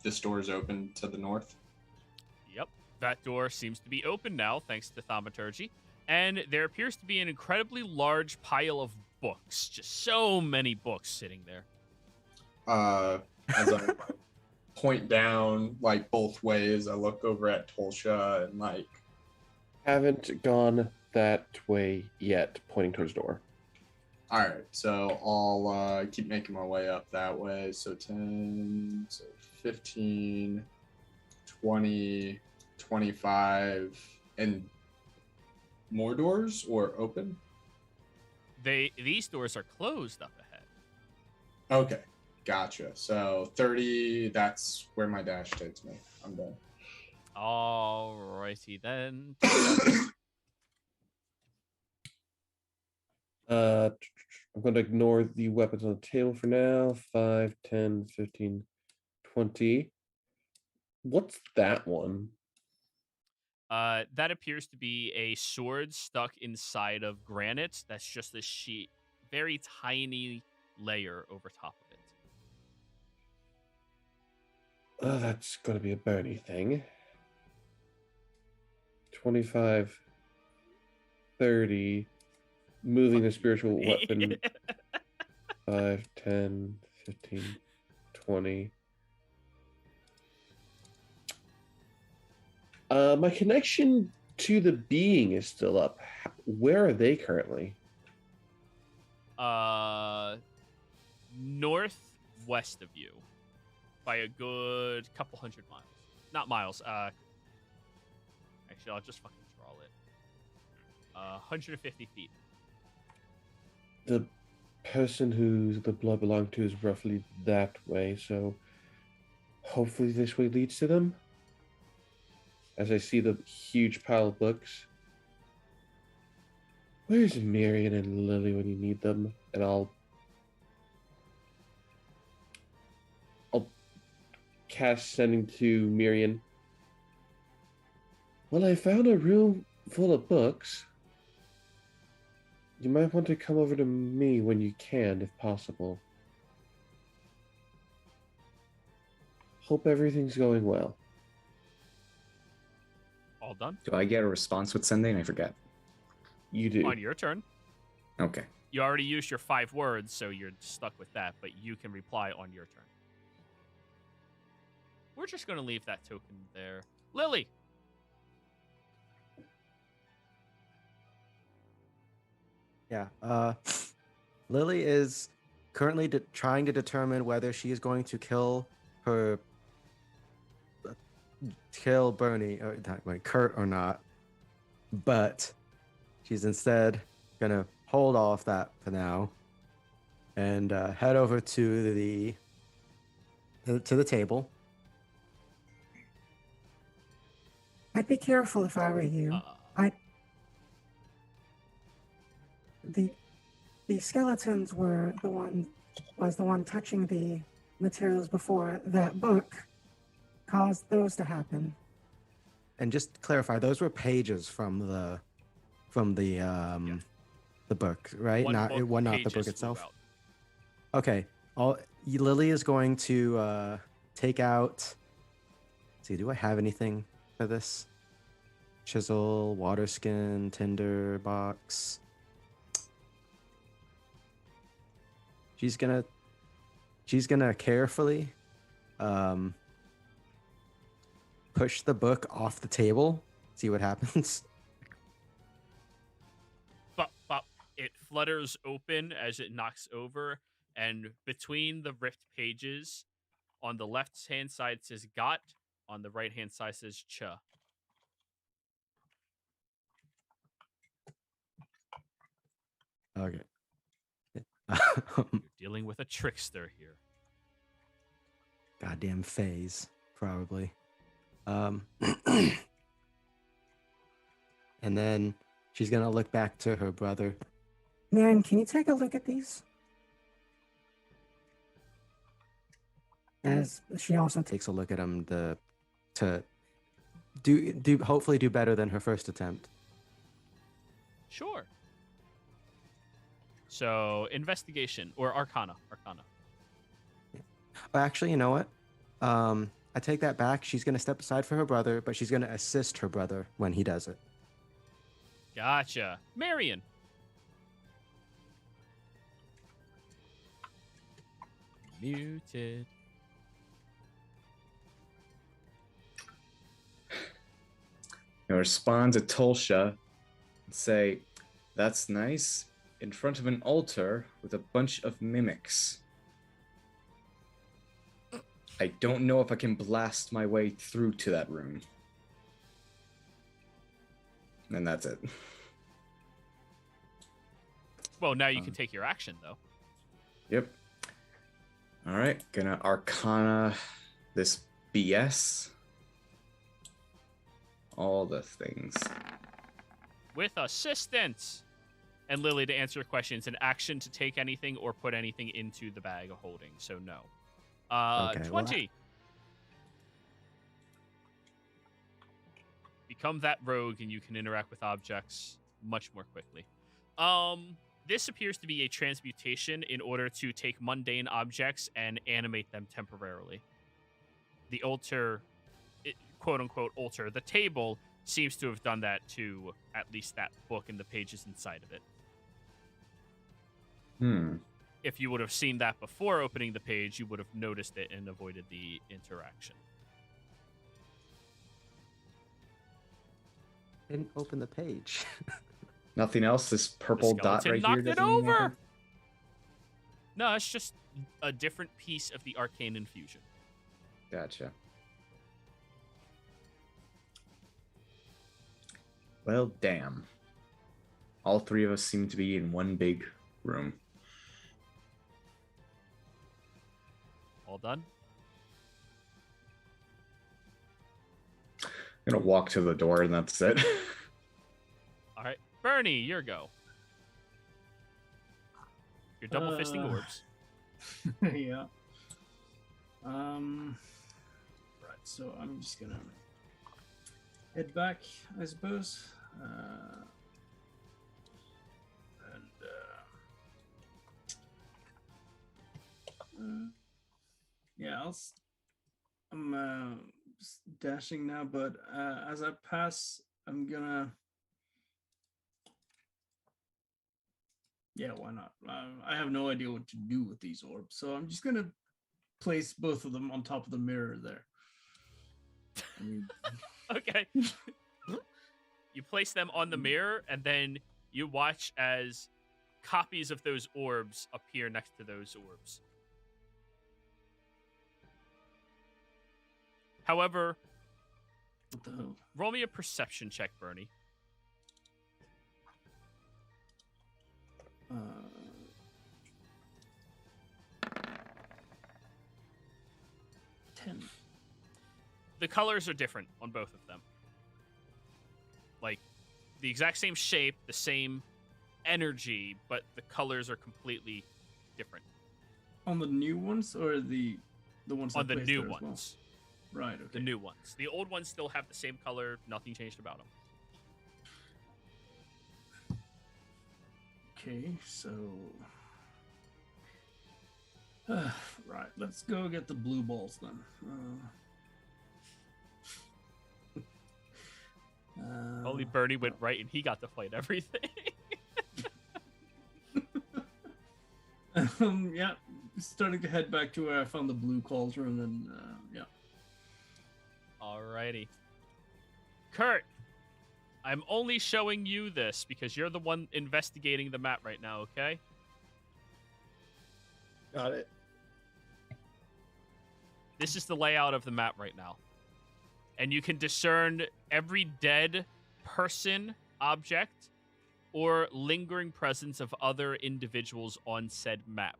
this door's open to the north. Yep, that door seems to be open now, thanks to thaumaturgy. And there appears to be an incredibly large pile of books. Just so many books sitting there. As I point down, like, both ways, I look over at Tolsha and, like, Haven't gone that way yet, pointing towards the door. all right, so I'll keep making my way up that way. So 10, so 15, 20, 25, and more doors or open? These doors are closed up ahead. Okay, gotcha. So 30, that's where my dash takes me. I'm done. Alrighty then. I'm going to ignore the weapons on the table for now. 5, 10, 15, 20. What's that one? That appears to be a sword stuck inside of granite. That's just a sheet, very tiny layer over top of it. Oh, that's going to be a Bernie thing. 25, 30. Moving the spiritual weapon. 5, 10, 15, 20. My connection to the being is still up. Where are they currently? Northwest of you by a good couple hundred miles. Not miles. Actually, I'll just fucking draw it. 150 feet. The person who the blood belonged to is roughly that way, so hopefully this way leads to them. As I see the huge pile of books. Where's Marion and Lily when you need them? And I'll cast sending to Marion. Well, I found a room full of books. You might want to come over to me when you can, if possible. Hope everything's going well. All done? Do I get a response with sending? I forget. You do. On your turn. Okay. You already used your 5 words, so you're stuck with that, but you can reply on your turn. We're just going to leave that token there. Lily! Yeah. Lily is currently trying to determine whether she is going to kill Bernie or Kurt or not, but she's instead gonna hold off that for now, and head over to the table. I'd be careful if I were you. The skeletons were the one touching the materials before that book caused those to happen. And just to clarify, those were pages from the book, right? Not the book pages itself. throughout. Okay. Lily is going to take out. Let's see, do I have anything for this? Chisel, water skin, tinder box. She's gonna carefully push the book off the table. See what happens. But it flutters open as it knocks over, and between the ripped pages, on the left hand side says "got," on the right hand side says "cha." Okay. You're dealing with a trickster here. Goddamn phase, probably. And then she's gonna look back to her brother. Man, can you take a look at these? As she also Takes a look at him to hopefully do better than her first attempt. Sure. So, investigation or arcana. Actually, you know what? I take that back. She's gonna step aside for her brother, but she's gonna assist her brother when he does it. Gotcha. Marion. Muted. I respond to Tulsha and say, "That's nice. In front of an altar with a bunch of mimics. I don't know if I can blast my way through to that room." And that's it. Well, now you can take your action, though. Yep. All right, gonna Arcana this BS. All the things. With assistance. And Lily, to answer your questions, an action to take anything or put anything into the bag of holding. So no. Okay, 20. Become that rogue and you can interact with objects much more quickly. This appears to be a transmutation in order to take mundane objects and animate them temporarily. The altar, quote unquote altar, the table seems to have done that to at least that book and the pages inside of it. If you would have seen that before opening the page, you would have noticed it and avoided the interaction. Didn't open the page. Nothing else? This purple dot right here knocked it over. No, it's just a different piece of the arcane infusion. Gotcha. Well, damn. All three of us seem to be in one big room. All done? I'm gonna walk to the door and that's it. All right. Bernie, your go. You're double fisting orbs. Yeah. Right, so I'm just gonna head back, I suppose. Yeah, I'm dashing now, but as I pass, I'm gonna. Yeah, why not? I have no idea what to do with these orbs, so I'm just gonna place both of them on top of the mirror there. Okay. You place them on the mirror, and then you watch as copies of those orbs appear next to those orbs. However, What the hell? roll me a perception check, Bernie. the colors are different on both of them. Like, the exact same shape, the same energy, but the colors are completely different. On the new ones or the ones On that the placed new there as well? ones. Right. Okay. The new ones. The old ones still have the same color. Nothing changed about them. Okay, so right, let's go get the blue balls then. Only Bernie went right, and he got to fight everything. Yeah, starting to head back to where I found the blue cauldron, and yeah. Alrighty. Kurt, I'm only showing you this because you're the one investigating the map right now, okay? Got it. This is the layout of the map right now. And you can discern every dead person, object, or lingering presence of other individuals on said map.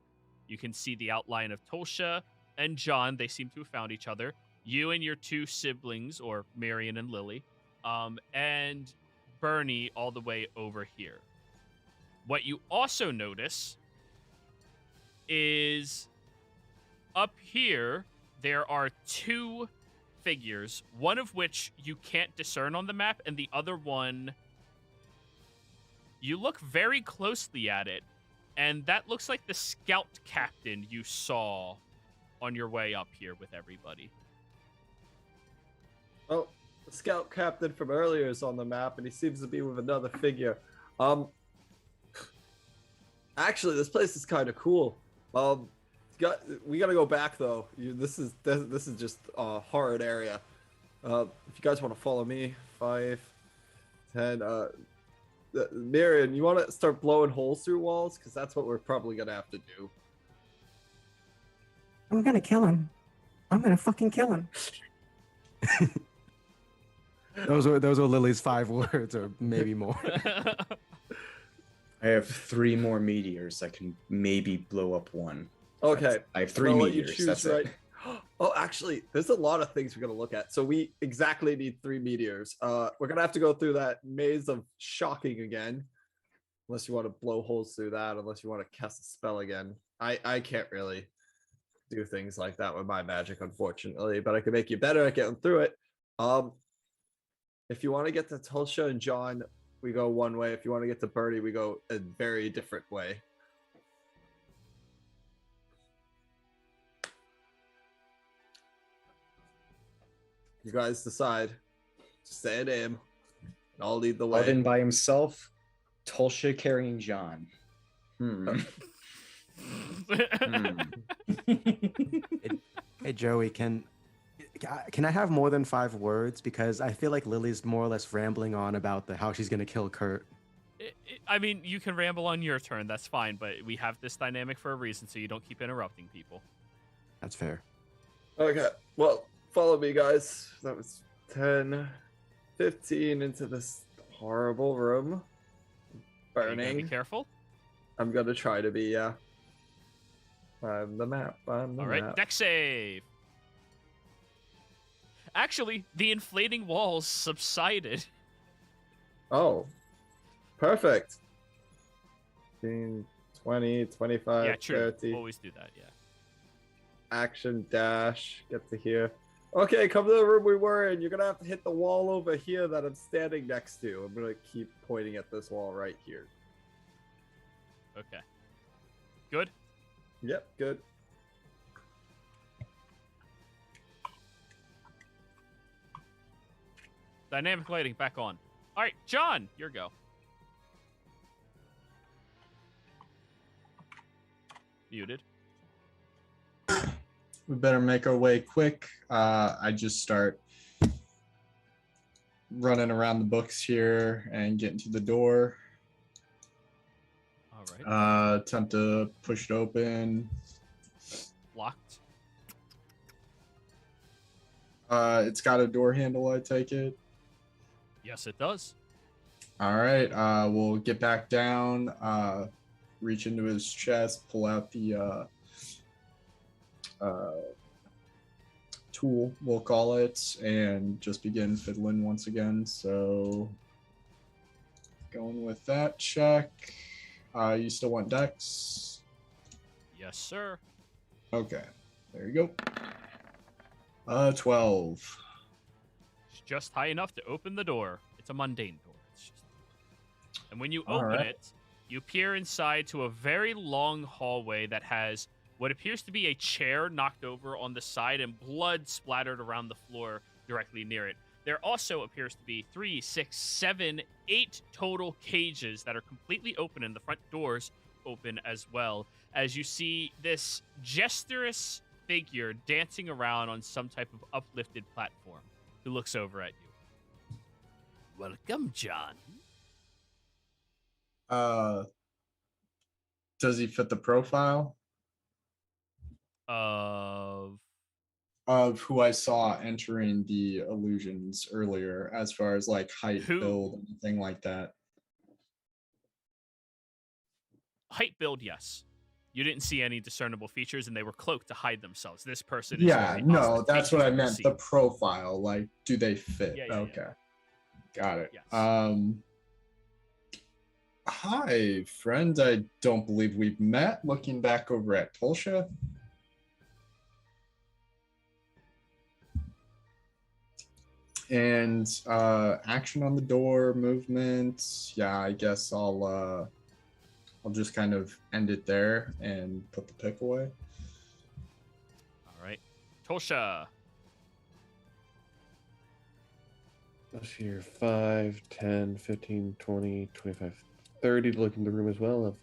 You can see the outline of Tolsha and John. They seem to have found each other. You and your two siblings, or Marion and Lily, and Bernie all the way over here. What you also notice is up here, there are two figures, one of which you can't discern on the map, and the other one, you look very closely at it, and that looks like the scout captain you saw on your way up here with everybody. Oh, the scout captain from earlier is on the map, and he seems to be with another figure. Actually, this place is kind of cool. We gotta go back though. This is just a horrid area. If you guys want to follow me, 5, 10. Marion, you want to start blowing holes through walls, because that's what we're probably gonna have to do. I'm gonna kill him. I'm gonna fucking kill him. Those were Lily's 5 words, or maybe more. I have 3 more meteors. I can maybe blow up one. Okay. I have 3 I'll let you meteors. choose, That's right? it. Oh, actually, there's a lot of things we're gonna look at. So we exactly need 3 meteors. We're gonna have to go through that maze of shocking again, unless you want to blow holes through that. Unless you want to cast a spell again. I can't really do things like that with my magic, unfortunately, but I can make you better at getting through it. If you want to get to Tulsha and John, we go one way. If you want to get to Bertie, we go a very different way. You guys decide. Just say a name, and I'll lead the way. Alden by himself, Tulsha carrying John. Hey Joey, can I have more than 5 words? Because I feel like Lily's more or less rambling on about how she's gonna kill Kurt. I mean, you can ramble on your turn. That's fine, but we have this dynamic for a reason, so you don't keep interrupting people. That's fair. Okay, well, follow me, guys. That was 10, 15 into this horrible room. Are you gonna Burning. be careful. I'm gonna try to be, yeah. I'm the map. I'm the All right, map. deck save. Actually, the inflating walls subsided. Oh, perfect. 15, 20, 25, Yeah, true. 30. Always do that, yeah. Action dash. Get to here. Okay, come to the room we were in. You're gonna have to hit the wall over here that I'm standing next to. I'm gonna keep pointing at this wall right here. Okay. Good? Yep, good. Dynamic lighting back on. All right, John, your go. Muted. We better make our way quick. I just start running around the books here and getting to the door. All right. Attempt to push it open. Locked. It's got a door handle, I take it. Yes, it does. All right. We'll get back down, reach into his tool, we'll call it, and just begin fiddling once again. So going with that check. You still want Dex? Yes, sir. Okay, there you go. 12. It's just high enough to open the door. It's a mundane door. And when you All open right. it, you peer inside to a very long hallway that has what appears to be a chair knocked over on the side and blood splattered around the floor directly near it. There also appears to be 3, 6, 7, 8 total cages that are completely open, and the front doors open as well, as you see this gesturous figure dancing around on some type of uplifted platform who looks over at you. Welcome, John. Does he fit the profile Of of who I saw entering the illusions earlier, as far as like height, Who? build, anything like that? height build, yes. You didn't see any discernible features, and they were cloaked to hide themselves. This person is Yeah, very no, that's what I ostentatious meant. to The see. profile, like, do they fit? Yeah, yeah, yeah. Okay, got it. Yes. Hi, friend. I don't believe we've met. Looking back over at Tulsha. And action on the door, movement. Yeah, I guess I'll just kind of end it there and put the pick away. All right. Tolsha. Let's see here. 5, 10, 15, 20, 25, 30 to look in the room as well.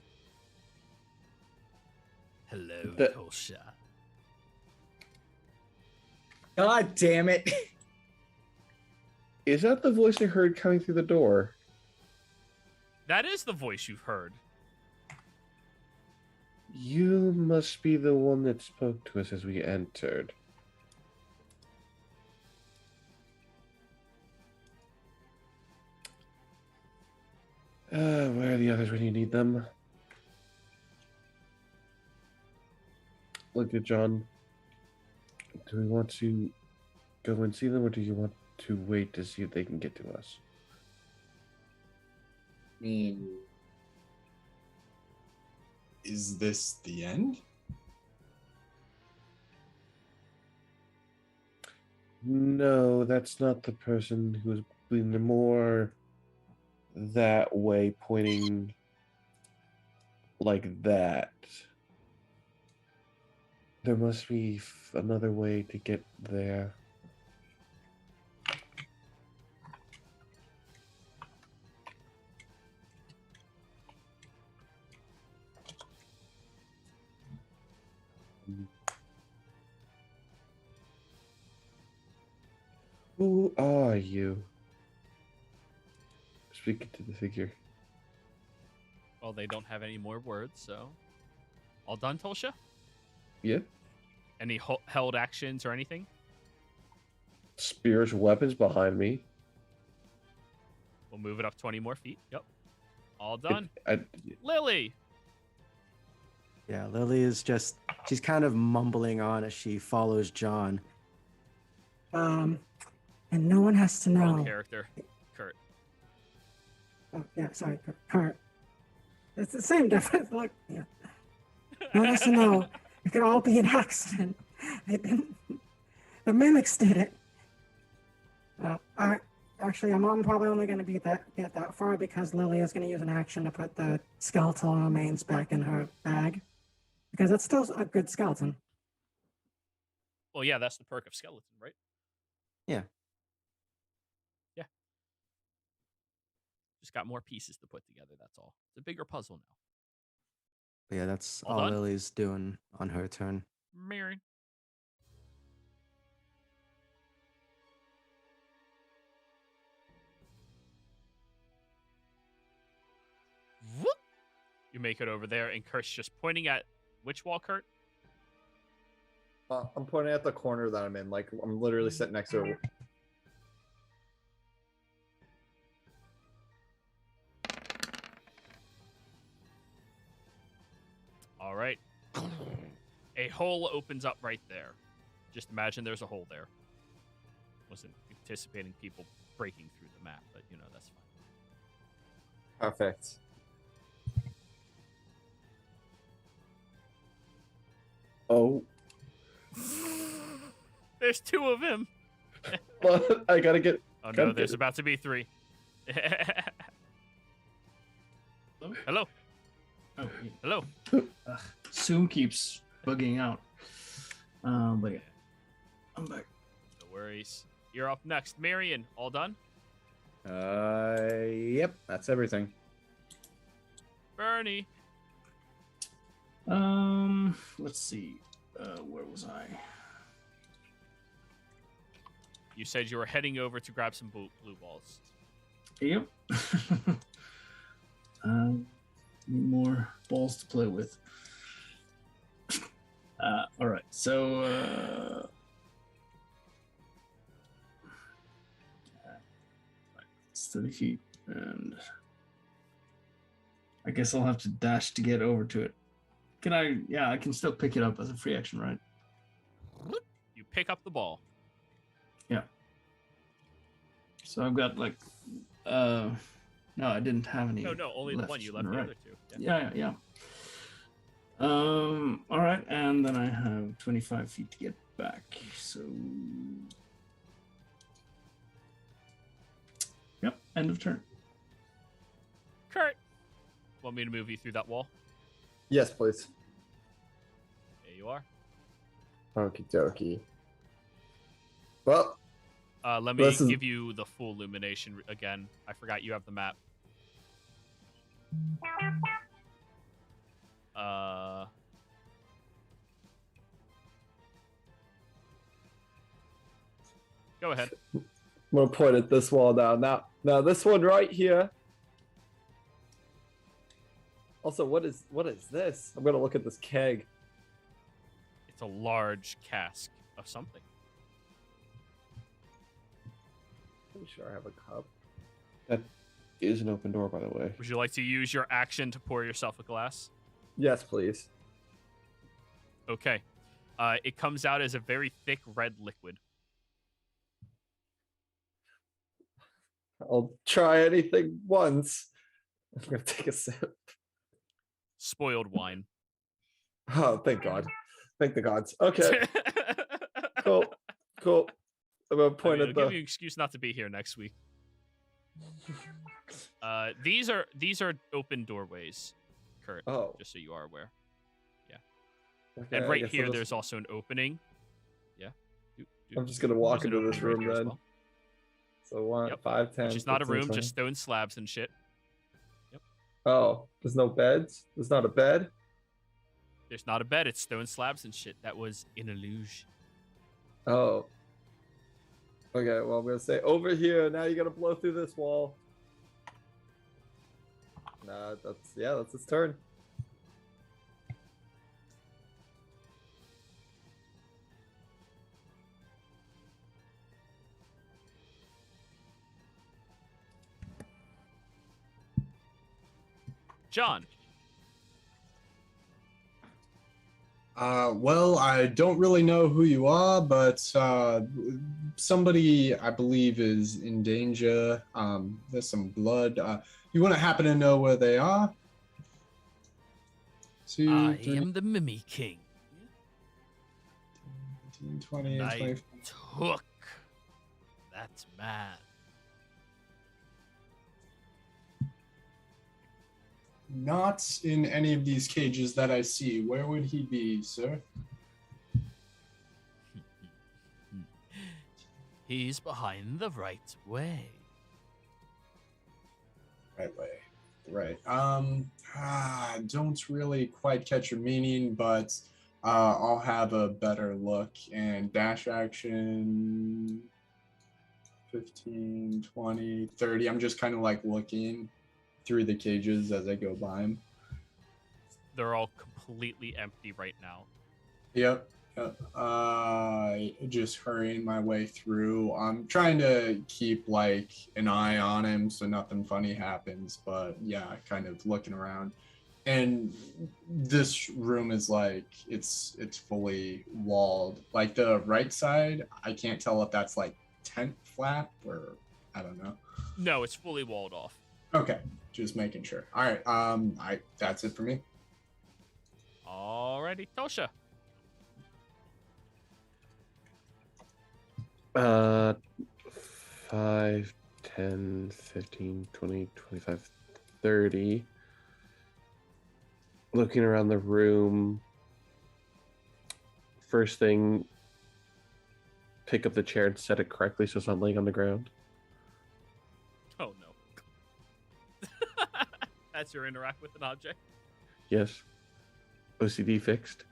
Hello, That- Tolsha. God damn it. Is that the voice I heard coming through the door? That is the voice you've heard. You must be the one that spoke to us as we entered. Where are the others when you need them? Look at John. Do we want to go and see them, or do you want to wait to see if they can get to us? I mean, is this the end? No, that's not the person who was being more that way, pointing like that. There must be another way to get there. Who are you? Speaking to the figure. Well, they don't have any more words, so. All done, Tolsha? Yeah. Any held actions or anything? Spears, weapons behind me. We'll move it up 20 more feet. Yep. All done. I, Lily! Yeah, Lily is just, she's kind of mumbling on as she follows John. And no one has to Wrong know. character. Kurt. Oh, yeah, sorry, Kurt. It's the same difference. Look, yeah. No one has to know. It could all be an accident. It didn't. The mimics did it. I'm probably only going to get that far because Lily is going to use an action to put the skeletal remains back in her bag because it's still a good skeleton. Well, yeah, that's the perk of skeleton, right? Yeah. Yeah. Just got more pieces to put together, that's all. It's a bigger puzzle now. But yeah, that's All all done? Lily's doing on her turn. Mary. Whoop! You make it over there, and Kurt's just pointing at which wall, Kurt? I'm pointing at the corner that I'm in. Like, I'm literally sitting next to it. All right. A hole opens up right there. Just imagine there's a hole there. Wasn't anticipating people breaking through the map, but you know, that's fine. Perfect. Oh, There's 2 of him. but I gotta get. Oh no, gotta there's get- about to be 3. Hello. Oh, Hello. Zoom keeps bugging out. But yeah, I'm back. No worries. You're up next. Marion, all done? Yep, that's everything. Bernie. Let's see. Where was I? You said you were heading over to grab some blue balls. Yep. Need more balls to play with. All right. So, 30 feet, and I guess I'll have to dash to get over to it. Can I? Yeah, I can still pick it up as a free action, right? You pick up the ball. Yeah. So I've got like, no, I didn't have any. No, only the left one. You on left the the right. other 2. Yeah. Yeah. All right, and then I have 25 feet to get back. So, yep, end of turn. Kurt. Want me to move you through that wall? Yes, please. There you are. Okie dokie. Well, Let me Listen. give you the full illumination again. I forgot you have the map. Go ahead. I'm gonna point at this wall now. Now this one right here. Also, what is this? I'm gonna look at this keg. It's a large cask of something. Pretty sure I have a cup. That is an open door, by the way. Would you like to use your action to pour yourself a glass? Yes, please. Okay. It comes out as a very thick red liquid. I'll try anything once. I'm gonna take a sip. Spoiled wine. Oh, thank God. Thank the gods. Okay, cool. I'm gonna point It'll at give the. you an excuse not to be here next week. These are open doorways, Kurt. Oh. Just so you are aware. Okay, And I right guess here, I'll there's also an opening. Yeah. I'm just gonna walk There's an into this opening right room here as then. well, So 1, Yep. 5, 10. which is not a 15, room, 20. just stone slabs and shit. Oh, there's no beds. There's not a bed. There's not a bed. It's stone slabs and shit. That was an illusion. Oh. Okay, well I'm gonna say over here. Now you gotta blow through this wall. Nah, that's his turn. John. Well, I don't really know who you are, but somebody I believe is in danger. There's some blood. You wouldn't happen to know where they are? 2, I 3, am the Mimi King. 19, 20, I 25. took that man. Not in any of these cages that I see. Where would he be, sir? He's behind the right way. Right way. Right. Don't really quite catch your meaning, but I'll have a better look. And dash action 15, 20, 30. I'm just kind of like looking through the cages as I go by them. They're all completely empty right now. Yep. Just hurrying my way through. I'm trying to keep like an eye on him so nothing funny happens, but yeah, kind of looking around. And this room is like it's fully walled. Like the right side, I can't tell if that's like tent flap or I don't know. No, it's fully walled off. Okay, just making sure. All right, that's it for me. Alrighty, Tosha. 5, 10, 15, 20, 25, 30. Looking around the room. First thing, pick up the chair and set it correctly so it's not laying on the ground. Oh no. That's your interact with an object. Yes. OCD fixed.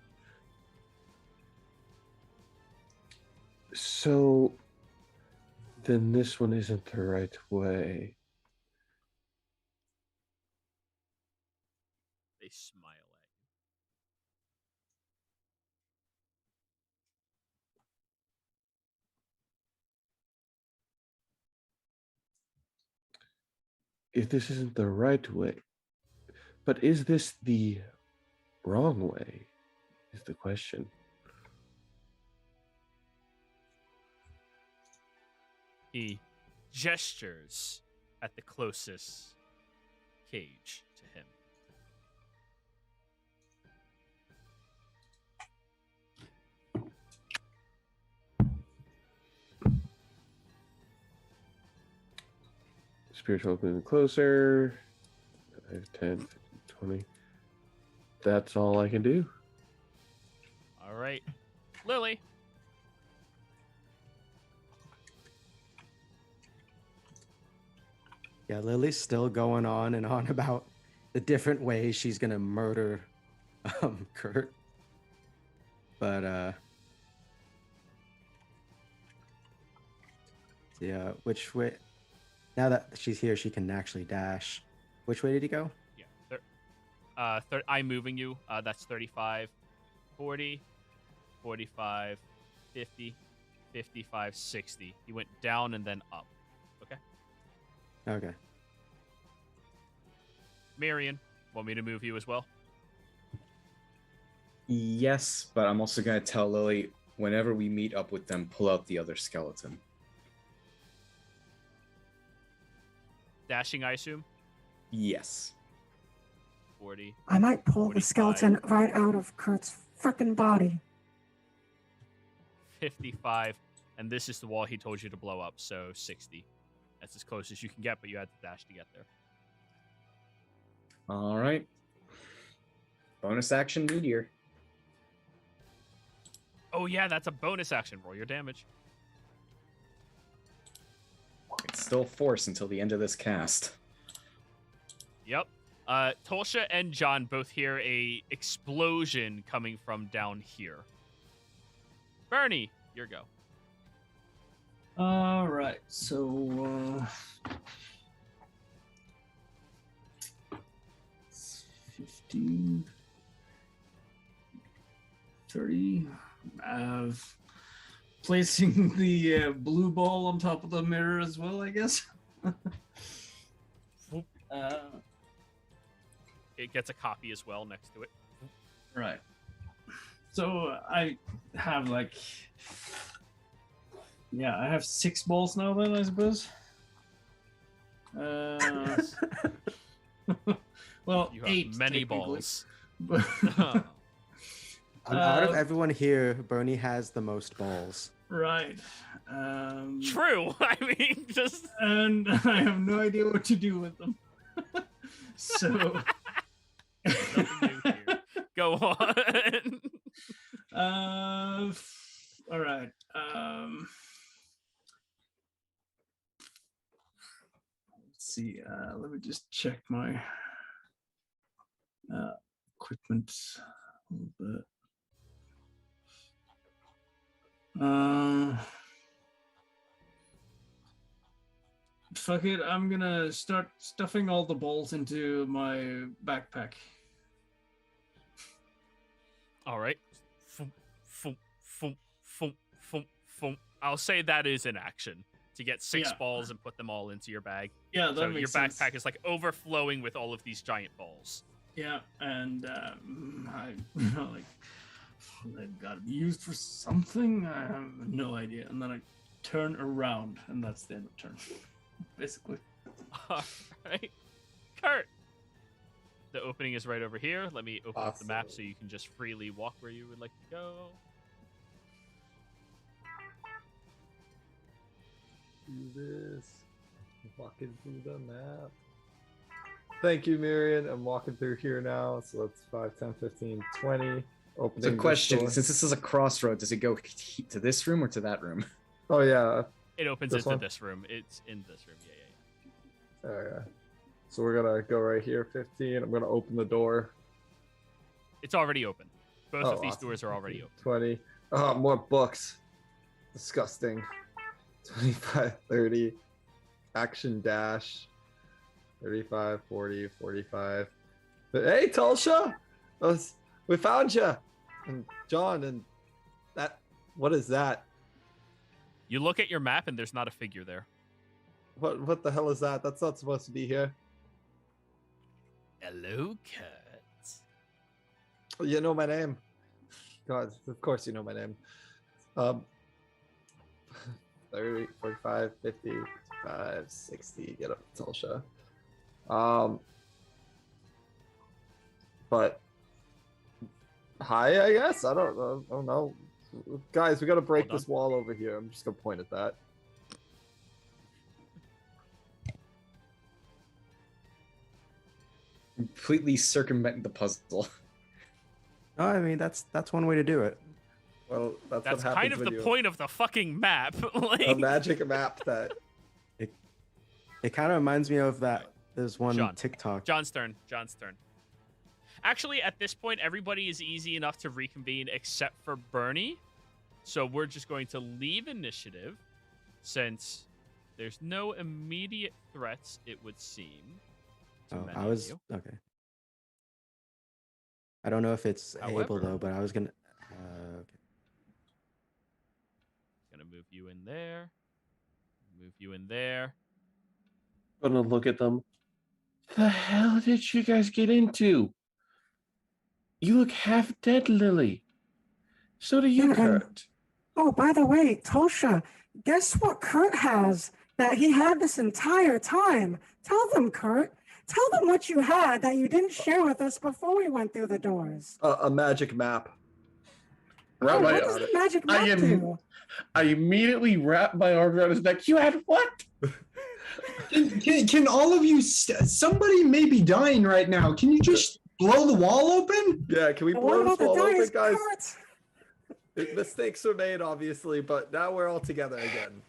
So then this one isn't the right way. They smile at If this isn't the right way, but is this the wrong way? Is the question. He gestures at the closest cage to him. Spiritual moving closer. 5, 10, 15, 20. That's all I can do. All right. Lily. Yeah, Lily's still going on and on about the different ways she's gonna murder Kurt. But yeah, which way? Now that she's here, she can actually dash. Which way did he go? Yeah. I'm moving you. That's 35, 40, 45, 50, 55, 60. He went down and then up. Okay. Okay. Marion, want me to move you as well? Yes, but I'm also going to tell Lily, whenever we meet up with them, pull out the other skeleton. Dashing, I assume? Yes. 40. I might pull 45. the skeleton right out of Kurt's frickin' body. 55. And this is the wall he told you to blow up, so 60. That's as close as you can get, but you had to dash to get there. All right. Bonus action meteor. Oh, yeah, that's a bonus action. Roll your damage. It's still force until the end of this cast. Yep. Tolsha and John both hear a explosion coming from down here. Bernie, your go. All right, so 15, 30. Placing the blue ball on top of the mirror as well, I guess. It gets a copy as well next to it. Right. So I have I have 6 balls now then, I suppose. Well, You have 8 many technically. balls. But Out of everyone here, Bernie has the most balls. right. True. I mean, just And I have no idea what to do with them. So nothing new here. Go on. all right. Let's see. Let me just check my equipment a little bit. Fuck it. I'm gonna start stuffing all the balls into my backpack. All right. Foom, foom, foom, foom, foom, foom. I'll say that is an action to get 6 Yeah. balls and put them all into your bag. Yeah, that So your makes backpack sense. is like overflowing with all of these giant balls. Yeah, and I like they've got to be used for something. I have no idea. And then I turn around, and that's the end of turn, basically. All right, Kurt. The opening is right over here. Let me open up the map so you can just freely walk where you would like to go. Do this. Walking through the map. Thank you, Miriam. I'm walking through here now. So that's 5, 10, 15, 20. Opening So, this question: door. since this is a crossroad, does it go to this room or to that room? Oh yeah. It opens This into one? this room. It's in this room. Yeah. Oh yeah. So we're gonna go right here. 15. I'm gonna open the door. It's already open. Both of these awesome. doors are already open. 20. Oh, more books. Disgusting. 25, 30. Action dash. 35, 40, 45. But, hey, Tulsha! We found you! And John, and that. What is that? You look at your map and there's not a figure there. What the hell is that? That's not supposed to be here. Hello, Kurt. You know my name. God, of course you know my name. 30, 45, 50, 55, 60. Get up, Tulsha. But hi, I guess. I don't know. Guys, we gotta break Hold this wall over here. I'm just gonna point at that. Completely circumvent the puzzle. Oh, I mean that's one way to do it. Well, that's what That's happens kind of when the you point of the fucking map. Like, a magic map that. It kind of reminds me of that. There's one John. TikTok. John's turn. John's turn. Actually, at this point, everybody is easy enough to reconvene except for Bernie. So we're just going to leave initiative since there's no immediate threats, it would seem. To Oh, many I of was you. okay. I don't know if it's able However- though, but I was gonna. Okay. Gonna move you in there. Move you in there. Gonna look at them. The hell did you guys get into? You look half dead, Lily. So do you, Yeah, and- Kurt. Oh, by the way, Tosha, guess what Kurt has that he had this entire time? Tell them, Kurt. Tell them what you had that you didn't share with us before we went through the doors. A magic map. Oh, Wrap my- what does the magic I map am- do? I immediately wrapped my arm around his neck. You had what? Can all of you? Somebody may be dying right now. Can you just blow the wall open? Yeah, can we What blow about this the wall open, dice, guys? Kurt? Mistakes were made, obviously, but now we're all together again.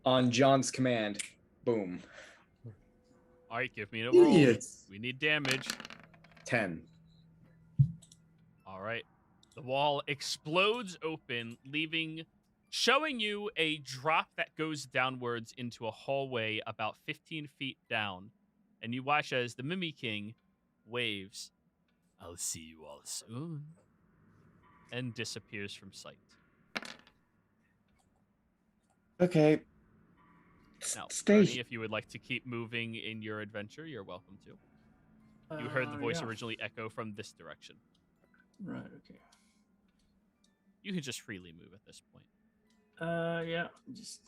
On John's command, boom. All right, give me a roll. Idiots. We need damage. 10. All right. The wall explodes open, showing you a drop that goes downwards into a hallway about 15 feet down. And you watch as the Mimi King waves, "I'll see you all soon," and disappears from sight. Okay. Now, Stay. Bernie, if you would like to keep moving in your adventure, you're welcome to. You heard the voice Yeah. originally echo from this direction. Right, okay. You can just freely move at this point. Yeah, just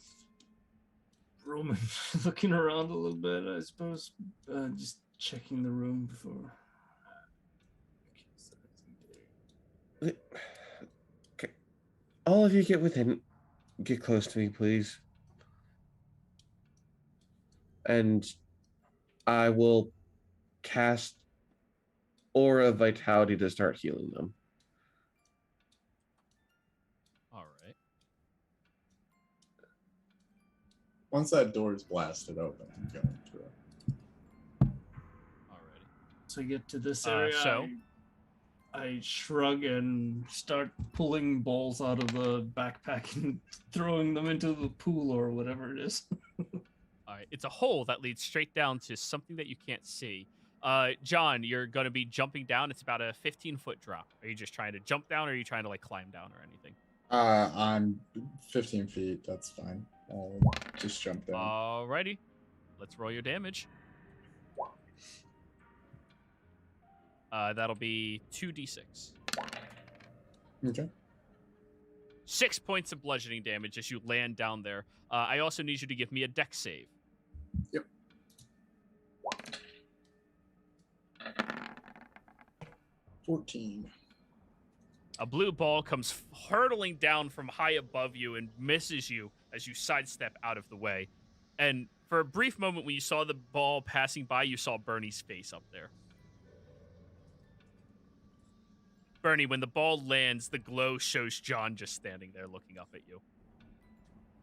roaming, looking around a little bit, I suppose. Just checking the room before. Okay. All of you get within. Get close to me, please. And I will cast Aura Vitality to start healing them. All right. Once that door is blasted open, I'm going to it. Alrighty. So I get to this area. so? I shrug and start pulling balls out of the backpack and throwing them into the pool or whatever it is. All right. It's a hole that leads straight down to something that you can't see. John, you're going to be jumping down. It's about a 15-foot drop. Are you just trying to jump down, or are you trying to like climb down or anything? I'm 15 feet. That's fine. I'll just jump down. Alrighty. Let's roll your damage. That'll be 2d6. Okay. 6 points of bludgeoning damage as you land down there. I also need you to give me a dex save. Yep. 14. A blue ball comes hurtling down from high above you and misses you as you sidestep out of the way. And for a brief moment, when you saw the ball passing by, you saw Bernie's face up there. Bernie, when the ball lands, the glow shows John just standing there looking up at you.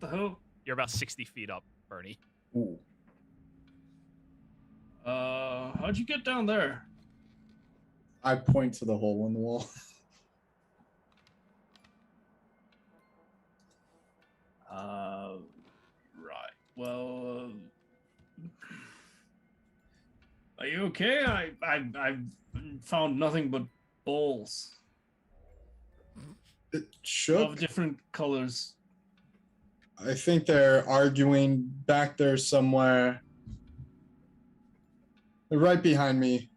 The hell? You're about 60 feet up, Bernie. Ooh. How'd you get down there? I point to the hole in the wall. Right. Well, are you okay? I found nothing but balls It shook. of different colors. I think they're arguing back there somewhere. They're right behind me.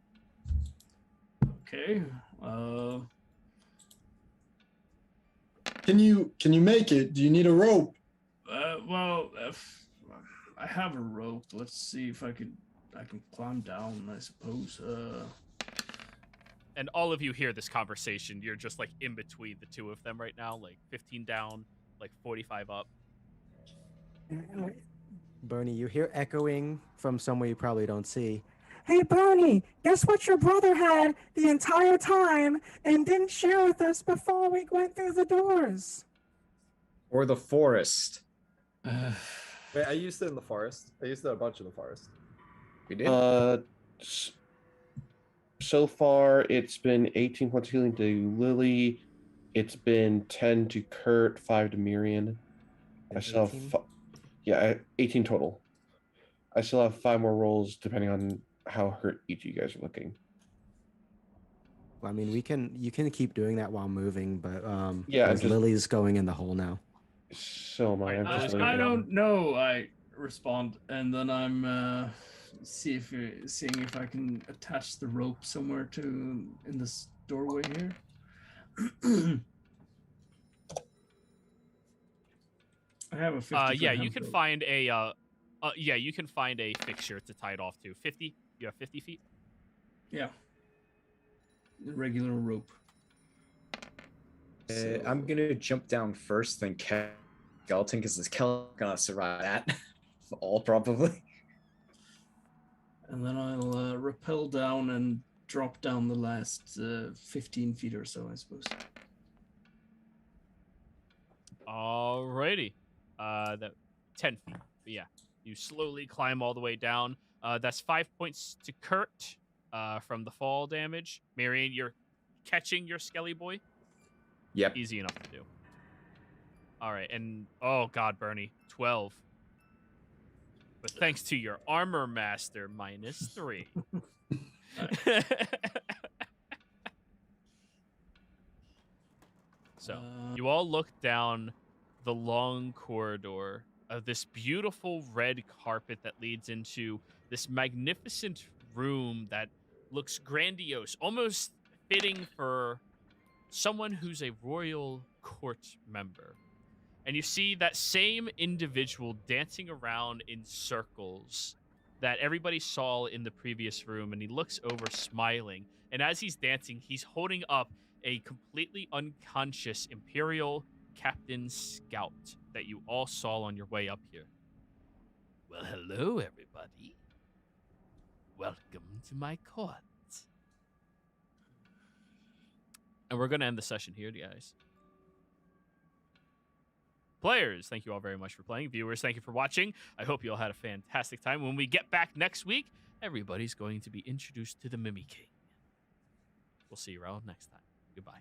Okay. Can you make it? Do you need a rope? Well, if I have a rope. Let's see if I can climb down, I suppose. And all of you hear this conversation. You're just like in between the two of them right now, like 15 down, like 45 up. Bernie, you hear echoing from somewhere you probably don't see. Hey, Bernie, guess what your brother had the entire time and didn't share with us before we went through the doors? Or the forest. Wait, I used it in the forest. I used it a bunch in the forest. We did. So far, it's been 18 points healing to Lily. It's been 10 to Kurt, 5 to Miriam. I still have 18 total. I still have 5 more rolls depending on how hurt each of you guys are looking. Well, I mean, you can keep doing that while moving, but Yeah, because Lily's going in the hole now. So am I. I'm just I don't know. I respond, and then I'm seeing if I can attach the rope somewhere to in this doorway here. I have a 50. Yeah, you can find a you can find a fixture to tie it off to. 50? You have 50 feet? Yeah. The regular rope. I'm gonna jump down first, then skeleton, because the skeleton gonna survive that. All probably. And then I'll rappel down and drop down the last 15 feet or so, I suppose. Alrighty. That 10 feet. But yeah, you slowly climb all the way down. That's 5 points to Kurt from the fall damage. Marion, you're catching your Skelly boy. Yep. Easy enough to do. All right, and oh god, Bernie, 12. But thanks to your armor master, -3. So you all look down the long corridor of this beautiful red carpet that leads into this magnificent room that looks grandiose, almost fitting for someone who's a royal court member. And you see that same individual dancing around in circles that everybody saw in the previous room, and he looks over smiling. And as he's dancing, he's holding up a completely unconscious Imperial Captain Scout that you all saw on your way up here. Well, hello, everybody. Welcome to my court. And we're going to end the session here, guys. Players, thank you all very much for playing. Viewers, thank you for watching. I hope you all had a fantastic time. When we get back next week, everybody's going to be introduced to the Mimi King. We'll see you all next time. Goodbye.